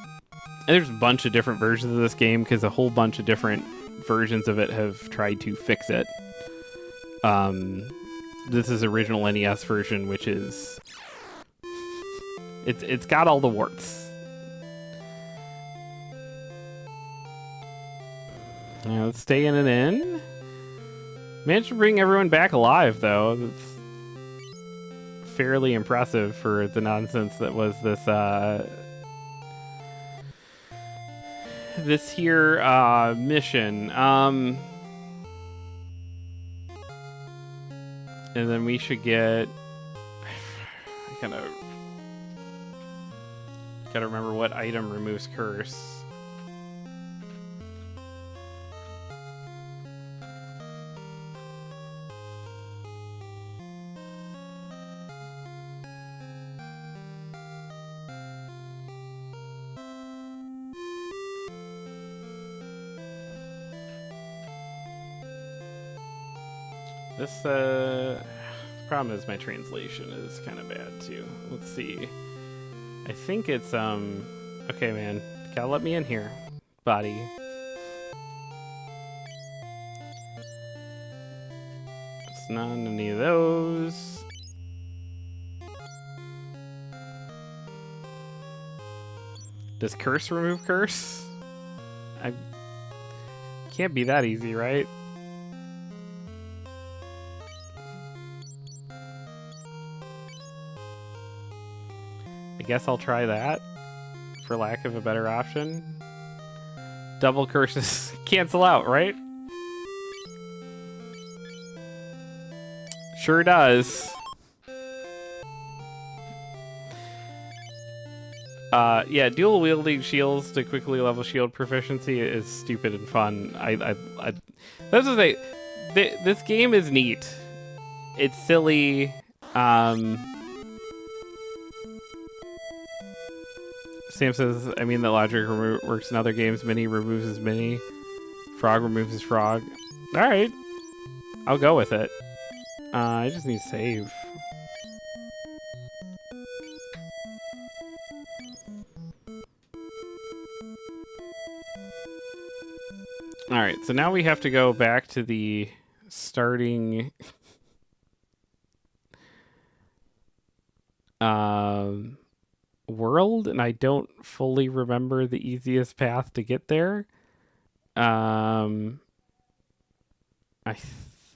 [SPEAKER 5] there's a bunch of different versions of this game, because a whole bunch of different versions of it have tried to fix it. This is original NES version, which is... It's got all the warts. Now, let's stay in and in. Managed to bring everyone back alive, though. That's fairly impressive for the nonsense that was this, this here, mission. And then we should get... I gotta remember what item removes curse. This, problem is my translation is kind of bad, too. Let's see. I think it's, okay, man. Gotta let me in here, buddy. It's not any of those. Does curse remove curse? Can't be that easy, right? I guess I'll try that, for lack of a better option. Double curses cancel out, right? Sure does. Yeah, dual wielding shields to quickly level shield proficiency is stupid and fun. That's the thing. This game is neat. It's silly. Sam says, I mean, the logic works in other games. Mini removes his mini. Frog removes his frog. Alright. I'll go with it. I just need to save. Alright, so now we have to go back to the starting world, and I don't fully remember the easiest path to get there. I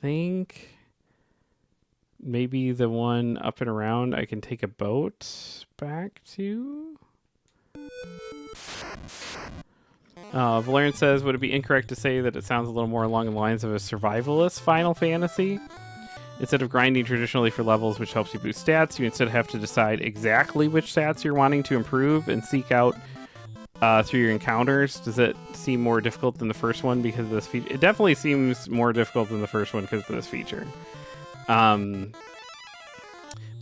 [SPEAKER 5] think maybe the one up and around I can take a boat back to. Valerian says, would it be incorrect to say that it sounds a little more along the lines of a survivalist Final Fantasy? Instead of grinding traditionally for levels, which helps you boost stats, you instead have to decide exactly which stats you're wanting to improve and seek out through your encounters. Does it seem more difficult than the first one because of this feature? It definitely seems more difficult than the first one because of this feature. But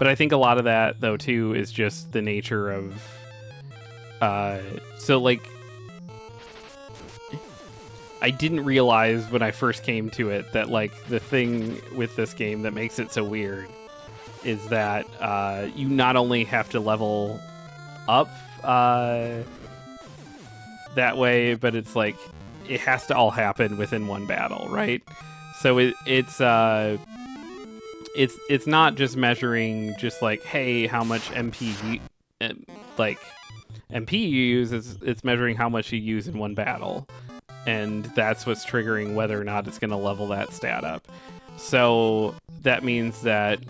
[SPEAKER 5] I think a lot of that, though, too, is just the nature of... so, like... I didn't realize when I first came to it that, like, the thing with this game that makes it so weird is that you not only have to level up that way, but it's like it has to all happen within one battle, right? So it's not just measuring just like, hey, how much MP MP you use. It's measuring how much you use in one battle. And that's what's triggering whether or not it's going to level that stat up. So that means that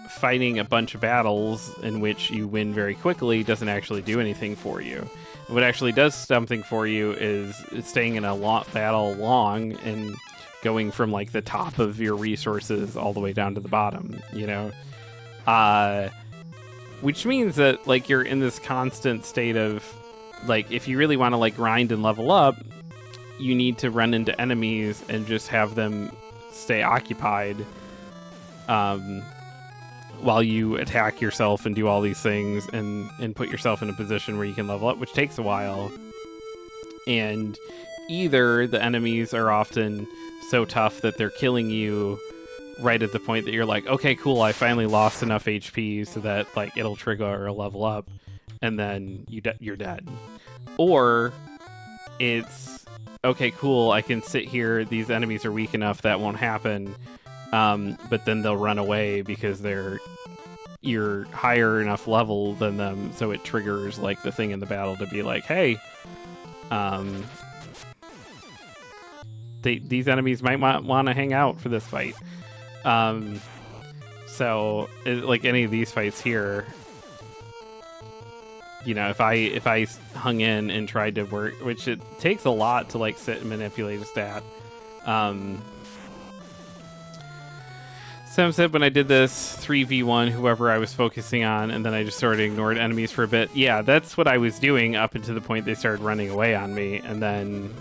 [SPEAKER 5] fighting a bunch of battles in which you win very quickly doesn't actually do anything for you. What actually does something for you is staying in a battle long and going from like the top of your resources all the way down to the bottom, you know? Which means that like you're in this constant state of, like, if you really want to like grind and level up, you need to run into enemies and just have them stay occupied while you attack yourself and do all these things and put yourself in a position where you can level up, which takes a while. And either the enemies are often so tough that they're killing you right at the point that you're like, okay, cool, I finally lost enough HP so that like it'll trigger a level up, and then you're dead. Or it's, okay, cool, I can sit here, these enemies are weak enough that won't happen, but then they'll run away because you're higher enough level than them, so it triggers like the thing in the battle to be like, hey, these enemies might want to hang out for this fight. So like any of these fights here, you know, if I hung in and tried to work, which it takes a lot to like sit and manipulate a stat. Sam said when I did this 3v1 whoever I was focusing on, and then I just sort of ignored enemies for a bit. Yeah, that's what I was doing up until the point they started running away on me, and then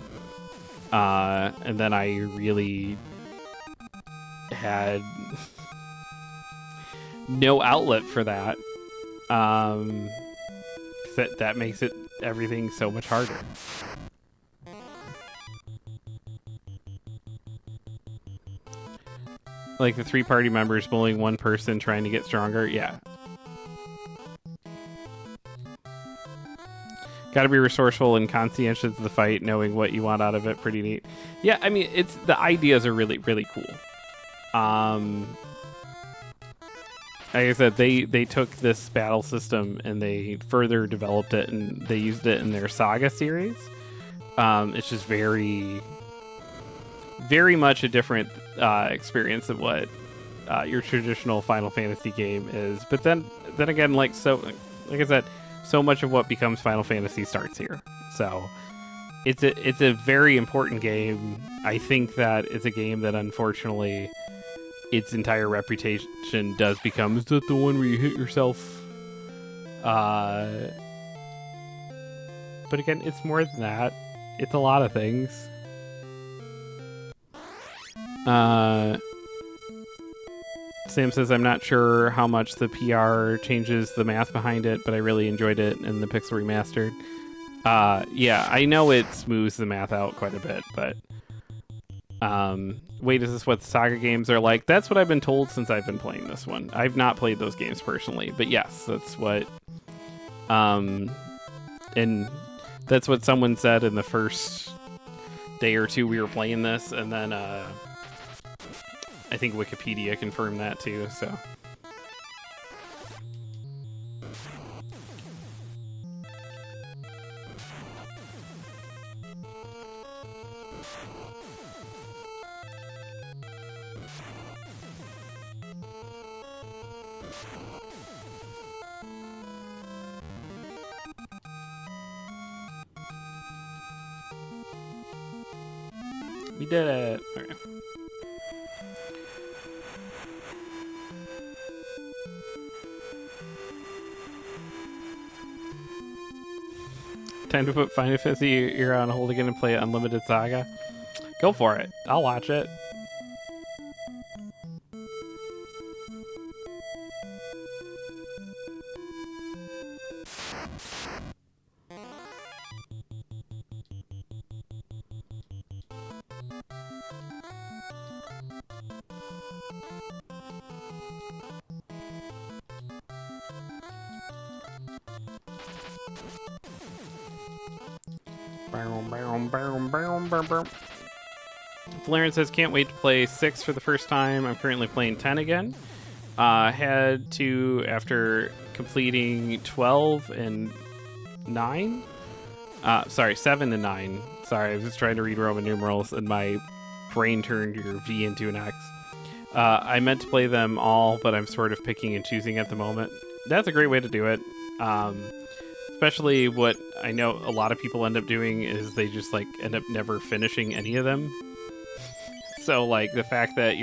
[SPEAKER 5] I really had no outlet for that. That makes everything so much harder. Like the 3 party members bullying one person trying to get stronger. Yeah. Got to be resourceful and conscientious of the fight, knowing what you want out of it. Pretty neat. Yeah, I mean, the ideas are really, really cool. Like I said, they took this battle system and they further developed it, and they used it in their Saga series. It's just very, very much a different experience of what your traditional Final Fantasy game is. But then again, like I said, so much of what becomes Final Fantasy starts here. So it's a very important game. I think that it's a game that unfortunately its entire reputation does become, is that the one where you hit yourself? But again, it's more than that. It's a lot of things. Sam says, I'm not sure how much the PR changes the math behind it, but I really enjoyed it in the Pixel Remastered. Yeah, I know it smooths the math out quite a bit, but wait, is this what the Saga games are like? That's what I've been told since I've been playing this one. I've not played those games personally, but yes, that's what and that's what someone said in the first day or two we were playing this, and then I think Wikipedia confirmed that too, so We did it. Okay. Time to put Final Fantasy Era on hold again and play Unlimited Saga. Go for it. I'll watch it. Valerian says, can't wait to play 6 for the first time. I'm currently playing 10 again. Had to, after completing 12 and 9. Sorry, 7 and 9. Sorry, I was just trying to read Roman numerals and my brain turned your V into an X. I meant to play them all, but I'm sort of picking and choosing at the moment. That's a great way to do it. Especially what I know a lot of people end up doing is they just like end up never finishing any of them. So like the fact that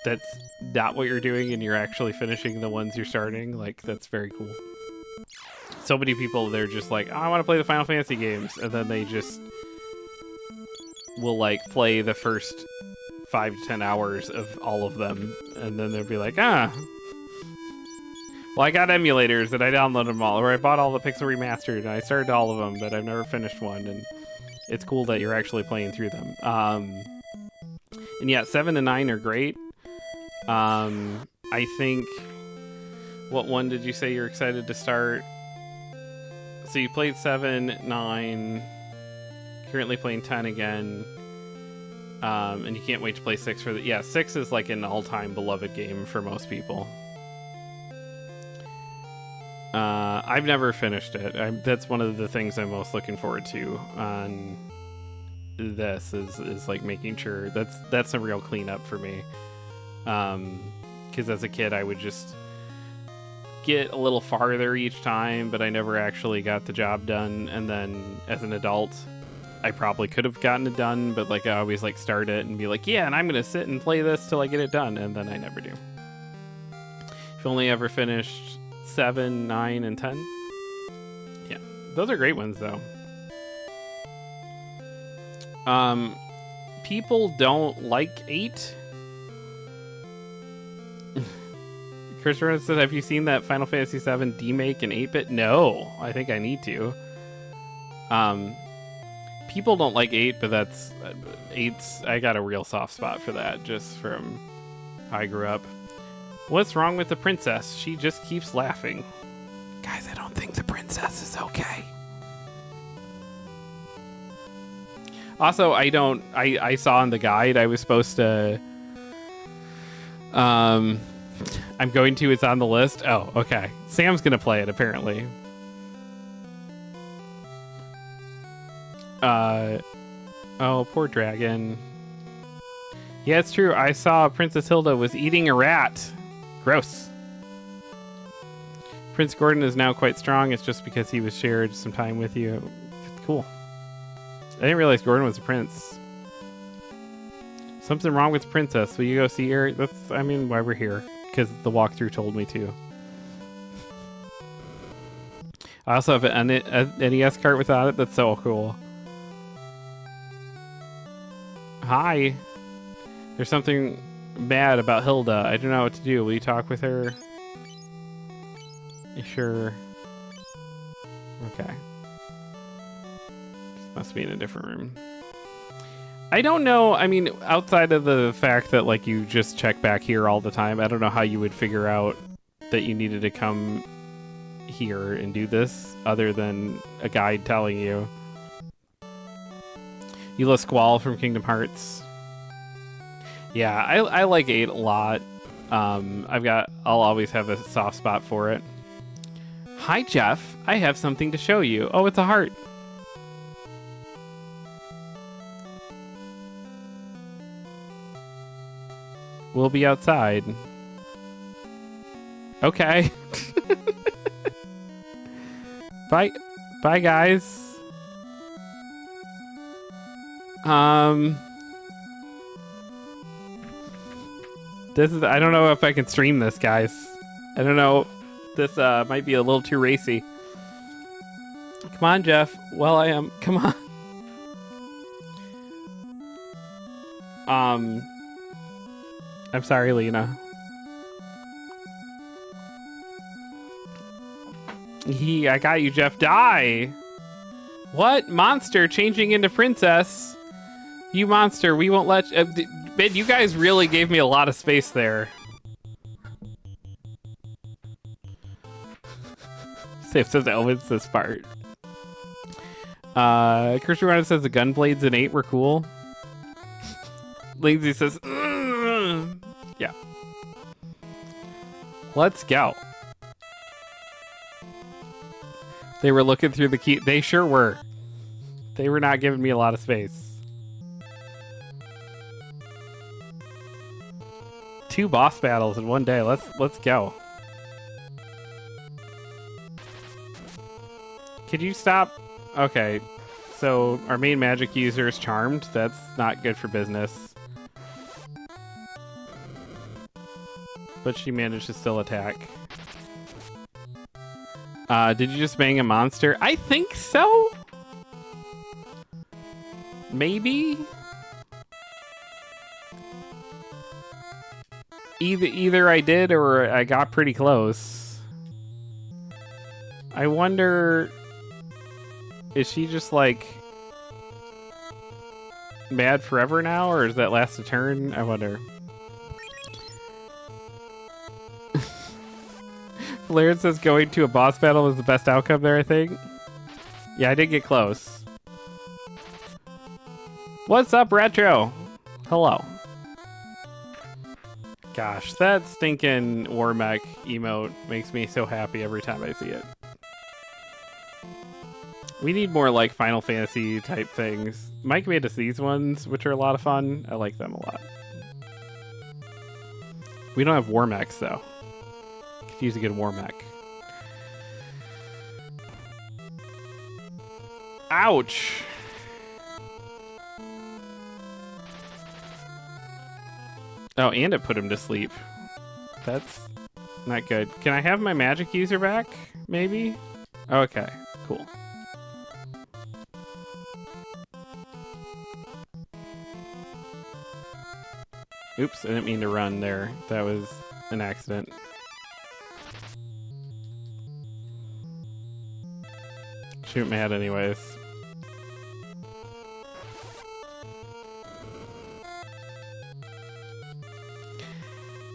[SPEAKER 5] that's not what you're doing and you're actually finishing the ones you're starting, like that's very cool. So many people, they're just like, oh, I want to play the Final Fantasy games, and then they just will like play the first 5 to 10 hours of all of them, and then they'll be like, well, I got emulators and I downloaded them all, or I bought all the Pixel Remastered and I started all of them, but I've never finished one. And it's cool that you're actually playing through them. And yeah, 7 and 9 are great. I think, what one did you say you're excited to start? So you played 7, 9, currently playing 10 again. And you can't wait to play 6 for the... Yeah, 6 is like an all-time beloved game for most people. I've never finished it. That's one of the things I'm most looking forward to on this is like making sure that's a real cleanup for me. Because as a kid, I would just get a little farther each time, but I never actually got the job done. And then as an adult, I probably could have gotten it done, but like I always like start it and be like, yeah, and I'm gonna sit and play this till I get it done, and then I never do. I've only ever finished 7, 9, and 10. Yeah, those are great ones though. People don't like 8. Christopher said, have you seen that Final Fantasy VII demake in 8-bit? No, I think I need to. People don't like 8, but that's 8's. I got a real soft spot for that just from how I grew up. What's wrong with the princess? She just keeps laughing. Guys, I don't think the princess is okay. Also, I saw in the guide I was supposed to... I'm going to, it's on the list. Oh, okay. Sam's gonna play it, apparently. Oh, poor dragon. Yeah, it's true. I saw Princess Hilda was eating a rat. Gross. Prince Gordon is now quite strong. It's just because he was shared some time with you. Cool. I didn't realize Gordon was a prince. Something wrong with Princess. Will you go see her? That's, I mean, why we're here. Because the walkthrough told me to. I also have an NES cart without it. That's so cool. Hi. There's something bad about Hilda. I don't know what to do. Will you talk with her? You sure? Okay. Must be in a different room. I don't know. I mean, outside of the fact that like you just check back here all the time, I don't know how you would figure out that you needed to come here and do this other than a guide telling you. Eula Squall from Kingdom Hearts. Yeah, I like 8 a lot. I'll always have a soft spot for it. Hi, Jeff. I have something to show you. Oh, it's a heart. We'll be outside. Okay. Bye. Bye, guys. This is, I don't know if I can stream this, guys. I don't know. This might be a little too racy. Come on, Jeff. Well, I am. Come on. I'm sorry, Lena. I got you, Jeff. Die! What? Monster changing into princess? You monster, we won't let you... Ben, you guys really gave me a lot of space there. Sam says Elvin's this part. Christian Ryan says the gunblades in 8 were cool. Lindsay says, yeah. Let's go. They were looking through the key. They sure were. They were not giving me a lot of space. 2 boss battles in one day. Let's go. Could you stop? Okay. So our main magic user is charmed. That's not good for business. But she managed to still attack. Did you just bang a monster? I think so. Maybe. Either I did or I got pretty close. I wonder, is she just like mad forever now, or does that last a turn? I wonder. Valerian says going to a boss battle was the best outcome there, I think. Yeah, I did get close. What's up, Retro? Hello. Gosh, that stinking Warmech emote makes me so happy every time I see it. We need more like Final Fantasy type things. Mike made us these ones, which are a lot of fun. I like them a lot. We don't have Warmechs though. Could use a good Warmech. Ouch! Oh, and it put him to sleep. That's not good. Can I have my magic user back? Maybe? Okay, cool. Oops, I didn't mean to run there. That was an accident. Shoot mad anyways.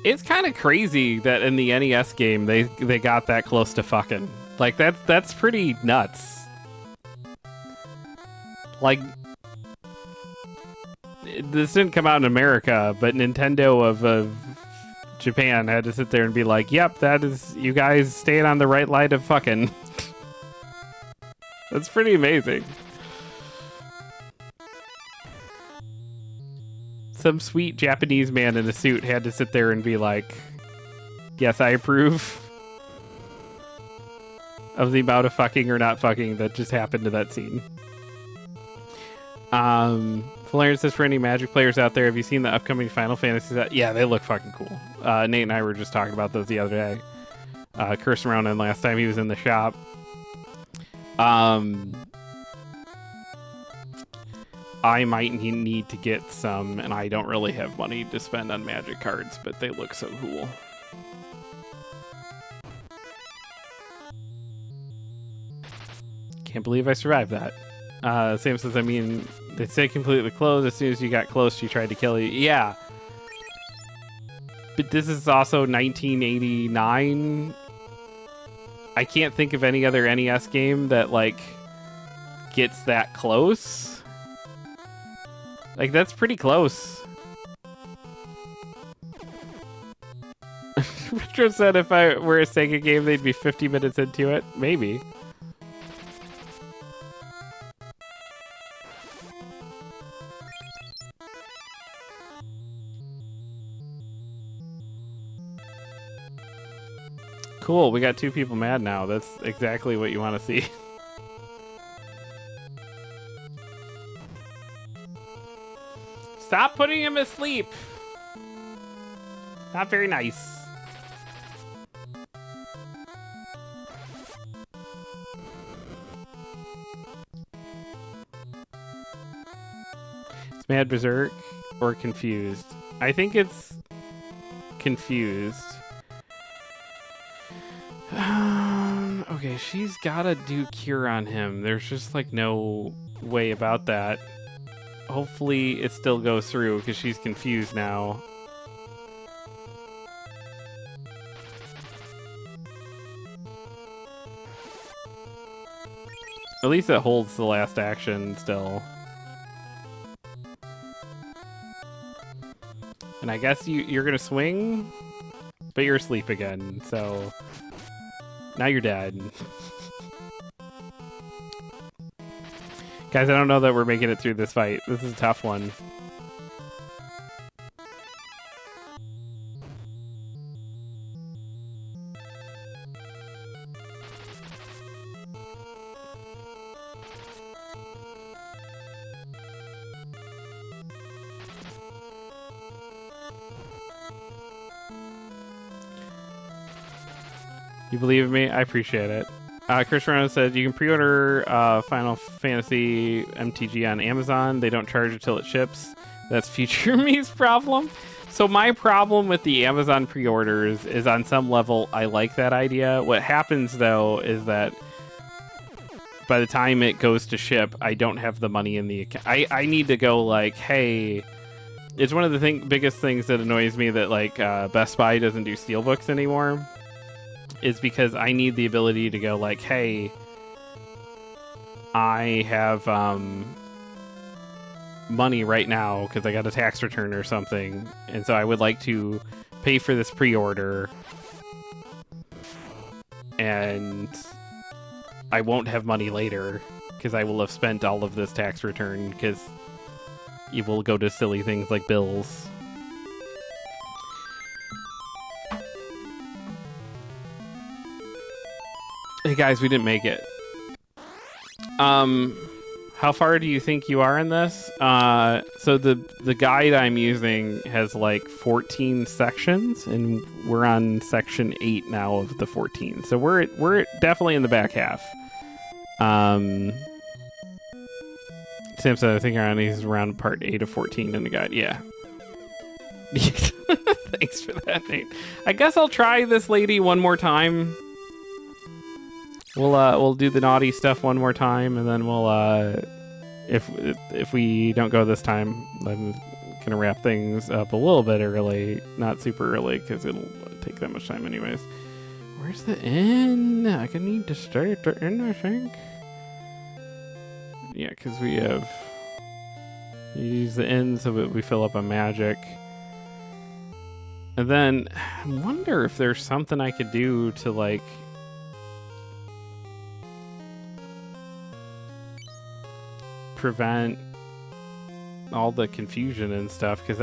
[SPEAKER 5] It's kind of crazy that in the NES game they got that close to fucking. Like that's pretty nuts. Like this didn't come out in America, but Nintendo of Japan had to sit there and be like, "Yep, that is you guys staying on the right line of fucking." That's pretty amazing. Some sweet Japanese man in a suit had to sit there and be like, yes, I approve of the amount of fucking or not fucking that just happened to that scene. Valerian says, for any Magic players out there, have you seen the upcoming Final Fantasy set? Yeah, they look fucking cool. Nate and I were just talking about those the other day. Kirsten Ronan last time he was in the shop. I might need to get some, and I don't really have money to spend on Magic cards, but they look so cool. Can't believe I survived that. Sam says, I mean, they say completely closed. As soon as you got close, she tried to kill you. Yeah. But this is also 1989. I can't think of any other NES game that, like, gets that close. Like, that's pretty close. Retro said if I were a Sega game, they'd be 50 minutes into it. Maybe. Cool, we got 2 people mad now. That's exactly what you want to see. Stop putting him asleep. Not very nice. It's Mad Berserk or Confused? I think it's Confused. Okay, she's gotta do Cure on him. There's just like no way about that. Hopefully it still goes through because she's confused now. At least it holds the last action still. And I guess you're gonna swing, but you're asleep again, so now you're dead. Guys, I don't know that we're making it through this fight. This is a tough one. You believe in me? I appreciate it. Chris Rano said you can pre-order Final Fantasy MTG on Amazon. They don't charge until it ships. That's future me's problem. So my problem with the Amazon pre-orders is on some level I like that idea. What happens though is that by the time it goes to ship, I don't have the money in the account. I need to go like, hey, it's one of the biggest things that annoys me that like Best Buy doesn't do steelbooks anymore. Is because I need the ability to go like, hey, I have money right now because I got a tax return or something, and so I would like to pay for this pre-order, and I won't have money later because I will have spent all of this tax return because it will go to silly things like bills. Hey guys, we didn't make it. How far do you think you are in this? So the guide I'm using has like 14 sections, and we're on section 8 now of the 14. So we're definitely in the back half. Sam said I think he's around part 8 of 14 in the guide. Yeah. Thanks for that, Nate. I guess I'll try this lady one more time. We'll do the naughty stuff one more time, and then we'll if we don't go this time, I'm gonna wrap things up a little bit early, not super early, because it'll take that much time anyways. Where's the end? I can need to start the end, I think. Yeah, because we have use the end so that we fill up a magic, and then I wonder if there's something I could do to like. Prevent all the confusion and stuff, because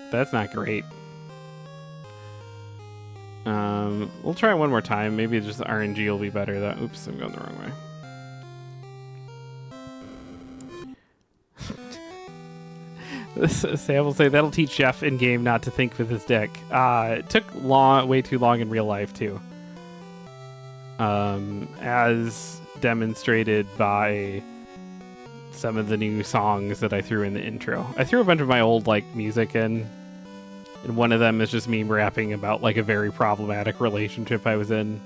[SPEAKER 5] that's not great. We'll try it one more time. Maybe just the RNG will be better. That oops, I'm going the wrong way. Sam will say that'll teach Jeff in game not to think with his dick. It took way too long in real life too. As demonstrated by some of the new songs that I threw in the intro. I threw a bunch of my old like music in, and one of them is just me rapping about like a very problematic relationship I was in.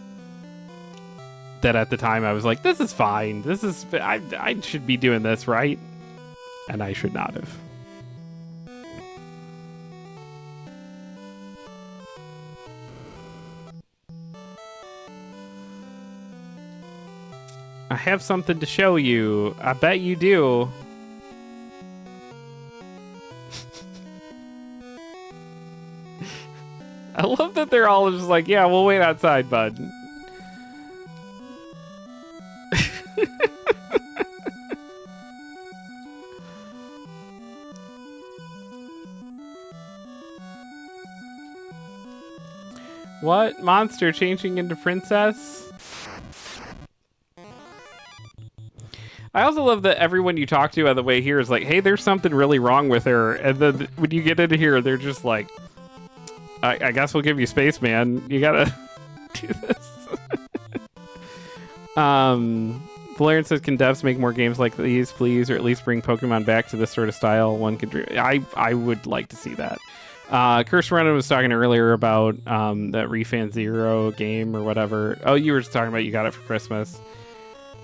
[SPEAKER 5] That at the time I was like, this is fine. I should be doing this, right? And I should not have. I have something to show you. I bet you do. I love that they're all just like, yeah, we'll wait outside, bud. What? Monster changing into princess? I also love that everyone you talk to on the way here is like, hey, there's something really wrong with her. And then when you get into here, they're just like, I guess we'll give you space, man. You gotta do this. Valerian says, can devs make more games like these, please? Or at least bring Pokemon back to this sort of style? One could dream. I would like to see that. Curse Runner was talking earlier about that Refan Zero game or whatever. Oh, you were just talking about you got it for Christmas.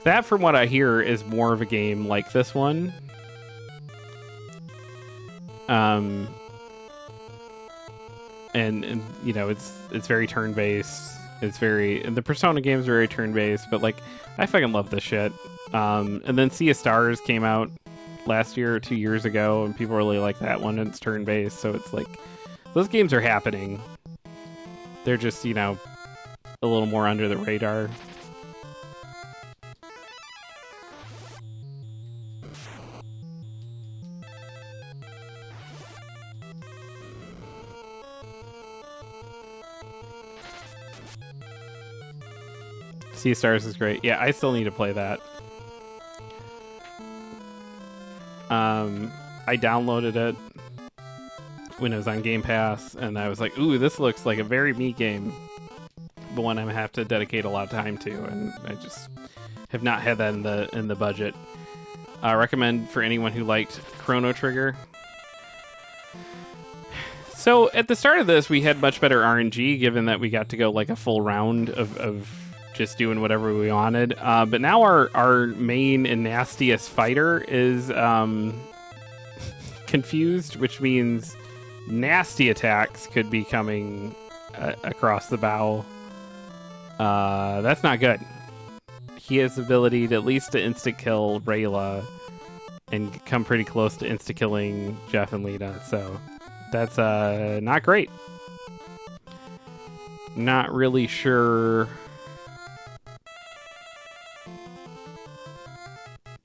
[SPEAKER 5] That, from what I hear, is more of a game like this one. And you know, it's very turn-based. And the Persona games are very turn-based, but like, I fucking love this shit. And then Sea of Stars came out last year or 2 years ago, and people really like that one, and it's turn-based, so it's like, those games are happening. They're just, you know, a little more under the radar. Sea Stars is great. Yeah, I still need to play that. I downloaded it when it was on Game Pass, and I was like, ooh, this looks like a very me game, but one I'm gonna have to dedicate a lot of time to, and I just have not had that in the budget. Recommend for anyone who liked Chrono Trigger. So at the start of this, we had much better RNG, given that we got to go like a full round of just doing whatever we wanted. But now our main and nastiest fighter is confused, which means nasty attacks could be coming across the bow. That's not good. He has the ability to at least to insta-kill Rayla and come pretty close to insta-killing Jeff and Lita, so that's not great. Not really sure.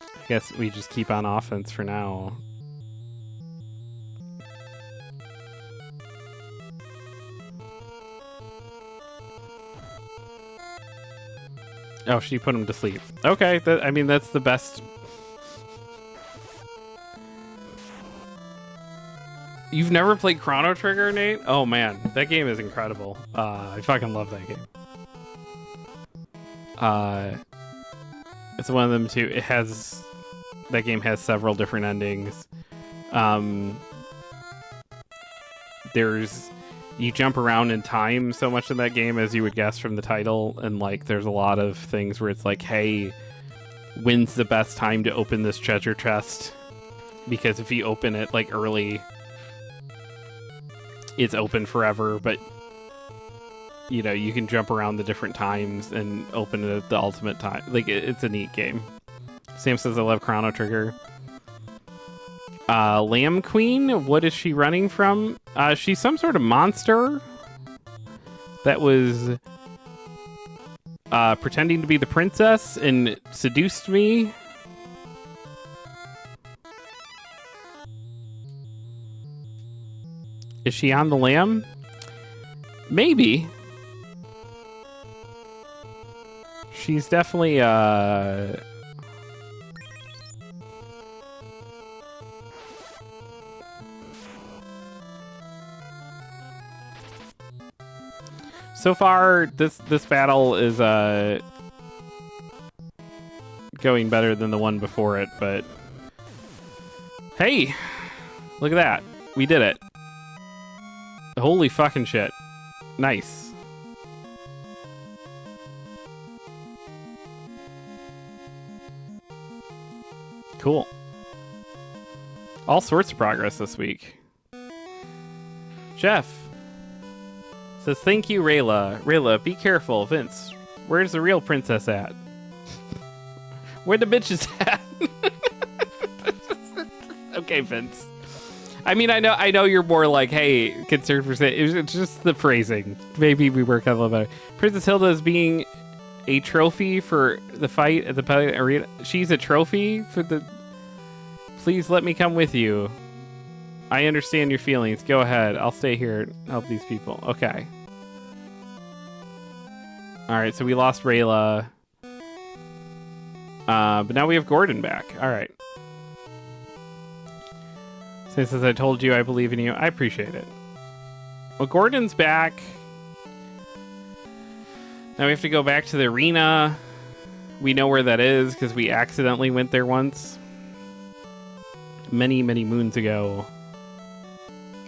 [SPEAKER 5] I guess we just keep on offense for now. Oh, she put him to sleep. Okay, I mean, that's the best. You've never played Chrono Trigger, Nate? Oh man, that game is incredible. I fucking love that game. It's one of them too. That game has several different endings. You jump around in time so much in that game, as you would guess from the title, and like there's a lot of things where it's like, hey, when's the best time to open this treasure chest? Because if you open it like early, it's open forever, but you know, you can jump around the different times and open it at the ultimate time. Like, it's a neat game. Sam says, I love Chrono Trigger. Lamb Queen, what is she running from? She's some sort of monster that was pretending to be the princess and seduced me. Is she on the lamb? Maybe. She's definitely so far this battle is going better than the one before it, but hey, look at that. We did it. Holy fucking shit. Nice. Cool. All sorts of progress this week. Jeff says, thank you, Rayla. Rayla, be careful. Vince, where's the real princess at? Where the bitch is at? Okay, Vince. I mean, I know you're more like, hey, concerned for it's just the phrasing. Maybe we work out a little better. Princess Hilda is being a trophy for the fight at the Pelican Arena. She's a trophy for the... Please let me come with you. I understand your feelings. Go ahead. I'll stay here and help these people. Okay. All right, so we lost Rayla. But now we have Gordon back. All right. Since as I told you, I believe in you. I appreciate it. Well, Gordon's back. Now we have to go back to the arena. We know where that is because we accidentally went there once. Many, many moons ago.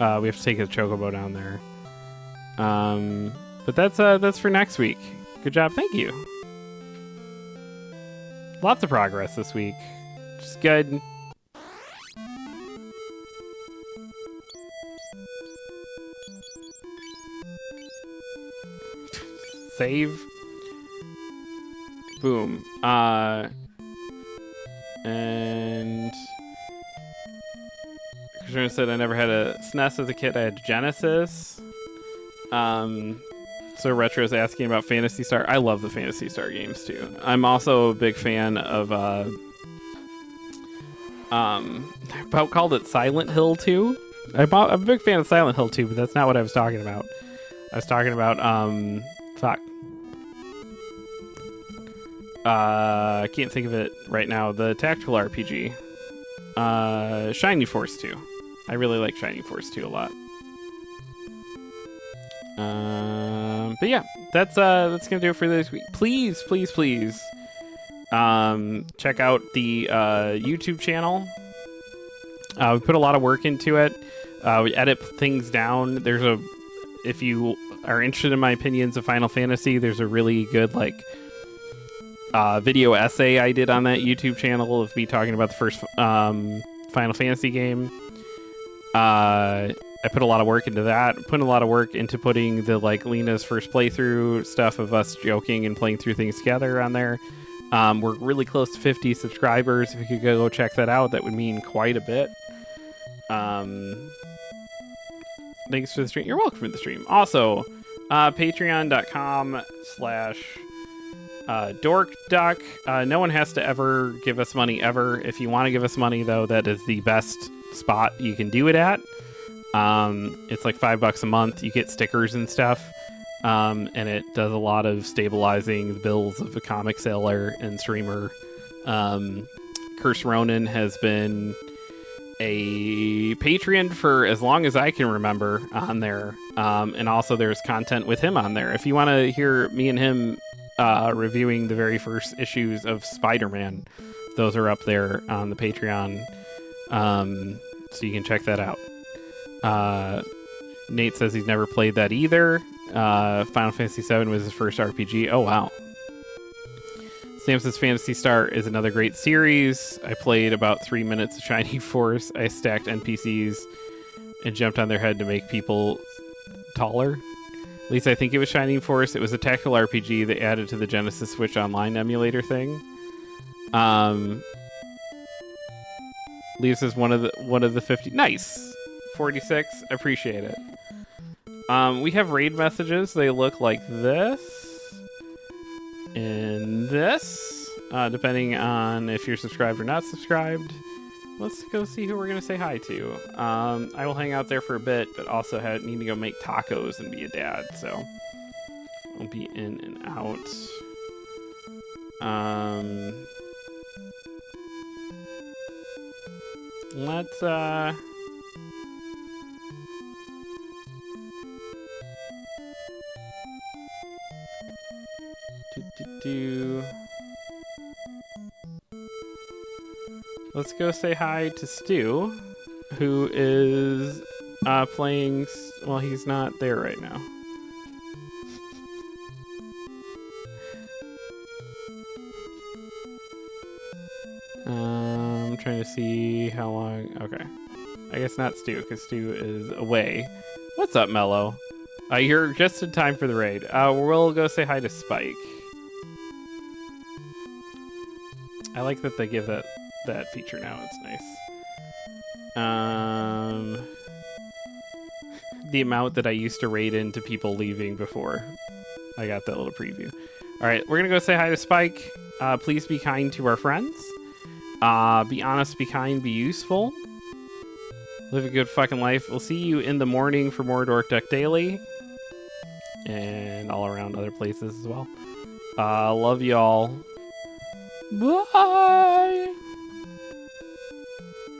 [SPEAKER 5] We have to take a chocobo down there. But that's for next week. Good job. Thank you. Lots of progress this week. Just good. Save. Boom. And Katrina said I never had a SNES as a kid. I had Genesis. So Retro's asking about Phantasy Star. I love the Phantasy Star games too. I'm also a big fan of I called it Silent Hill 2. I'm a big fan of Silent Hill 2, but that's not what I was talking about. I was talking about fuck. I can't think of it right now. The tactical RPG. Shining Force 2. I really like Shining Force 2 a lot. But yeah, that's gonna do it for this week. Please, please, please, check out the YouTube channel. We put a lot of work into it. We edit things down. If you are interested in my opinions of Final Fantasy, there's a really good video essay I did on that YouTube channel of me talking about the first Final Fantasy game. I put a lot of work into that. Put a lot of work into putting the Lena's first playthrough stuff of us joking and playing through things together on there. We're really close to 50 subscribers. If you could go check that out, that would mean quite a bit. Thanks for the stream. You're welcome for the stream. Also, patreon.com/dorkduck. No one has to ever give us money ever. If you want to give us money, though, that is the best spot you can do it at. It's like $5 a month. You get stickers and stuff. And it does a lot of stabilizing the bills of a comic seller and streamer. Curse Ronan has been a Patreon for as long as I can remember on there. And also there's content with him on there. If you want to hear me and him reviewing the very first issues of Spider-Man, those are up there on the Patreon. So you can check that out. Nate says he's never played that either. Final Fantasy VII was his first RPG. Oh, wow. Sam says Phantasy Star is another great series. I played about 3 minutes of Shining Force. I stacked NPCs and jumped on their head to make people taller. At least I think it was Shining Force. It was a tactical RPG that added to the Genesis Switch Online emulator thing. Leaves as one of the 50. Nice. 46. Appreciate it. We have raid messages. They look like this and this, depending on if you're subscribed or not subscribed. Let's go see who we're gonna say hi to. I will hang out there for a bit, but also need to go make tacos and be a dad, so I'll be in and out. Let's Let's go say hi to Stu, who is playing. Well, he's not there right now. I'm trying to see how long. Okay, I guess not Stu, because Stu is away. What's up, Mello? You're just in time for the raid. We'll go say hi to Spike. I like that they give that feature now. It's nice. The amount that I used to raid into people leaving before I got that little preview. All right, we're gonna go say hi to Spike. Please be kind to our friends. Be honest, be kind, be useful. Live a good fucking life. We'll see you in the morning for more Dork Duck Daily. and all around other places as well. Love y'all. Bye.